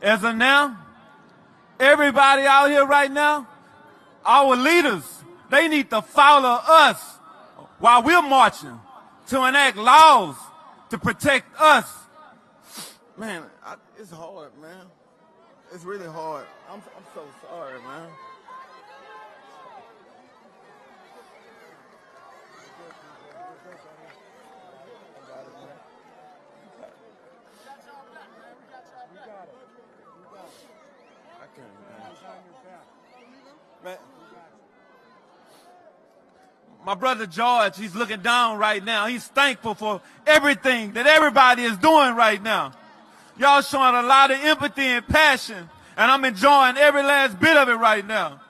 S22: As of now, everybody out here right now, our leaders, they need to follow us while we're marching to enact laws to protect us. Man, it's hard, man. It's really hard. I'm so sorry, man. Man. My brother George, he's looking down right now. He's thankful for everything that everybody is doing right now. Y'all showing a lot of empathy and passion, and I'm enjoying every last bit of it right now.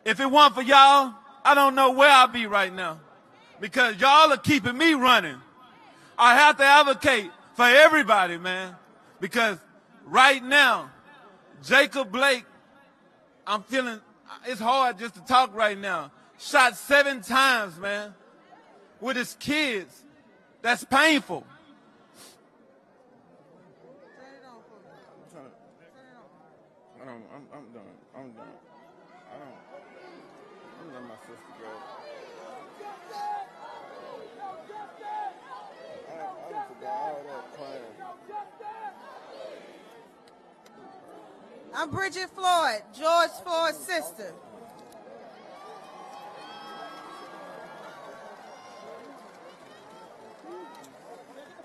S22: If it weren't for y'all, I don't know where I'll be right now, because y'all are keeping me running. I have to advocate for everybody, man, because right now, Jacob Blake, I'm feeling, it's hard just to talk right now. Shot 7 times, man, with his kids. That's painful. I'm done. I'm done. I'm letting my sister go. I forgot all that crying.
S16: I'm Bridget Floyd, George Floyd's sister.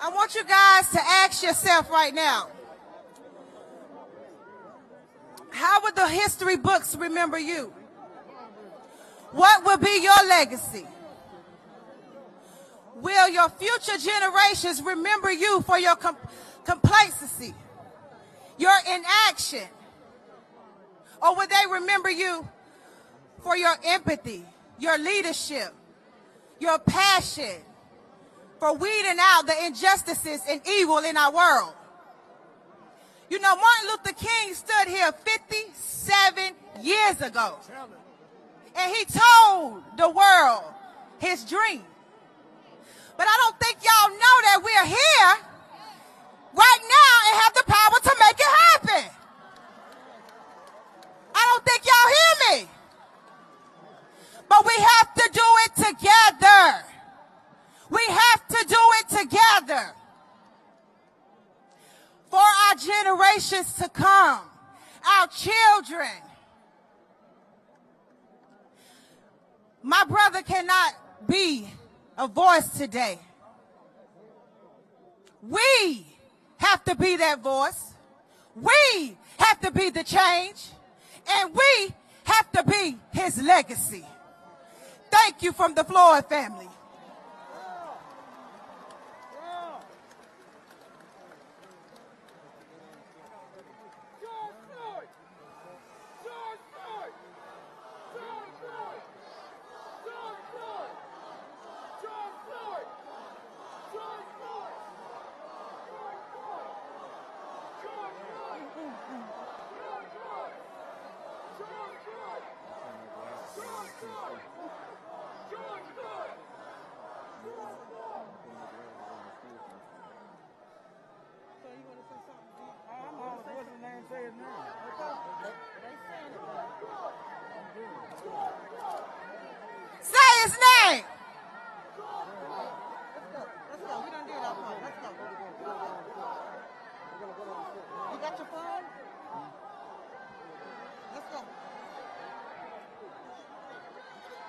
S16: I want you guys to ask yourself right now, how would the history books remember you? What will be your legacy? Will your future generations remember you for your complacency, your inaction? Or will they remember you for your empathy, your leadership, your passion for weeding out the injustices and evil in our world? You know, Martin Luther King stood here 57 years ago, and he told the world his dream. But I don't think y'all know that we're here right now and have the power to make it happen. I don't think y'all hear me. But we have to do it together. We have to do it together. For our generations to come, our children. My brother cannot be a voice today. We have to be that voice. We have to be the change. And we have to be his legacy. Thank you from the Floyd family. Say his name. Let's go. We done did our part. Let's go. You got your phone? Let's go.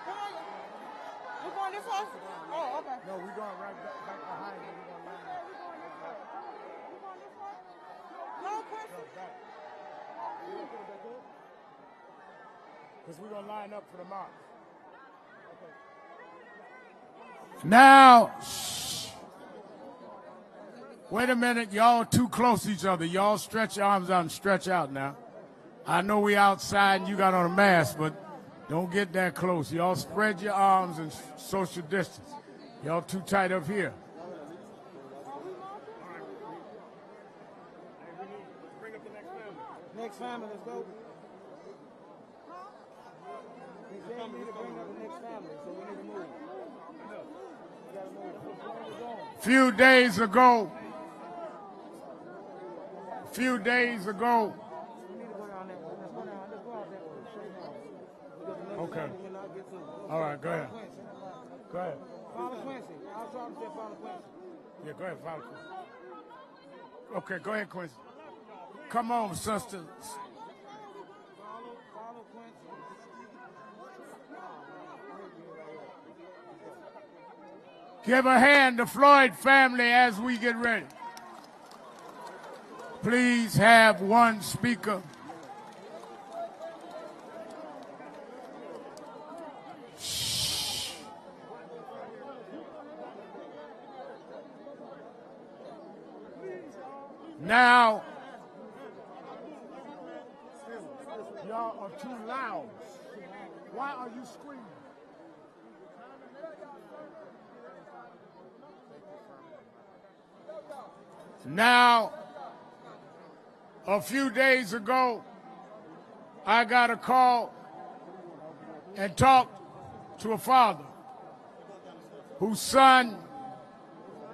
S16: Come on. We going this way? Oh, okay.
S6: No, we're going right back behind you. We're going line up.
S16: We going this way? No, Quincy.
S6: Because we're going to line up for the march.
S7: Now, shh. Wait a minute. Y'all too close to each other. Y'all stretch your arms out and stretch out now. I know we outside and you got on a mask, but don't get that close. Y'all spread your arms and social distance. Y'all too tight up here.
S17: Next family, let's go. He said you need to bring up the next family, so we need to move.
S7: Few days ago, okay. All right, go ahead. Go ahead.
S17: Follow Quincy. I was trying to say follow Quincy.
S7: Yeah, go ahead, follow Quincy. Okay, go ahead, Quincy. Come on, sisters.
S17: Follow Quincy.
S7: Give a hand to Floyd family as we get ready. Please have one speaker. Shh. Now,
S6: Y'all are too loud. Why are you screaming?
S7: Now, a few days ago, I got a call and talked to a father whose son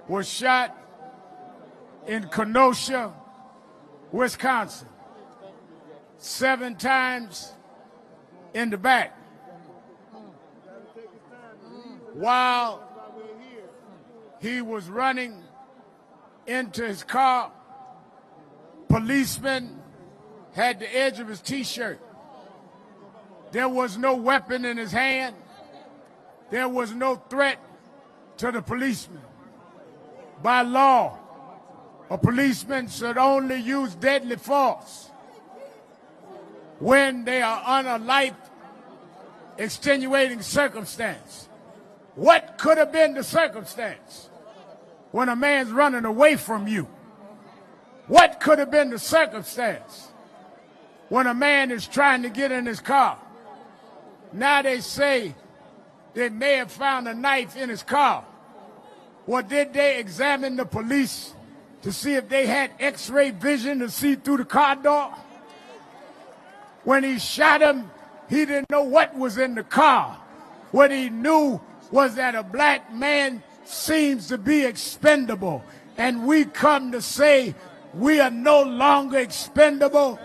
S7: was shot in Kenosha, Wisconsin, 7 times in the back. While he was running into his car, policeman had the edge of his T-shirt. There was no weapon in his hand. There was no threat to the policeman. By law, a policeman should only use deadly force when they are on a life extenuating circumstance. What could have been the circumstance when a man's running away from you? What could have been the circumstance when a man is trying to get in his car? Now they say they may have found a knife in his car. Well, did they examine the police to see if they had X-ray vision to see through the car door? When he shot him, he didn't know what was in the car. What he knew was that a black man seems to be expendable. And we come to say we are no longer expendable.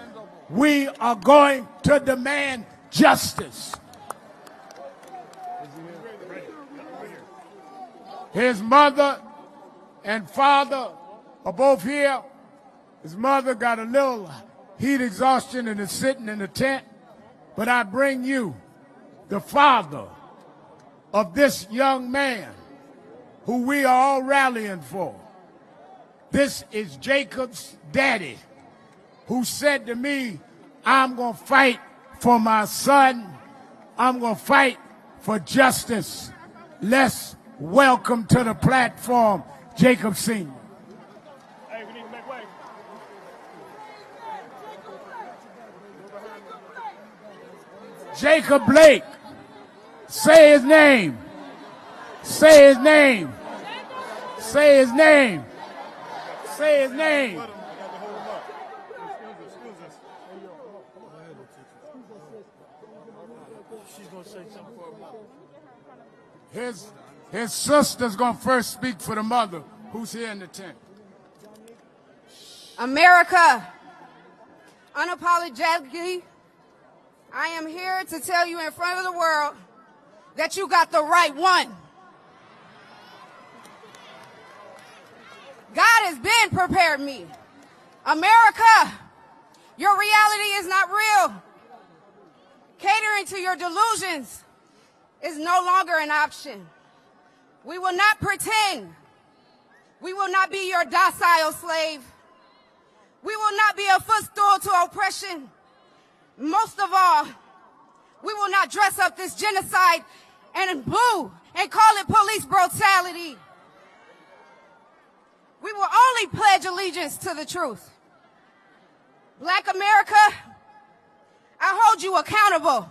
S7: We are going to demand justice. His mother and father are both here. His mother got a little heat exhaustion and is sitting in the tent. But I bring you the father of this young man who we are all rallying for. This is Jacob's daddy, who said to me, I'm going to fight for my son. I'm going to fight for justice. Let's welcome to the platform, Jacob Sr.
S6: Hey, we need to make way.
S7: Jacob Blake. Say his name. Say his name. Say his name. Say his name.
S6: She's going to say something for her mother.
S7: His sister's going to first speak for the mother who's here in the tent.
S4: America, unapologetically, I am here to tell you in front of the world that you got the right one. God has been prepared me. America, your reality is not real. Catering to your delusions is no longer an option. We will not pretend. We will not be your docile slave. We will not be a footstool to oppression. Most of all, we will not dress up this genocide and boo and call it police brutality. We will only pledge allegiance to the truth. Black America, I hold you accountable.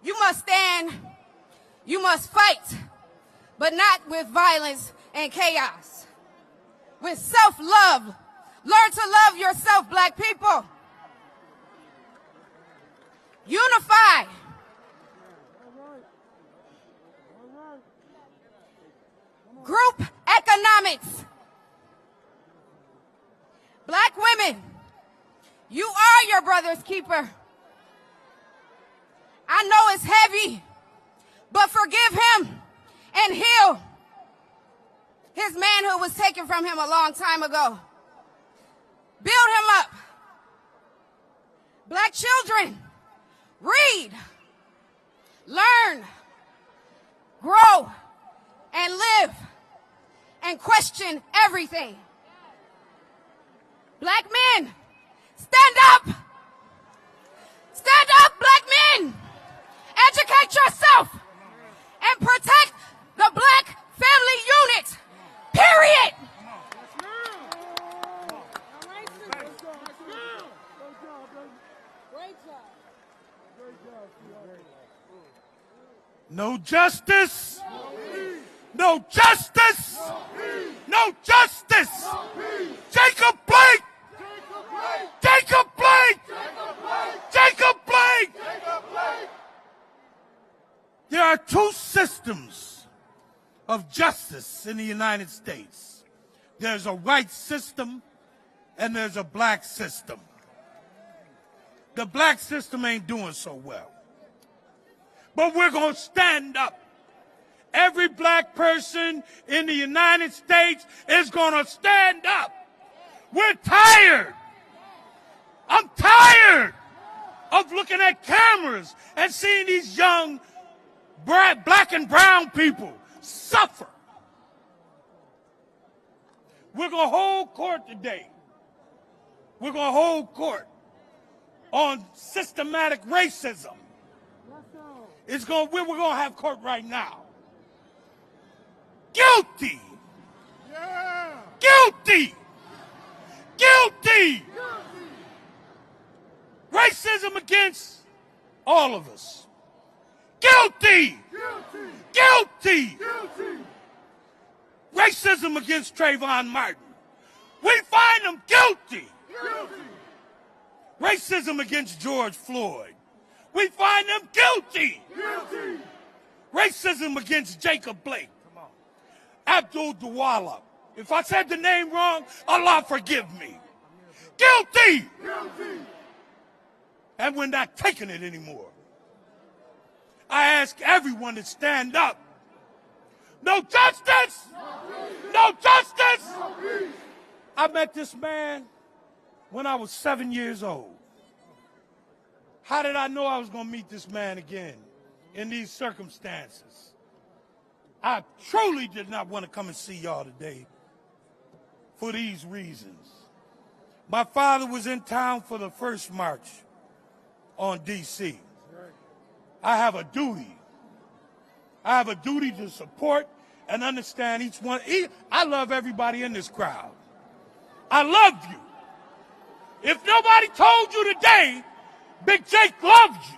S4: You must stand, you must fight, but not with violence and chaos. With self-love. Learn to love yourself, black people. Unify. Group economics. Black women, you are your brother's keeper. I know it's heavy, but forgive him and heal. His manhood was taken from him a long time ago. Build him up. Black children, read, learn, grow, and live, and question everything. Black men, stand up. Stand up, black men. Educate yourself and protect the black family unit. Period.
S22: No justice. No justice. No justice. Jacob Blake. Jacob Blake. Jacob Blake. There are two systems of justice in the United States. There's a white system and there's a black system. The black system ain't doing so well. But we're going to stand up. Every black person in the United States is going to stand up. We're tired. I'm tired of looking at cameras and seeing these young black and brown people suffer. We're going to hold court today. We're going to hold court on systematic racism. We're going to have court right now. Guilty.
S6: Yeah.
S22: Guilty. Guilty. Racism against all of us. Guilty. Guilty. Racism against Trayvon Martin. We find them guilty. Racism against George Floyd. We find them guilty. Racism against Jacob Blake. Abdul Dawala. If I said the name wrong, Allah forgive me. Guilty. And we're not taking it anymore. I ask everyone to stand up. No justice! No justice! I met this man when I was 7 years old. How did I know I was going to meet this man again in these circumstances? I truly did not want to come and see y'all today for these reasons. My father was in town for the first march on D.C. I have a duty. I have a duty to support and understand each one. I love everybody in this crowd. I love you. If nobody told you today, Big Jake loves you.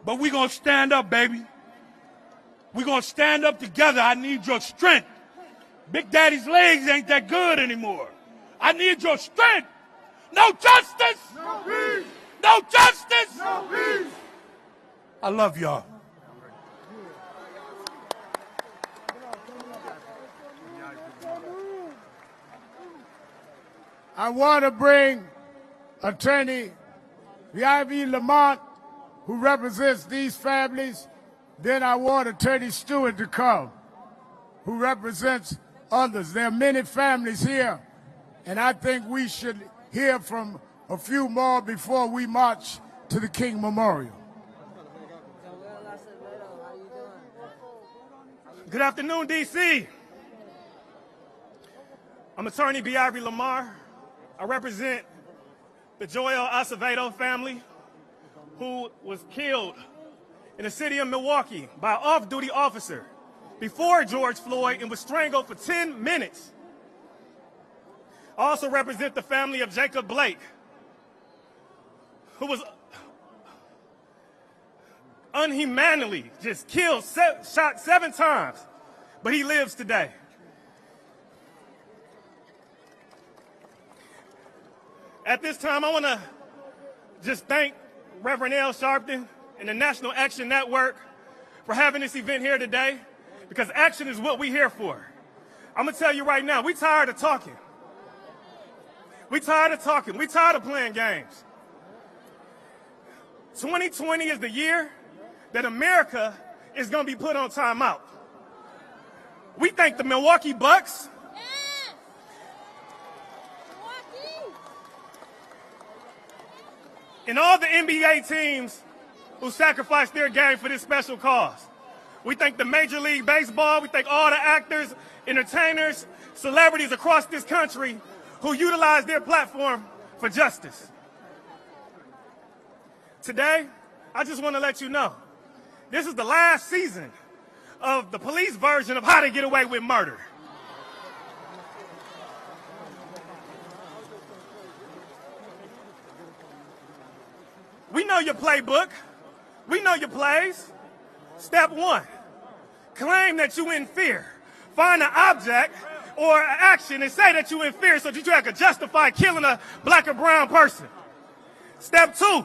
S22: But we're going to stand up, baby. We're going to stand up together. I need your strength. Big Daddy's legs ain't that good anymore. I need your strength.
S12: No justice.
S6: No peace.
S12: No justice.
S6: No peace.
S12: I love y'all.
S7: I want to bring Attorney V.I.V. Lamont, who represents these families. Then I want Attorney Stewart to come, who represents others. There are many families here, and I think we should hear from a few more before we march to the King Memorial.
S9: Good afternoon, D.C. I'm Attorney B.I.V. Lamar. I represent the Joel Acevedo family, who was killed in the city of Milwaukee by an off-duty officer before George Floyd and was strangled for 10 minutes. I also represent the family of Jacob Blake, who was unhumanly just killed, shot 7 times, but he lives today. At this time, I want to just thank Reverend Al Sharpton and the National Action Network for having this event here today, because action is what we're here for. I'm going to tell you right now, we're tired of talking. We're tired of talking. We're tired of playing games. 2020 is the year that America is going to be put on timeout. We think the Milwaukee Bucks and all the NBA teams who sacrificed their game for this special cause. We thank the Major League Baseball, we thank all the actors, entertainers, celebrities across this country who utilize their platform for justice. Today, I just want to let you know, this is the last season of the police version of How to Get Away with Murder. We know your playbook. We know your plays. Step 1, claim that you in fear. Find an object or an action and say that you in fear so that you can justify killing a black or brown person. Step 2,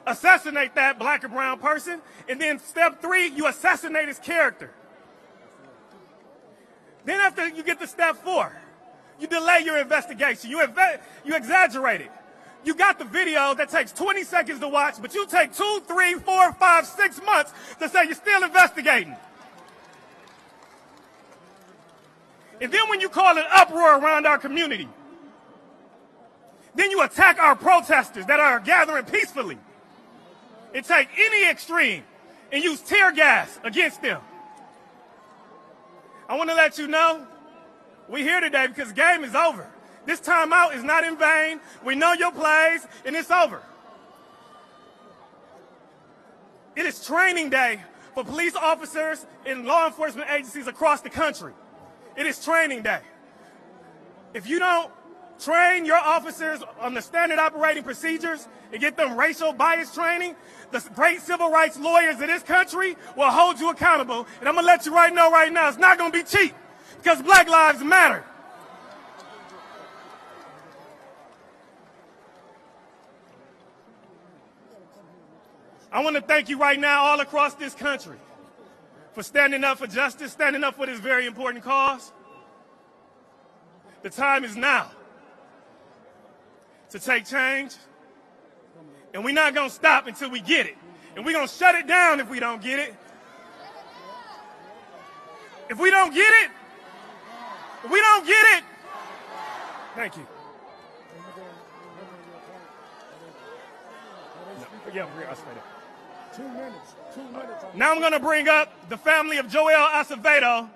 S9: assassinate that black or brown person. And then step 3, you assassinate his character. Then after you get to step 4, you delay your investigation. You exaggerate it. You got the video that takes 20 seconds to watch, but you take 2, 3, 4, 5, 6 months to say you're still investigating. And then when you call an uproar around our community, then you attack our protesters that are gathering peacefully and take any extreme and use tear gas against them. I want to let you know, we're here today because the game is over. This timeout is not in vain. We know your plays, and it's over. It is training day for police officers and law enforcement agencies across the country. It is training day. If you don't train your officers on the standard operating procedures and get them racial bias training, the great civil rights lawyers of this country will hold you accountable. And I'm going to let you know right now, it's not going to be cheap, because Black Lives Matter. I want to thank you right now all across this country for standing up for justice, standing up for this very important cause. The time is now to take change, and we're not going to stop until we get it. And we're going to shut it down if we don't get it. If we don't get it, thank you. Yeah, I'll stay there.
S6: 2 minutes. 2 minutes.
S9: Now I'm going to bring up the family of Joel Acevedo,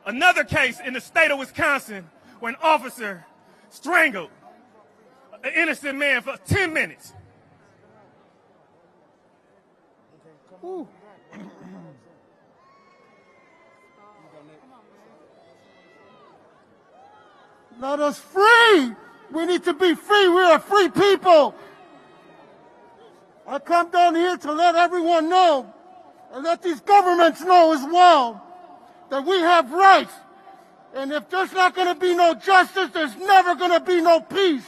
S9: another case in the state of Wisconsin where an officer strangled an innocent man for 10 minutes.
S6: Ooh. Let us free. We need to be free. We are free people. I come down here to let everyone know, and let these governments know as well, that we have rights. And if there's not going to be no justice, there's never going to be no peace.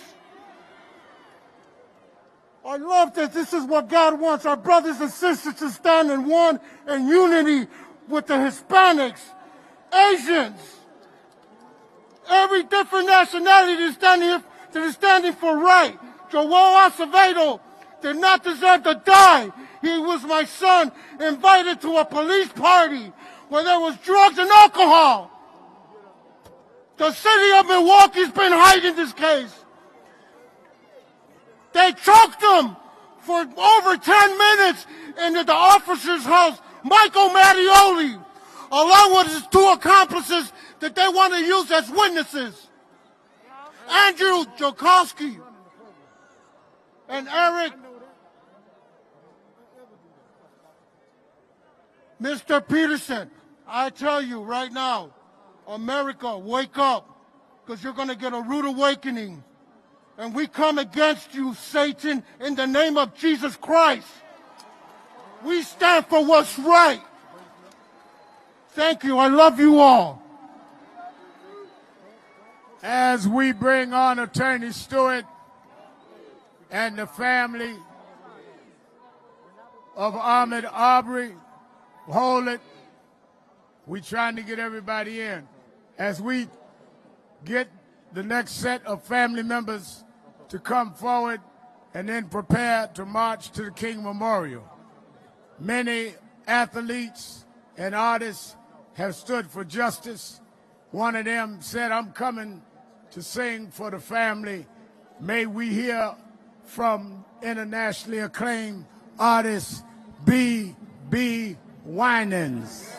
S6: I love that this is what God wants our brothers and sisters to stand in one and unity with the Hispanics, Asians, every different nationality that is standing for right. Joel Acevedo did not deserve to die. He was my son, invited to a police party where there was drugs and alcohol. The city of Milwaukee's been hiding this case. They choked him for over 10 minutes into the officer's house, Michael Mattioli, along with his two accomplices that they want to use as witnesses, Andrew Joukowsky and Eric. Mr. Peterson, I tell you right now, America, wake up, because you're going to get a rude awakening. And we come against you, Satan, in the name of Jesus Christ. We stand for what's right. Thank you. I love you all.
S7: As we bring on Attorney Stewart and the family of Ahmaud Arbery, hold it. We're trying to get everybody in. As we get the next set of family members to come forward and then prepare to march to the King Memorial. Many athletes and artists have stood for justice. One of them said, I'm coming to sing for the family. May we hear from internationally acclaimed artist B.B. Winans.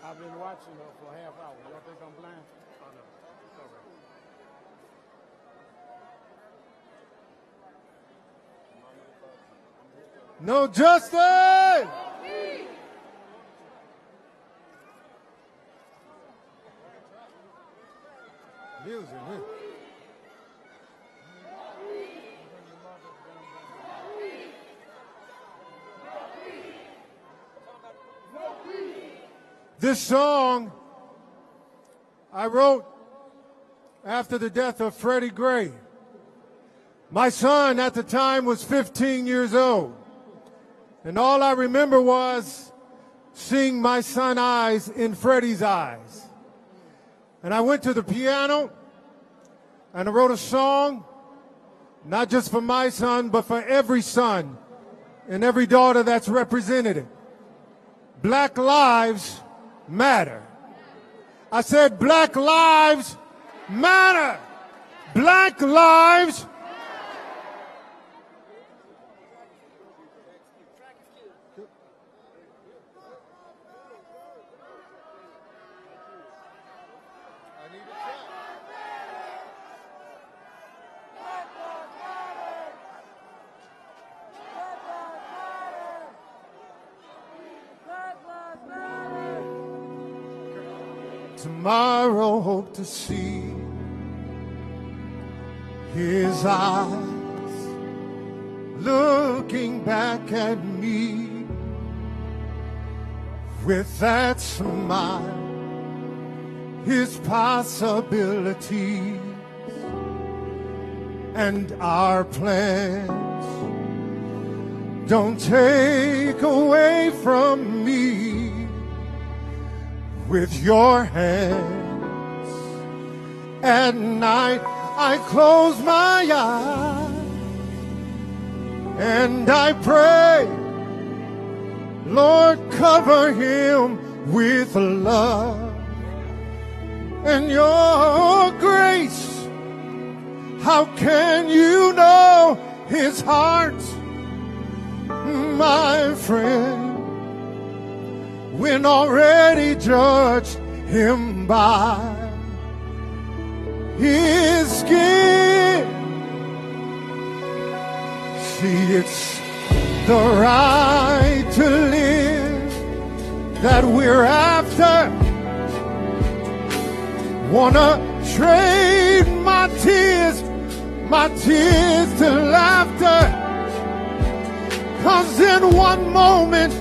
S7: I've been watching her for a half hour. Y'all think I'm blind?
S3: No justice! Music, huh? This song I wrote after the death of Freddie Gray. My son at the time was 15 years old, and all I remember was seeing my son's eyes in Freddie's eyes. And I went to the piano and I wrote a song, not just for my son, but for every son and every daughter that's represented. Black lives matter. I said black lives matter. Black lives tomorrow hope to see his eyes looking back at me with that smile, his possibilities and our plans don't take away from me. With your hands at night I close my eyes and I pray, Lord, cover him with love and your grace. How can you know his heart, my friend, when already judged him by his skin? See, it's the right to live that we're after. Wanna trade my tears to laughter. 'Cause in one moment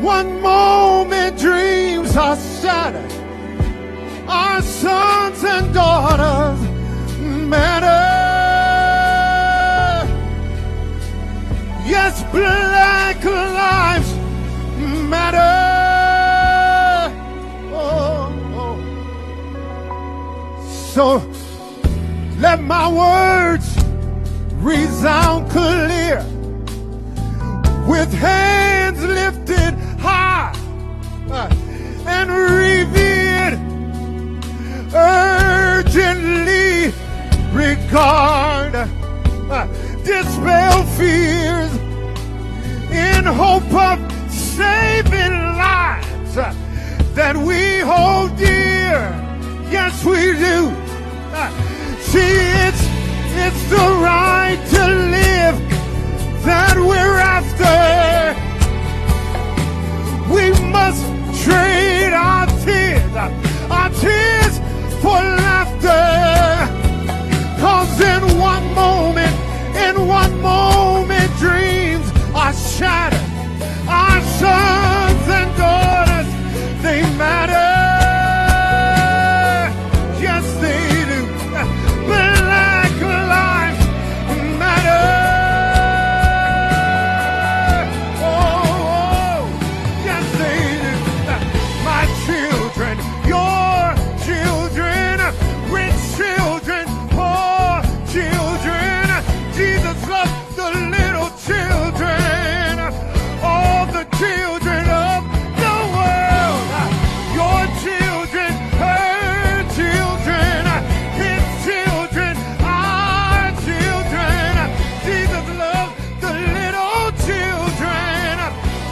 S3: One moment dreams are shattered. Our sons and daughters matter. Yes, black lives matter. So let my words resound clear, with hands lifted high and revered urgently. Regard, dispel fears in hope of saving lives that we hold dear. Yes, we do. See, it's the right to live that we're after. We must trade our tears for laughter. 'Cause in one moment, dreams are shattered. Our sons and daughters, they matter. Yes, they do. Black lives matter. Oh, yes, they do. My children, your children, rich children, poor children. Jesus loves the little children, all the children of the world. Your children, her children, his children, our children. Jesus loves the little children,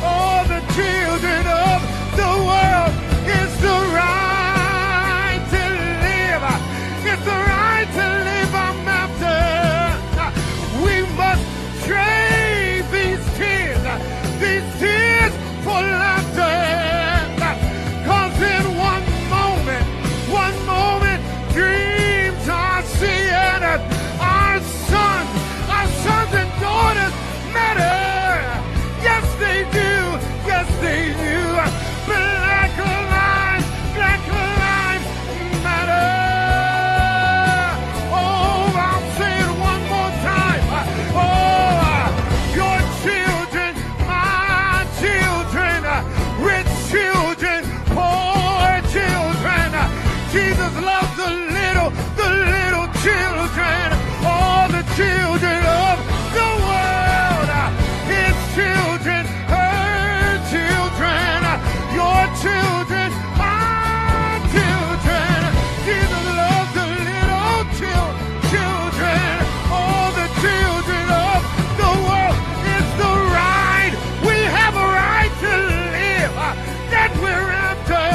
S3: all the children of the world. It's the right to live. It's the right to live. I'm after. We must trade these tears for laughter. 'Cause in one moment, dreams are seeing. Our sons and daughters matter. Yes, they do. Yes, they do. Black lives matter. Oh, I'll say it one more time. Oh, your children, my children, rich children, poor children. Jesus loves the little children, all the children of the world. His children, her children, your children, my children. Jesus loves the little children, all the children of the world. It's the right, we have a right to live that we're after.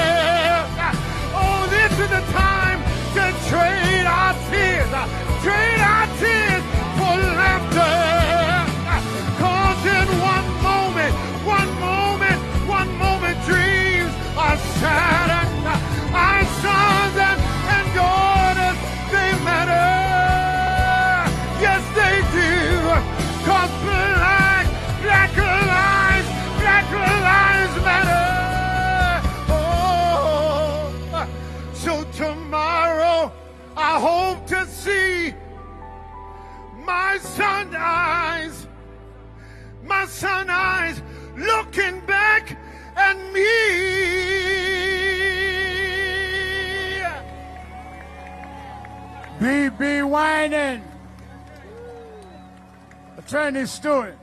S3: Oh, this is the time to trade our tears for laughter. 'Cause in one moment, dreams are shattered. Our sons and daughters, they matter. Yes, they do. 'Cause black lives matter. Oh, so tomorrow I hope to see my son eyes looking back at me.
S7: B.B. Winan, Attorney Stewart.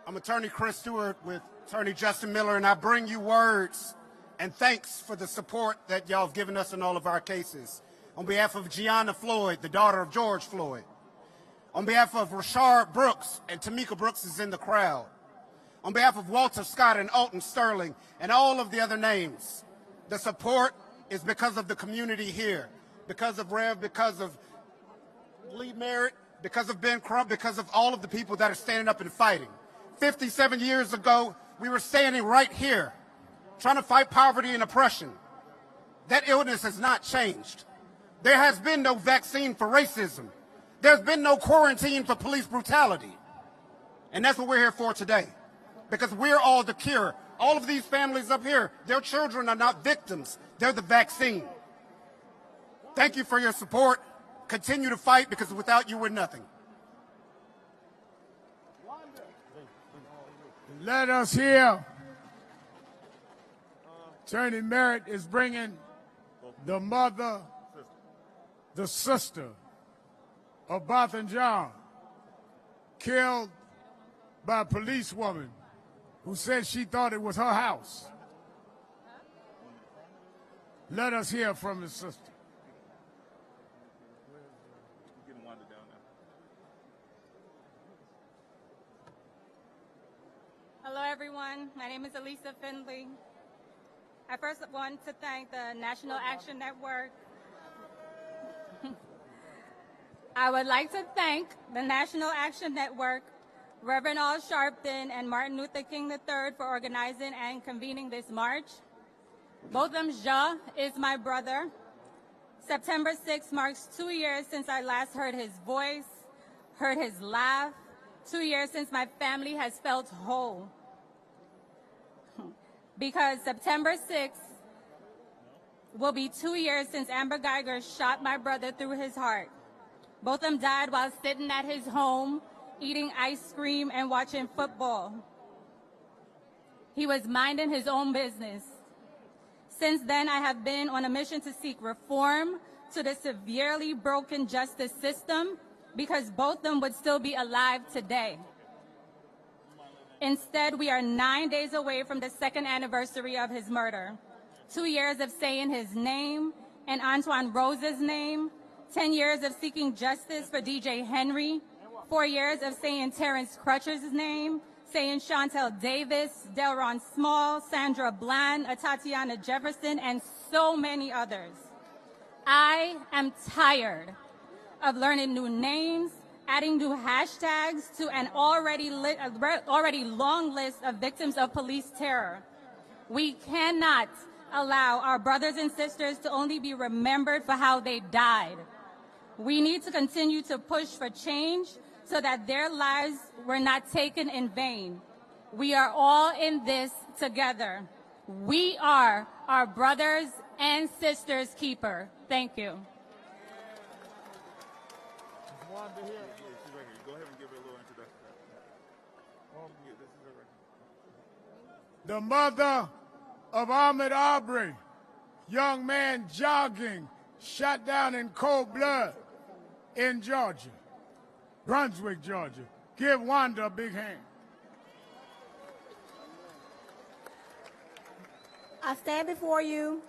S10: I'm Attorney Chris Stewart with Attorney Justin Miller, and I bring you words and thanks for the support that y'all have given us in all of our cases. On behalf of Gianna Floyd, the daughter of George Floyd. On behalf of Rashard Brooks, and Tamika Brooks is in the crowd. On behalf of Walter Scott and Alton Sterling and all of the other names, the support is because of the community here, because of Rev, because of Lee Merritt, because of Ben Crump, because of all of the people that are standing up and fighting. 57 years ago, we were standing right here trying to fight poverty and oppression. That illness has not changed. There has been no vaccine for racism. There's been no quarantine for police brutality. And that's what we're here for today, because we're all the cure. All of these families up here, their children are not victims. They're the vaccine. Thank you for your support. Continue to fight, because without you, we're nothing.
S7: Let us hear. Attorney Merritt is bringing the mother, the sister of Botham Jean, killed by a policewoman who said she thought it was her house. Let us hear from his sister.
S11: Hello, everyone. My name is Elisa Findley. I first want to thank the National Action Network. I would like to thank the National Action Network, Reverend Al Sharpton and Martin Luther King III for organizing and convening this march. Botham Jean is my brother. September 6th marks 2 years since I last heard his voice, heard his laugh, 2 years since my family has felt whole. Because September 6th will be 2 years since Amber Geiger shot my brother through his heart. Botham died while sitting at his home, eating ice cream and watching football. He was minding his own business. Since then, I have been on a mission to seek reform to the severely broken justice system, because Botham would still be alive today. Instead, we are 9 days away from the 2nd anniversary of his murder. 2 years of saying his name and Antoine Rose's name, 10 years of seeking justice for DJ Henry, 4 years of saying Terrence Crutcher's name, saying Chantel Davis, Delron Small, Sandra Bland, Tatiana Jefferson, and so many others. I am tired of learning new names, adding new hashtags to an already long list of victims of police terror. We cannot allow our brothers and sisters to only be remembered for how they died. We need to continue to push for change so that their lives were not taken in vain. We are all in this together. We are our brothers and sisters' keeper. Thank you.
S7: The mother of Ahmaud Arbery, young man jogging, shot down in cold blood in Georgia, Brunswick, Georgia. Give Wanda a big hand.
S13: I stand before you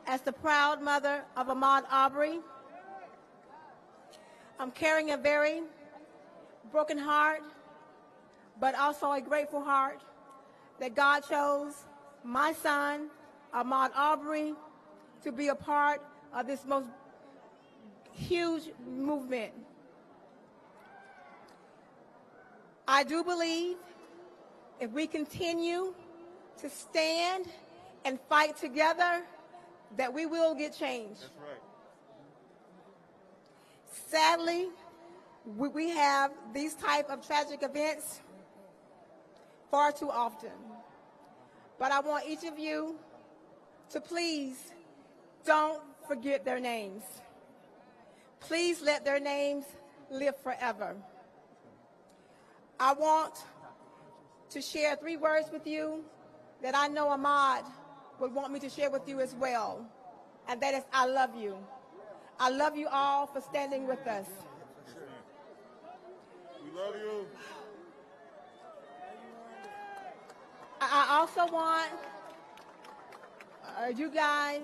S13: as the proud mother of Ahmaud Arbery. I'm carrying a very broken heart, but also a grateful heart that God chose my son, Ahmaud Arbery, to be a part of this most huge movement. I do believe if we continue to stand and fight together, that we will get change.
S12: That's right.
S13: Sadly, we have these type of tragic events far too often. But I want each of you to please don't forget their names. Please let their names live forever. I want to share 3 words with you that I know Ahmaud would want me to share with you as well. And that is, I love you. I love you all for standing with us.
S12: We love you.
S13: I also want you guys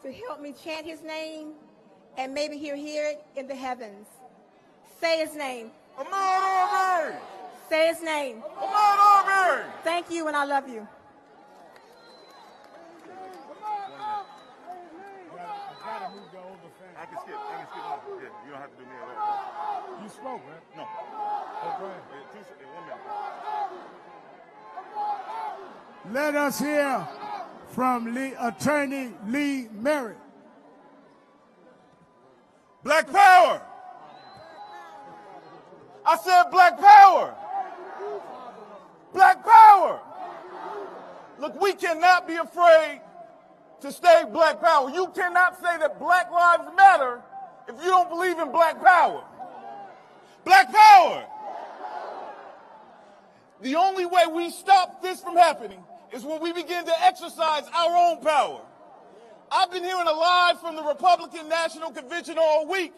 S13: to help me chant his name, and maybe he'll hear it in the heavens. Say his name.
S12: Ahmaud Arbery!
S13: Say his name.
S12: Ahmaud Arbery!
S13: Thank you, and I love you.
S12: I can skip. Yeah, you don't have to do me at all.
S7: You spoke, right?
S12: No.
S7: Okay.
S12: In 1 minute.
S7: Let us hear from Attorney Lee Merritt.
S22: Black power. I said black power. Black power. Look, we cannot be afraid to stay black power. You cannot say that Black Lives Matter if you don't believe in black power. Black power. The only way we stop this from happening is when we begin to exercise our own power. I've been hearing a lie from the Republican National Convention all week,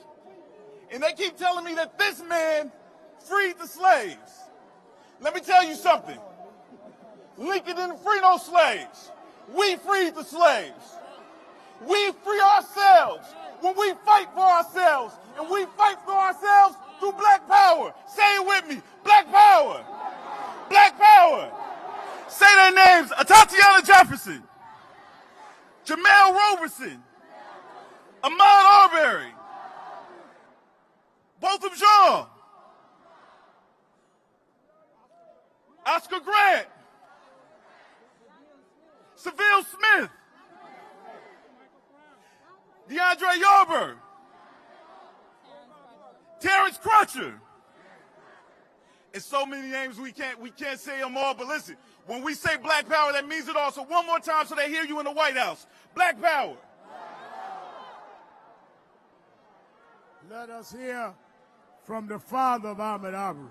S22: and they keep telling me that this man freed the slaves. Let me tell you something. Lincoln didn't free no slaves. We freed the slaves. We free ourselves when we fight for ourselves, and we fight for ourselves through black power. Say it with me. Black power. Black power. Say their names. Tatiana Jefferson, Jamel Roberson, Ahmaud Arbery, Botham Jean, Oscar Grant, Seville Smith, DeAndre Yarber, Terrence Crutcher. It's so many names we can't say them all, but listen, when we say black power, that means it all. So one more time so they hear you in the White House. Black power.
S7: Let us hear from the father of Ahmaud Arbery.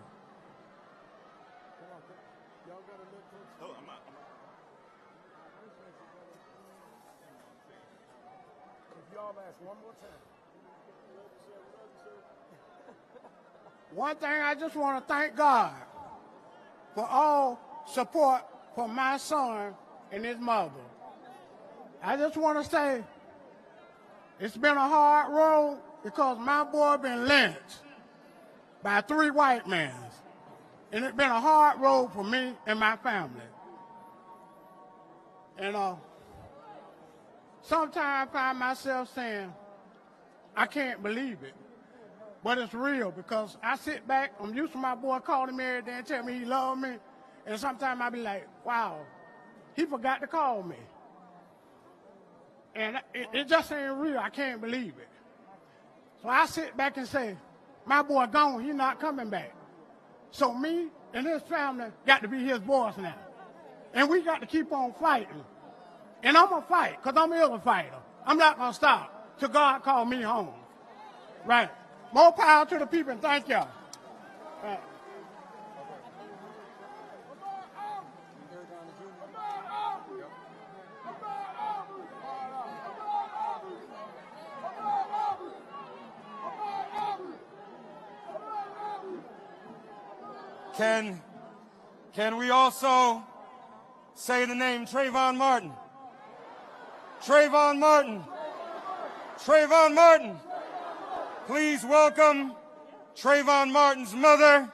S7: One thing, I just want to thank God for all support for my son and his mother. I just want to say it's been a hard road because my boy been lynched by 3 white men. And it's been a hard road for me and my family. And sometimes I find myself saying, I can't believe it. But it's real because I sit back, I'm used to my boy calling me every day and telling me he loved me. And sometimes I be like, wow, he forgot to call me. And it just ain't real. I can't believe it. So I sit back and say, my boy gone, he not coming back. So me and his family got to be his boys now. And we got to keep on fighting. And I'm going to fight because I'm a fighter. I'm not going to stop till God call me home. Right. More power to the people, and thank y'all. Right.
S22: Can we also say the name Trayvon Martin? Trayvon Martin. Trayvon Martin. Please welcome Trayvon Martin's mother,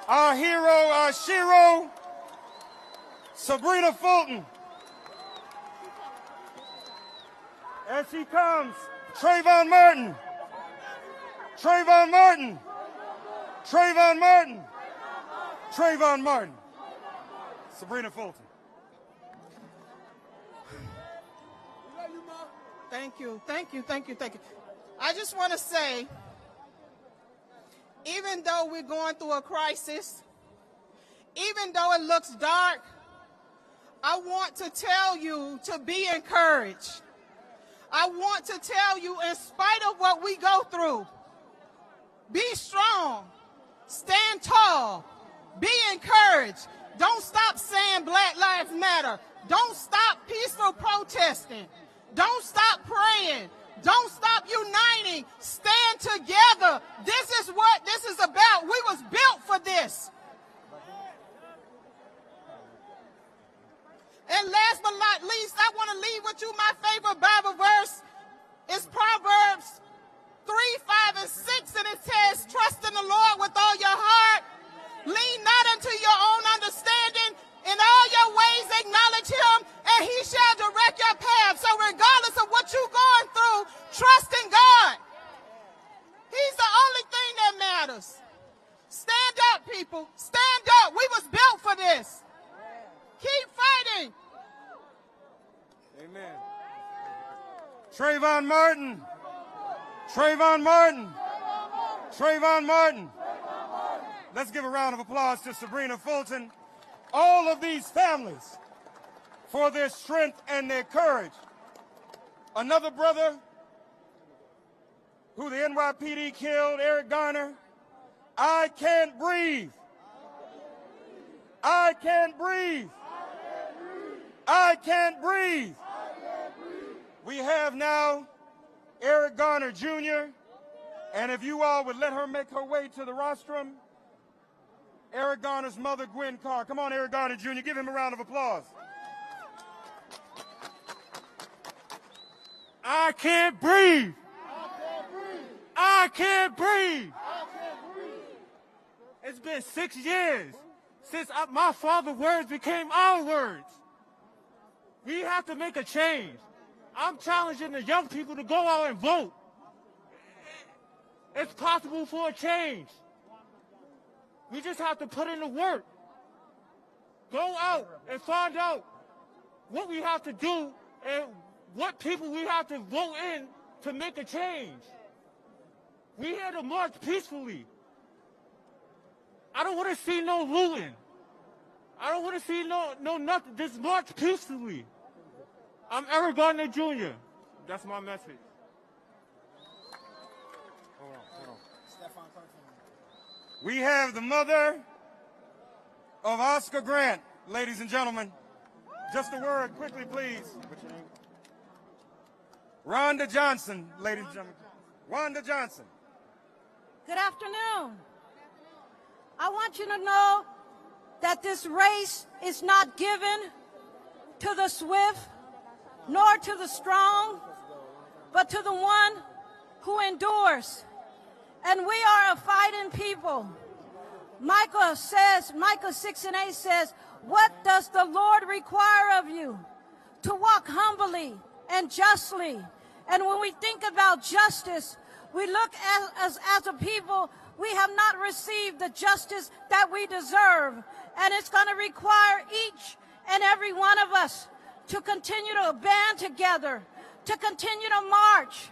S22: our hero, our shero, Sabrina Fulton. As she comes, Trayvon Martin. Trayvon Martin. Trayvon Martin. Trayvon Martin. Sabrina Fulton.
S14: Thank you, thank you, thank you, thank you. I just want to say, even though we're going through a crisis, even though it looks dark, I want to tell you to be encouraged. I want to tell you, in spite of what we go through, be strong, stand tall, be encouraged. Don't stop saying Black Lives Matter. Don't stop peaceful protesting. Don't stop praying. Don't stop uniting. Stand together. This is what this is about. We was built for this. And last but not least, I want to leave with you my favorite Bible verse. It's Proverbs 3, 5, and 6, and it says, trust in the Lord with all your heart. Lean not unto your own understanding. In all your ways acknowledge him, and he shall direct your path. So regardless of what you're going through, trust in God. He's the only thing that matters. Stand up, people. Stand up. We was built for this. Keep fighting.
S22: Amen. Trayvon Martin. Trayvon Martin. Trayvon Martin. Let's give a round of applause to Sabrina Fulton. All of these families for their strength and their courage. Another brother who the NYPD killed, Eric Garner. I can't breathe. I can't breathe. I can't breathe. We have now Eric Garner Jr. And if you all would let her make her way to the rostrum, Eric Garner's mother, Gwen Carr. Come on, Eric Garner Jr., give him a round of applause.
S8: I can't breathe. I can't breathe. It's been 6 years since my father's words became our words. We have to make a change. I'm challenging the young people to go out and vote. It's possible for a change. We just have to put in the work. Go out and find out what we have to do and what people we have to vote in to make a change. We here to march peacefully. I don't want to see no looting. I don't want to see no nothing. Just march peacefully. I'm Eric Garner Jr. That's my message.
S22: We have the mother of Oscar Grant, ladies and gentlemen. Just a word, quickly, please. What's your name? Rhonda Johnson, ladies and gentlemen. Rhonda Johnson.
S15: Good afternoon. I want you to know that this race is not given to the swift nor to the strong, but to the one who endures. And we are a fighting people. Micah 6:8 says, what does the Lord require of you? To walk humbly and justly. And when we think about justice, we look as a people, we have not received the justice that we deserve. And it's going to require each and every one of us to continue to band together, to continue to march,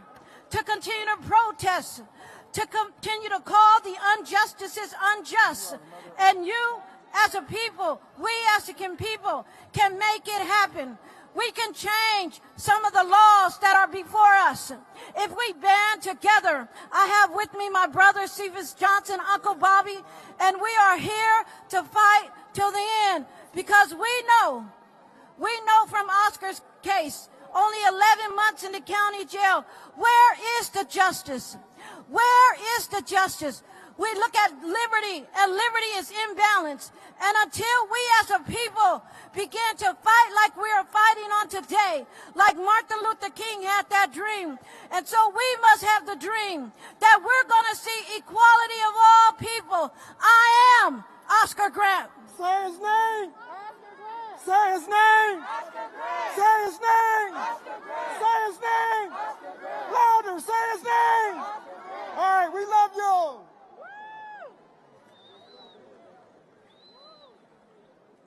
S15: to continue to protest, to continue to call the injustices unjust. And you, as a people, we as a people, can make it happen. We can change some of the laws that are before us. If we band together, I have with me my brother, Cephas Johnson, Uncle Bobby, and we are here to fight till the end because we know from Oscar's case, only 11 months in the county jail, where is the justice? Where is the justice? We look at liberty, and liberty is imbalanced. And until we as a people begin to fight like we are fighting on today, like Martin Luther King had that dream. And so we must have the dream that we're going to see equality of all people. I am Oscar Grant.
S8: Say his name. Say his name. Say his name. Say his name. Louder. Say his name. All right, we love you.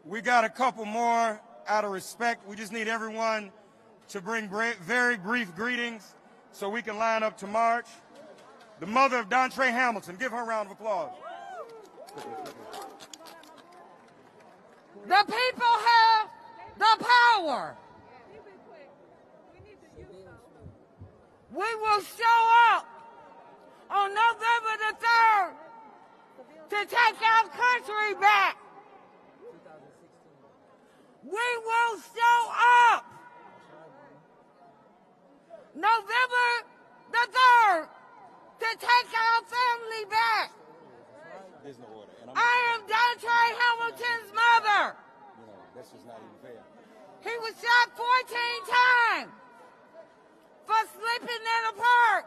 S22: We got a couple more out of respect. We just need everyone to bring very brief greetings so we can line up to march. The mother of Dontre Hamilton. Give her a round of applause.
S4: The people have the power. We will show up on November the 3rd to take our country back. We will show up November the 3rd to take our family back. I am Dontre Hamilton's mother.
S22: That's just not even fair.
S4: He was shot 14 times for sleeping in a park.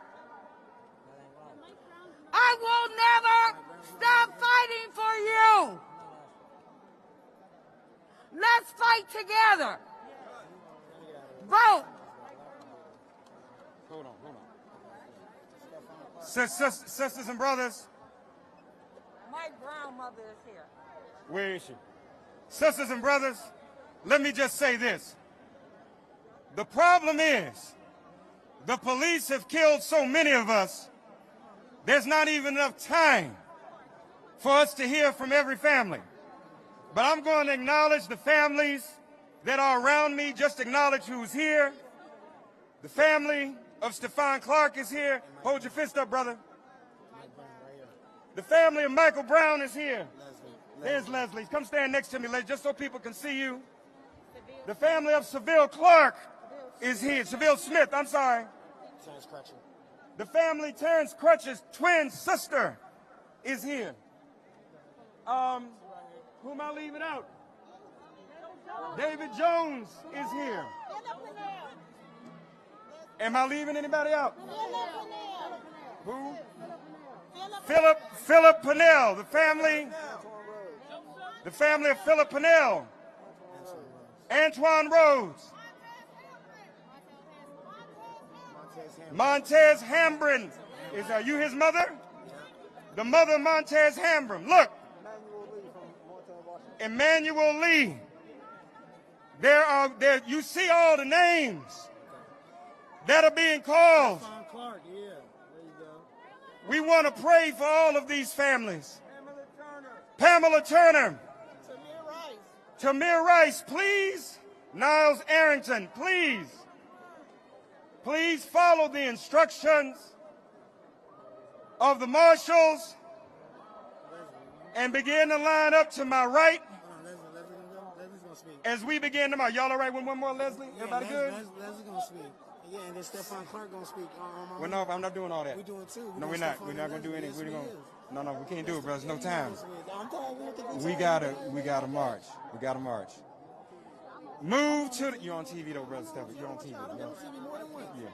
S4: I will never stop fighting for you. Let's fight together. Vote.
S22: Hold on. Sisters and brothers.
S4: My grandmother is here.
S22: Where is she? Sisters and brothers, let me just say this. The problem is, the police have killed so many of us, there's not even enough time for us to hear from every family. But I'm going to acknowledge the families that are around me, just acknowledge who's here. The family of Stephon Clark is here. Hold your fist up, brother. The family of Michael Brown is here. There's Leslie. Come stand next to me, just so people can see you. The family of Seville Clark is here. Seville Smith, I'm sorry. The family Terrence Crutch's twin sister is here. Who am I leaving out? David Jones is here. Am I leaving anybody out? Who? Philip Pennell, the family of Philip Pennell. Antoine Rhodes. Montez Hambrin. Are you his mother? The mother of Montez Hambrin. Look. Emmanuel Lee. There you see all the names that are being called. We want to pray for all of these families. Pamela Turner. Tamir Rice, please. Niles Arrington, please. Please follow the instructions of the marshals and begin to line up to my right as we begin to march. Y'all all right with one more, Leslie? Everybody good?
S18: Leslie's going to speak. Yeah, and then Stephon Clark going to speak.
S22: Well, no, I'm not doing all that.
S18: We're doing two.
S22: No, we're not. We're not going to do any. No, we can't do it, bro. There's no time. We gotta march. We gotta march. Move to the. You're on TV though, brother Stephen. You're on TV. Yeah.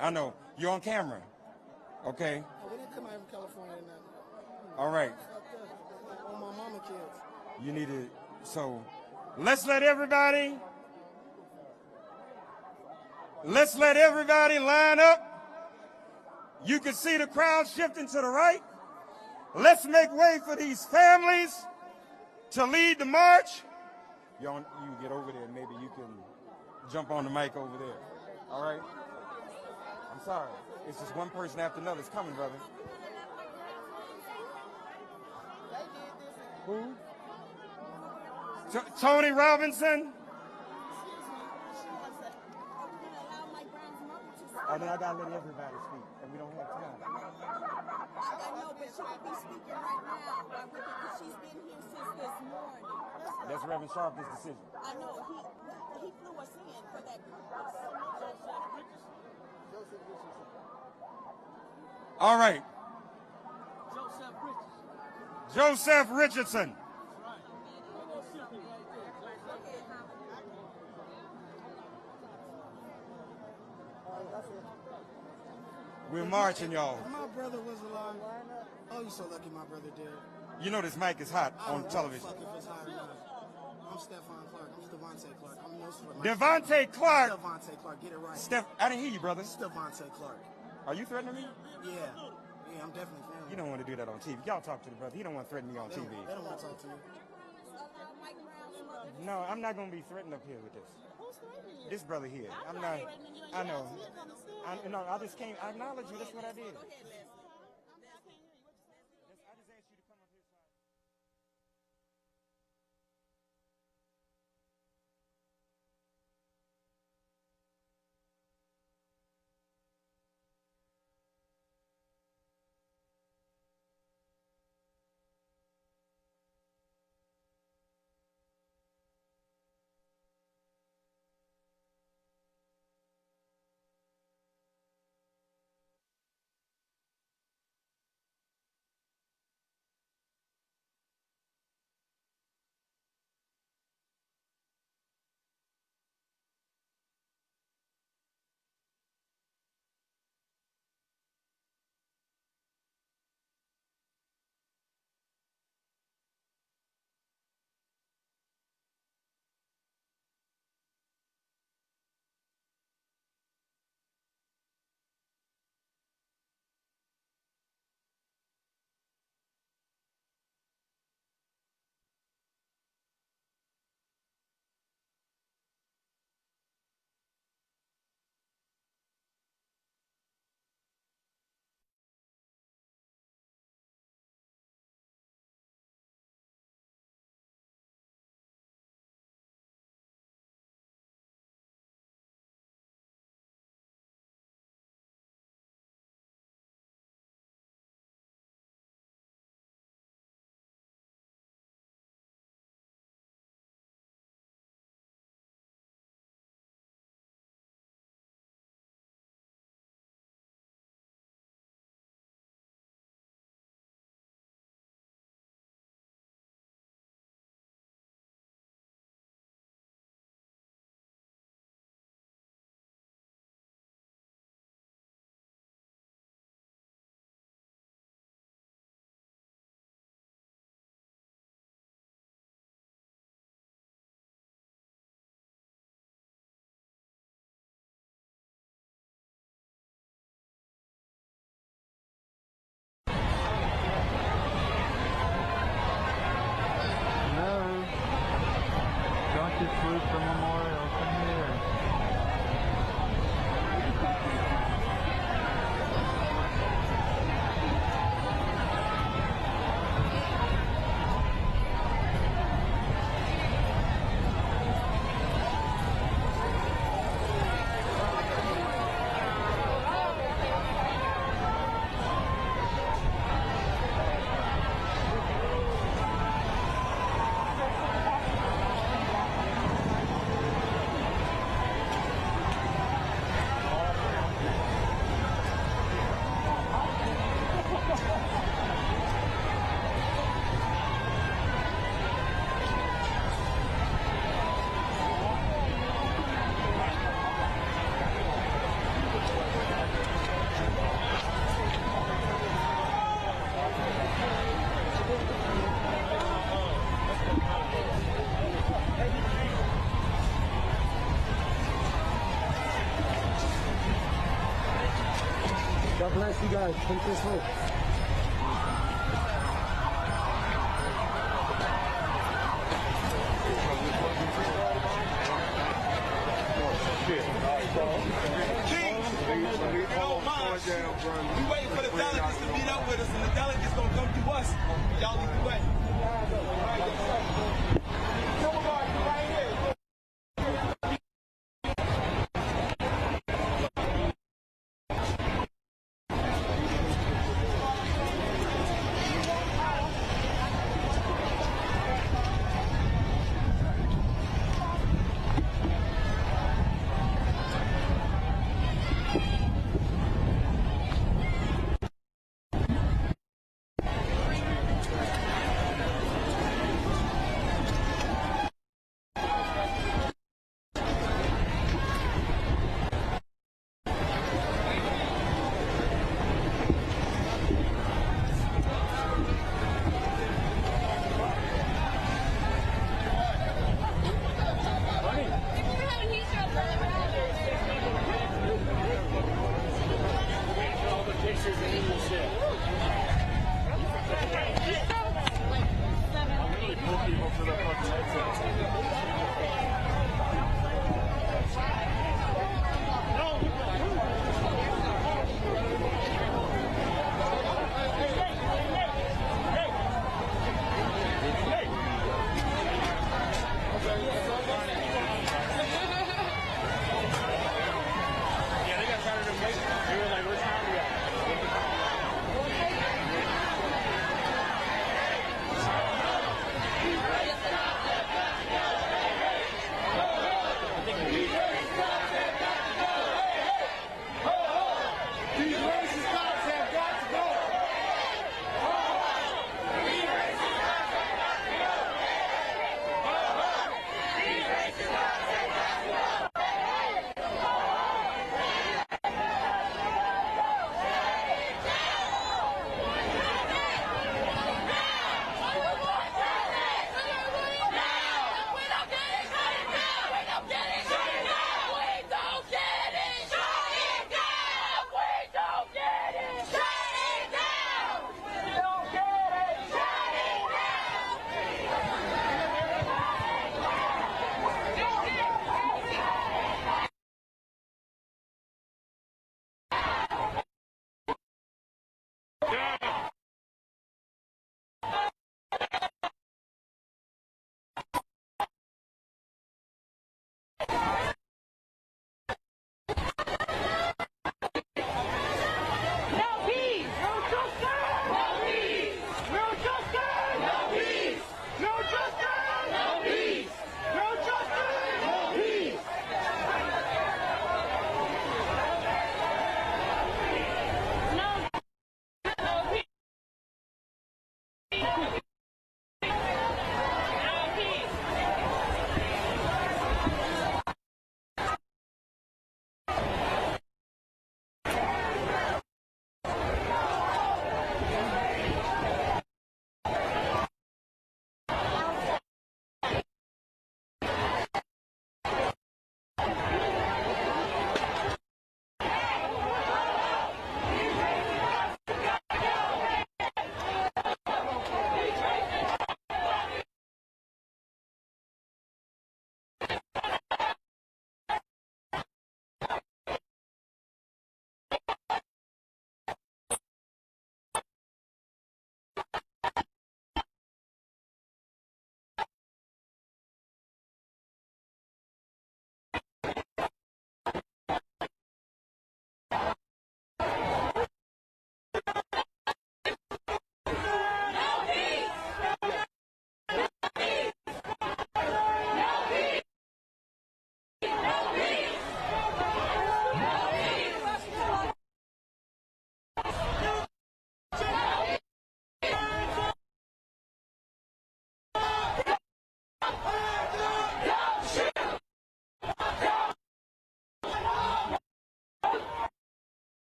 S22: I know. You're on camera. Okay.
S18: We didn't come out from California or nothing.
S22: All right.
S18: All my mama kids.
S22: You need to. So, let's let everybody line up. You can see the crowd shifting to the right. Let's make way for these families to lead the march. You get over there, maybe you can jump on the mic over there. All right? I'm sorry. It's just one person after another. It's coming, brother. Who? Tony Robinson. Oh, then I gotta let everybody speak, and we don't have time.
S19: I know, but she be speaking right now. Because she's been here since this morning.
S22: That's Reverend Sharp's decision.
S19: I know. He flew us in for that purpose.
S22: All right. Joseph Richardson. We're marching, y'all.
S18: My brother was alive. Oh, you're so lucky my brother did.
S22: You know this mic is hot on television.
S18: Fuck if it's hot or not. I'm Stephon Clark. I'm Devontae Clark. I'm no sweat.
S22: Devontae Clark.
S18: Devontae Clark. Get it right.
S22: I didn't hear you, brother.
S18: Devontae Clark.
S22: Are you threatening me?
S18: Yeah. Yeah, I'm definitely threatening.
S22: You don't want to do that on TV. Y'all talk to the brother. He don't want to threaten me on TV.
S18: They don't want to talk to you.
S22: No, I'm not going to be threatened up here with this. This brother here. I'm not. I know. I just came. I acknowledge you. That's what I did.
S2: Justice Rooster Memorial. Come here.
S21: God bless you guys. Take this home.
S23: We waiting for the delegates to meet up with us, and the delegates gonna come through us. Y'all lead the way. Right here.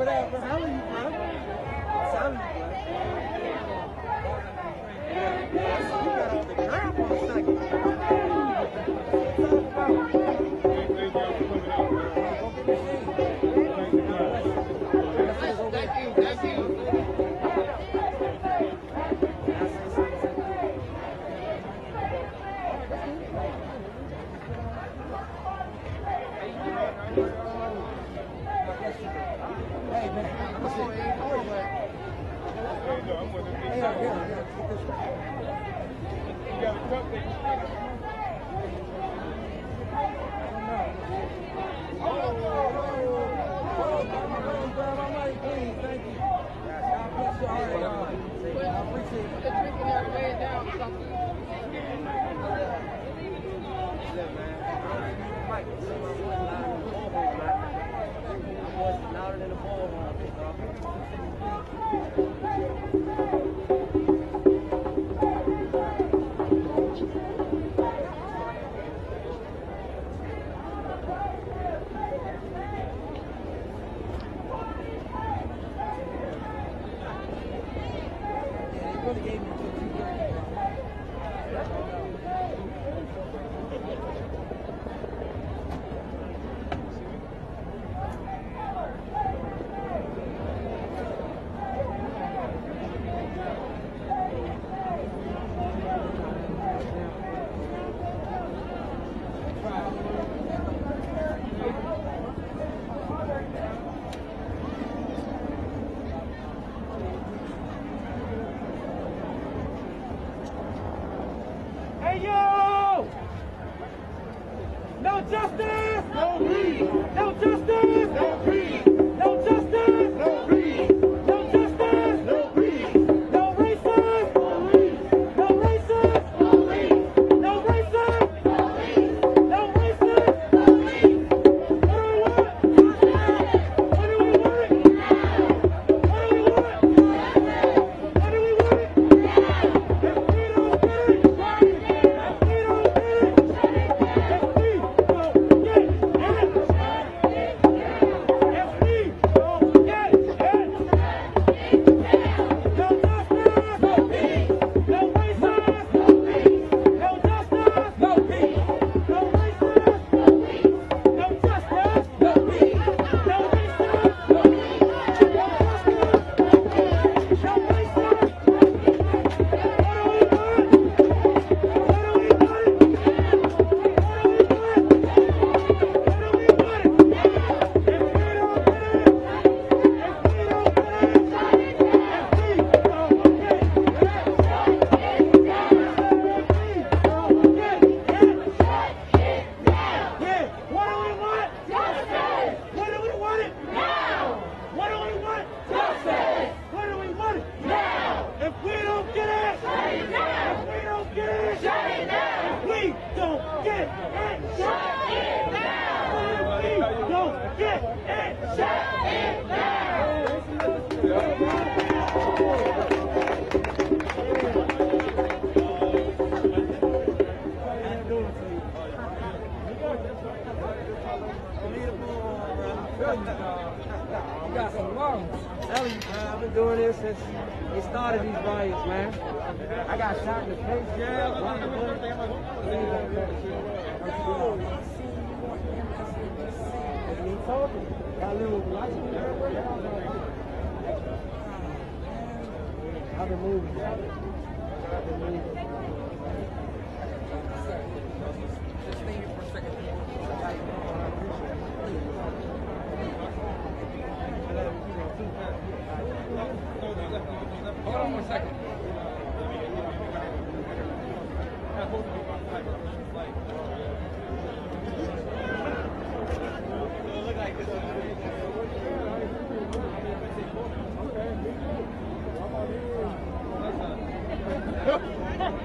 S17: it up. How are you, bro? Sound you got off the ground for a second. Thank you.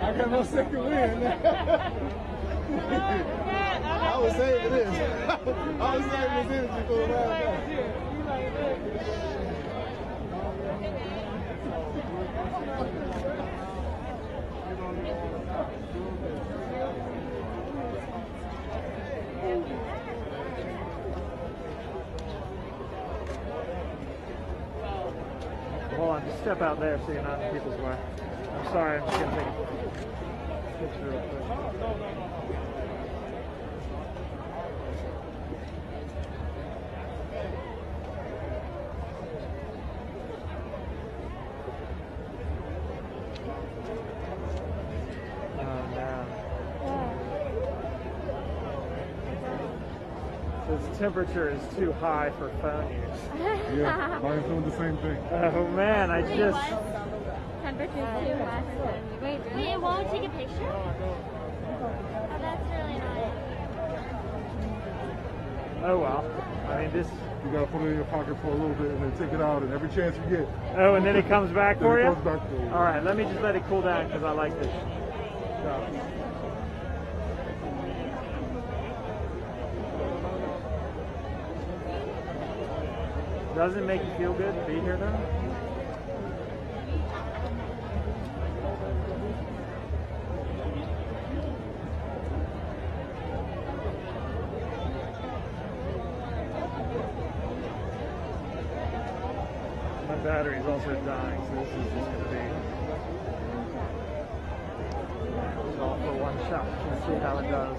S1: I got my second win. I was saving this. I was saving this energy for a while.
S2: Hold on, just step out there so you're not in people's way. I'm sorry, I'm just going to take a picture real quick. This temperature is too high for phone use.
S1: Yeah, mine's doing the same thing.
S2: Oh man, I just...
S5: Temperature's too high for phone use. Wait, really? It won't take a picture? Oh, that's really annoying.
S2: Oh well. I mean, this...
S1: You gotta put it in your pocket for a little bit and then take it out, and every chance you get.
S2: Oh, and then it comes back for you?
S1: It comes back for you.
S2: All right, let me just let it cool down because I like this. So. Doesn't it make you feel good to be here though? My battery's also dying, so this is just going to be all for one shot. Let's see how it does.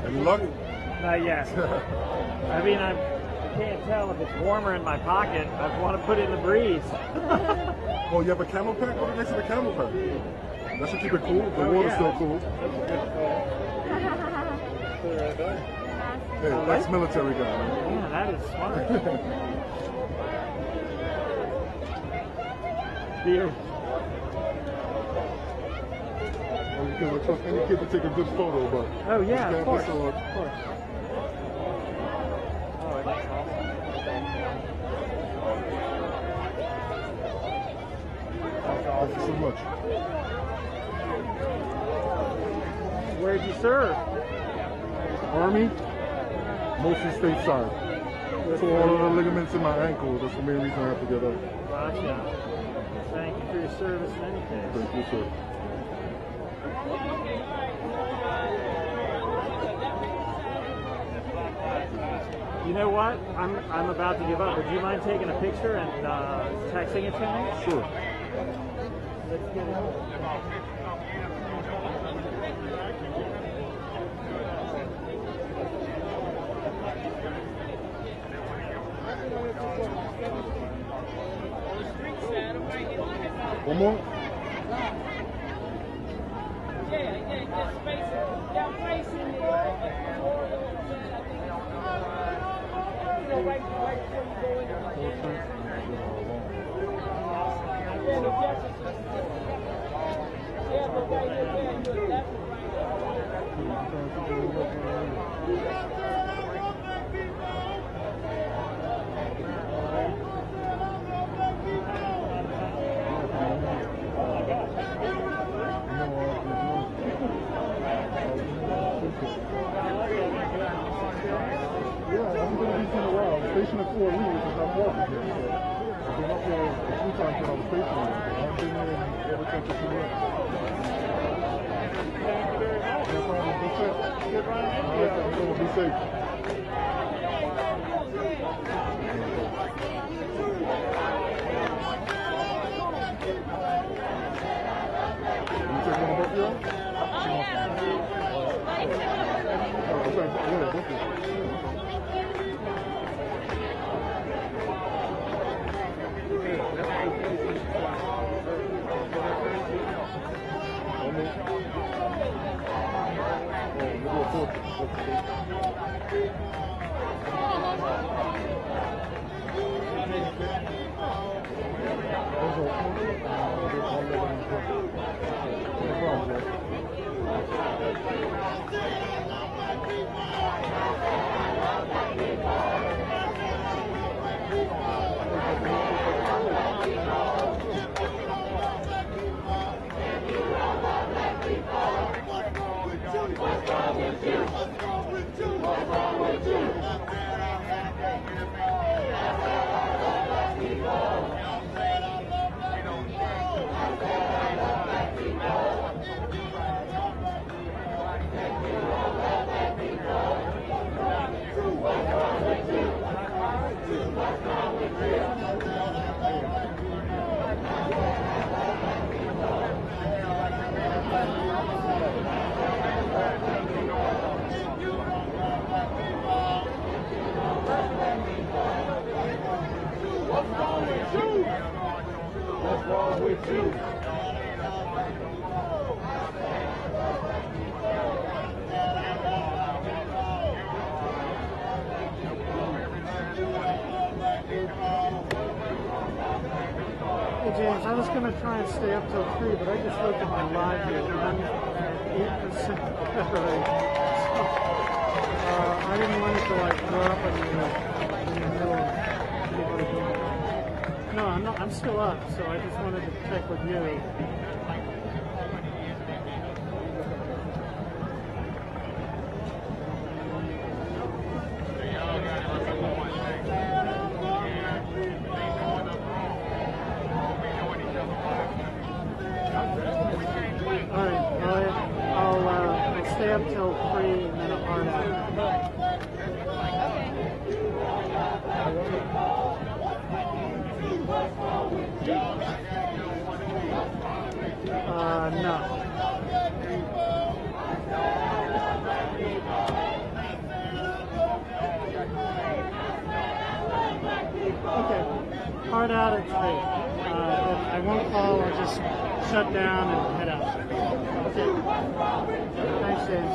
S1: Any luck?
S2: Not yet. I mean, I can't tell if it's warmer in my pocket. I want to put it in the breeze.
S1: Oh, you have a camel pack? Put it next to the camel pack. That should keep it cool. The water's still cool. Hey, that's military guy, man.
S2: Yeah, that is smart. Beer.
S1: Because I trust any kid to take a good photo, but...
S2: Oh, yeah, of course.
S1: Of
S2: course. Oh, that's awesome.
S1: Thank you so much.
S2: Where did you serve?
S1: Army, mostly stateside. So all of the ligaments in my ankle, that's the main reason I have to get up.
S2: Gotcha. Thank you for your service in any case.
S1: Thank you, sir.
S2: You know what? I'm about to give up. Would you mind taking a picture and texting it to me?
S1: Sure.
S2: Let's get it.
S1: One more? Station at Fort Lee, which is not far from here. So I've been up there a few times when I was stationed. I've been there every time to see it. No problem. Be safe. All right, I'm going to be safe. You take one of both of y'all? Okay, yeah, both of you.
S9: James, I was going to try and stay up till 3, but I just looked at my live here, and I'm at 8% better. So, I didn't want it to like drop in the middle of anybody going. No, I'm not. I'm still up, so I just wanted to check with you. Stay up till 3 and then a hard out. No. Okay. Hard out at 3. I won't call. I'll just shut down and head out. Okay. Thanks, James.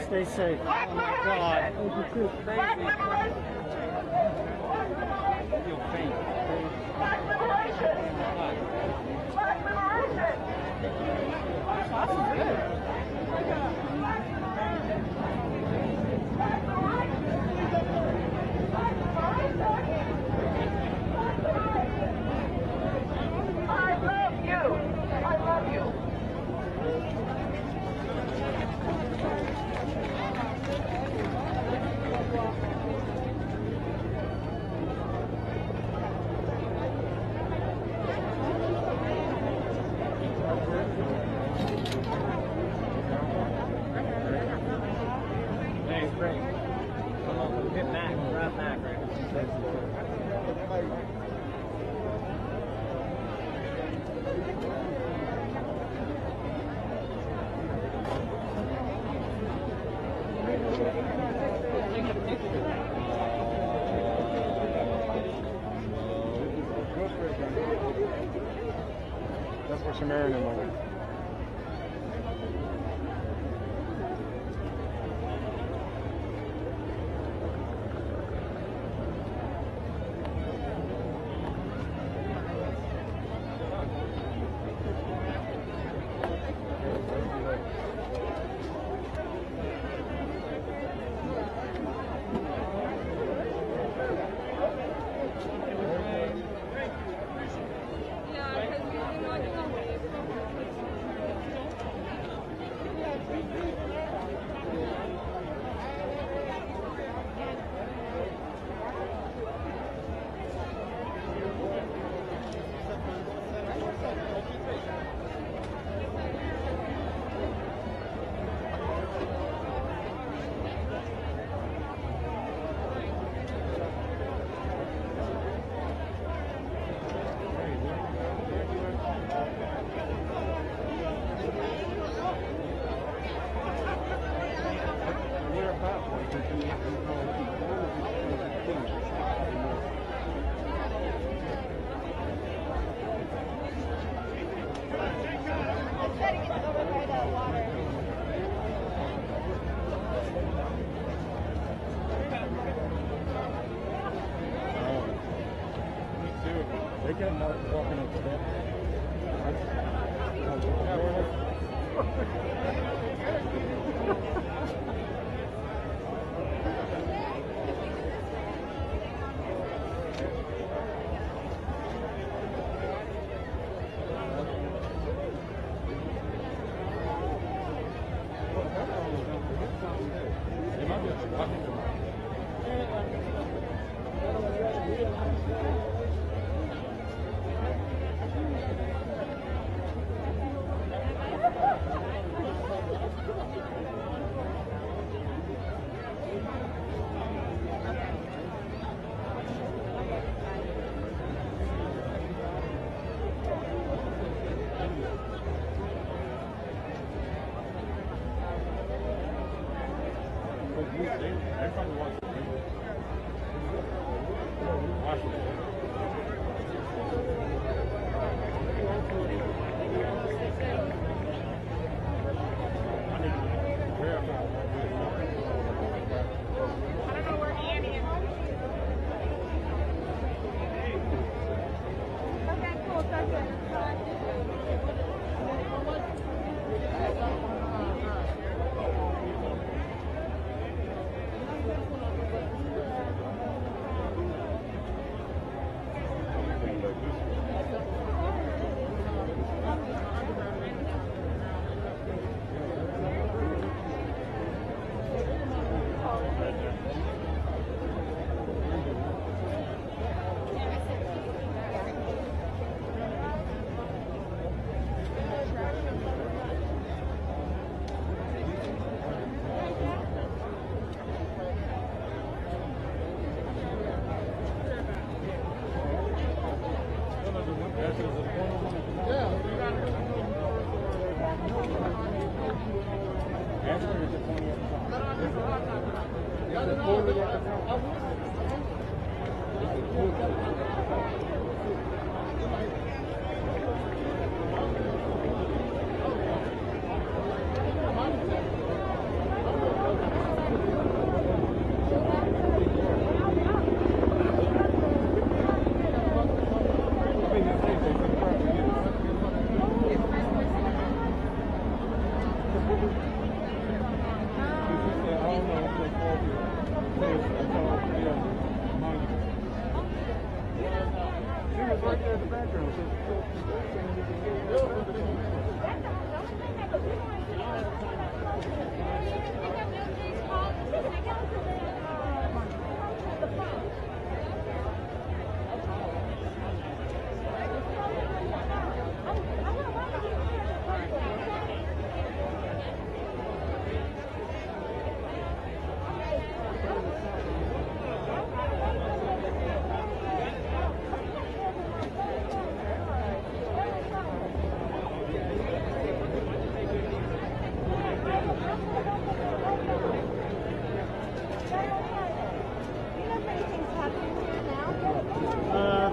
S9: Stay safe.
S16: Black liberation! Black liberation! Black liberation! Black liberation!
S21: Samaritan moment. They kept walking up to that.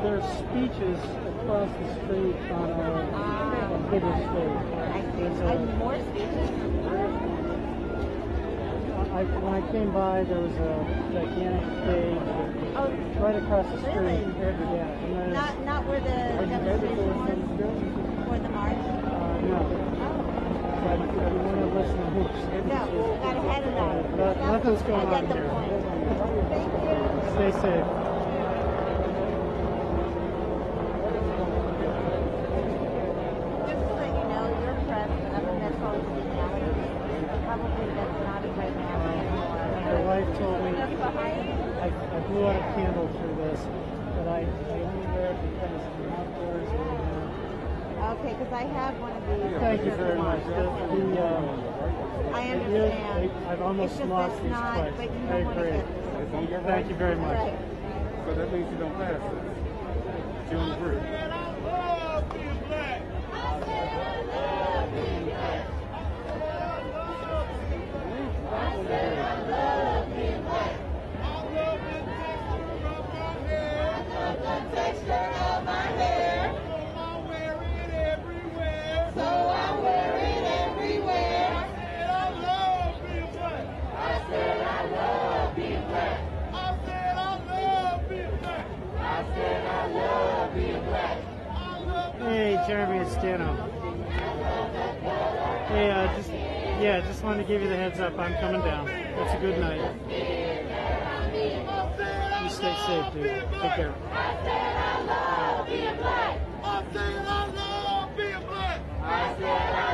S21: There's speeches across the street on
S9: bigger stage.
S3: And more speeches?
S9: When I came by, there was a gigantic stage right across the street.
S3: Really?
S9: Yeah. And then
S3: Not where the demonstration was? Or the march?
S9: No. But if you want to listen to hoops.
S3: No, got ahead of that.
S9: Nothing's going
S3: I
S9: on
S3: get the
S9: here.
S3: point. Thank you.
S9: Stay safe.
S3: Just to let you know, your press, that's always been reality. Probably that's not it right now.
S9: My wife told me I blew out a candle through this, but I only wear it because I'm outdoors right now.
S3: Okay, because I have one of these.
S9: Thank you very much.
S3: I understand.
S9: I've almost
S3: It's just
S9: lost
S3: that's
S9: these
S3: not,
S9: twice.
S3: but you
S9: I
S3: don't want to
S9: agree.
S3: get this.
S9: Thank you very much.
S3: Right.
S1: So that means you don't pass it. June 3.
S9: Hey, Jeremy, it's Dano. Hey, just wanted to give you the heads up. I'm coming down. It's a good night. You stay safe, dude. Take care.
S16: I said I love being black. I said I love being black. I said I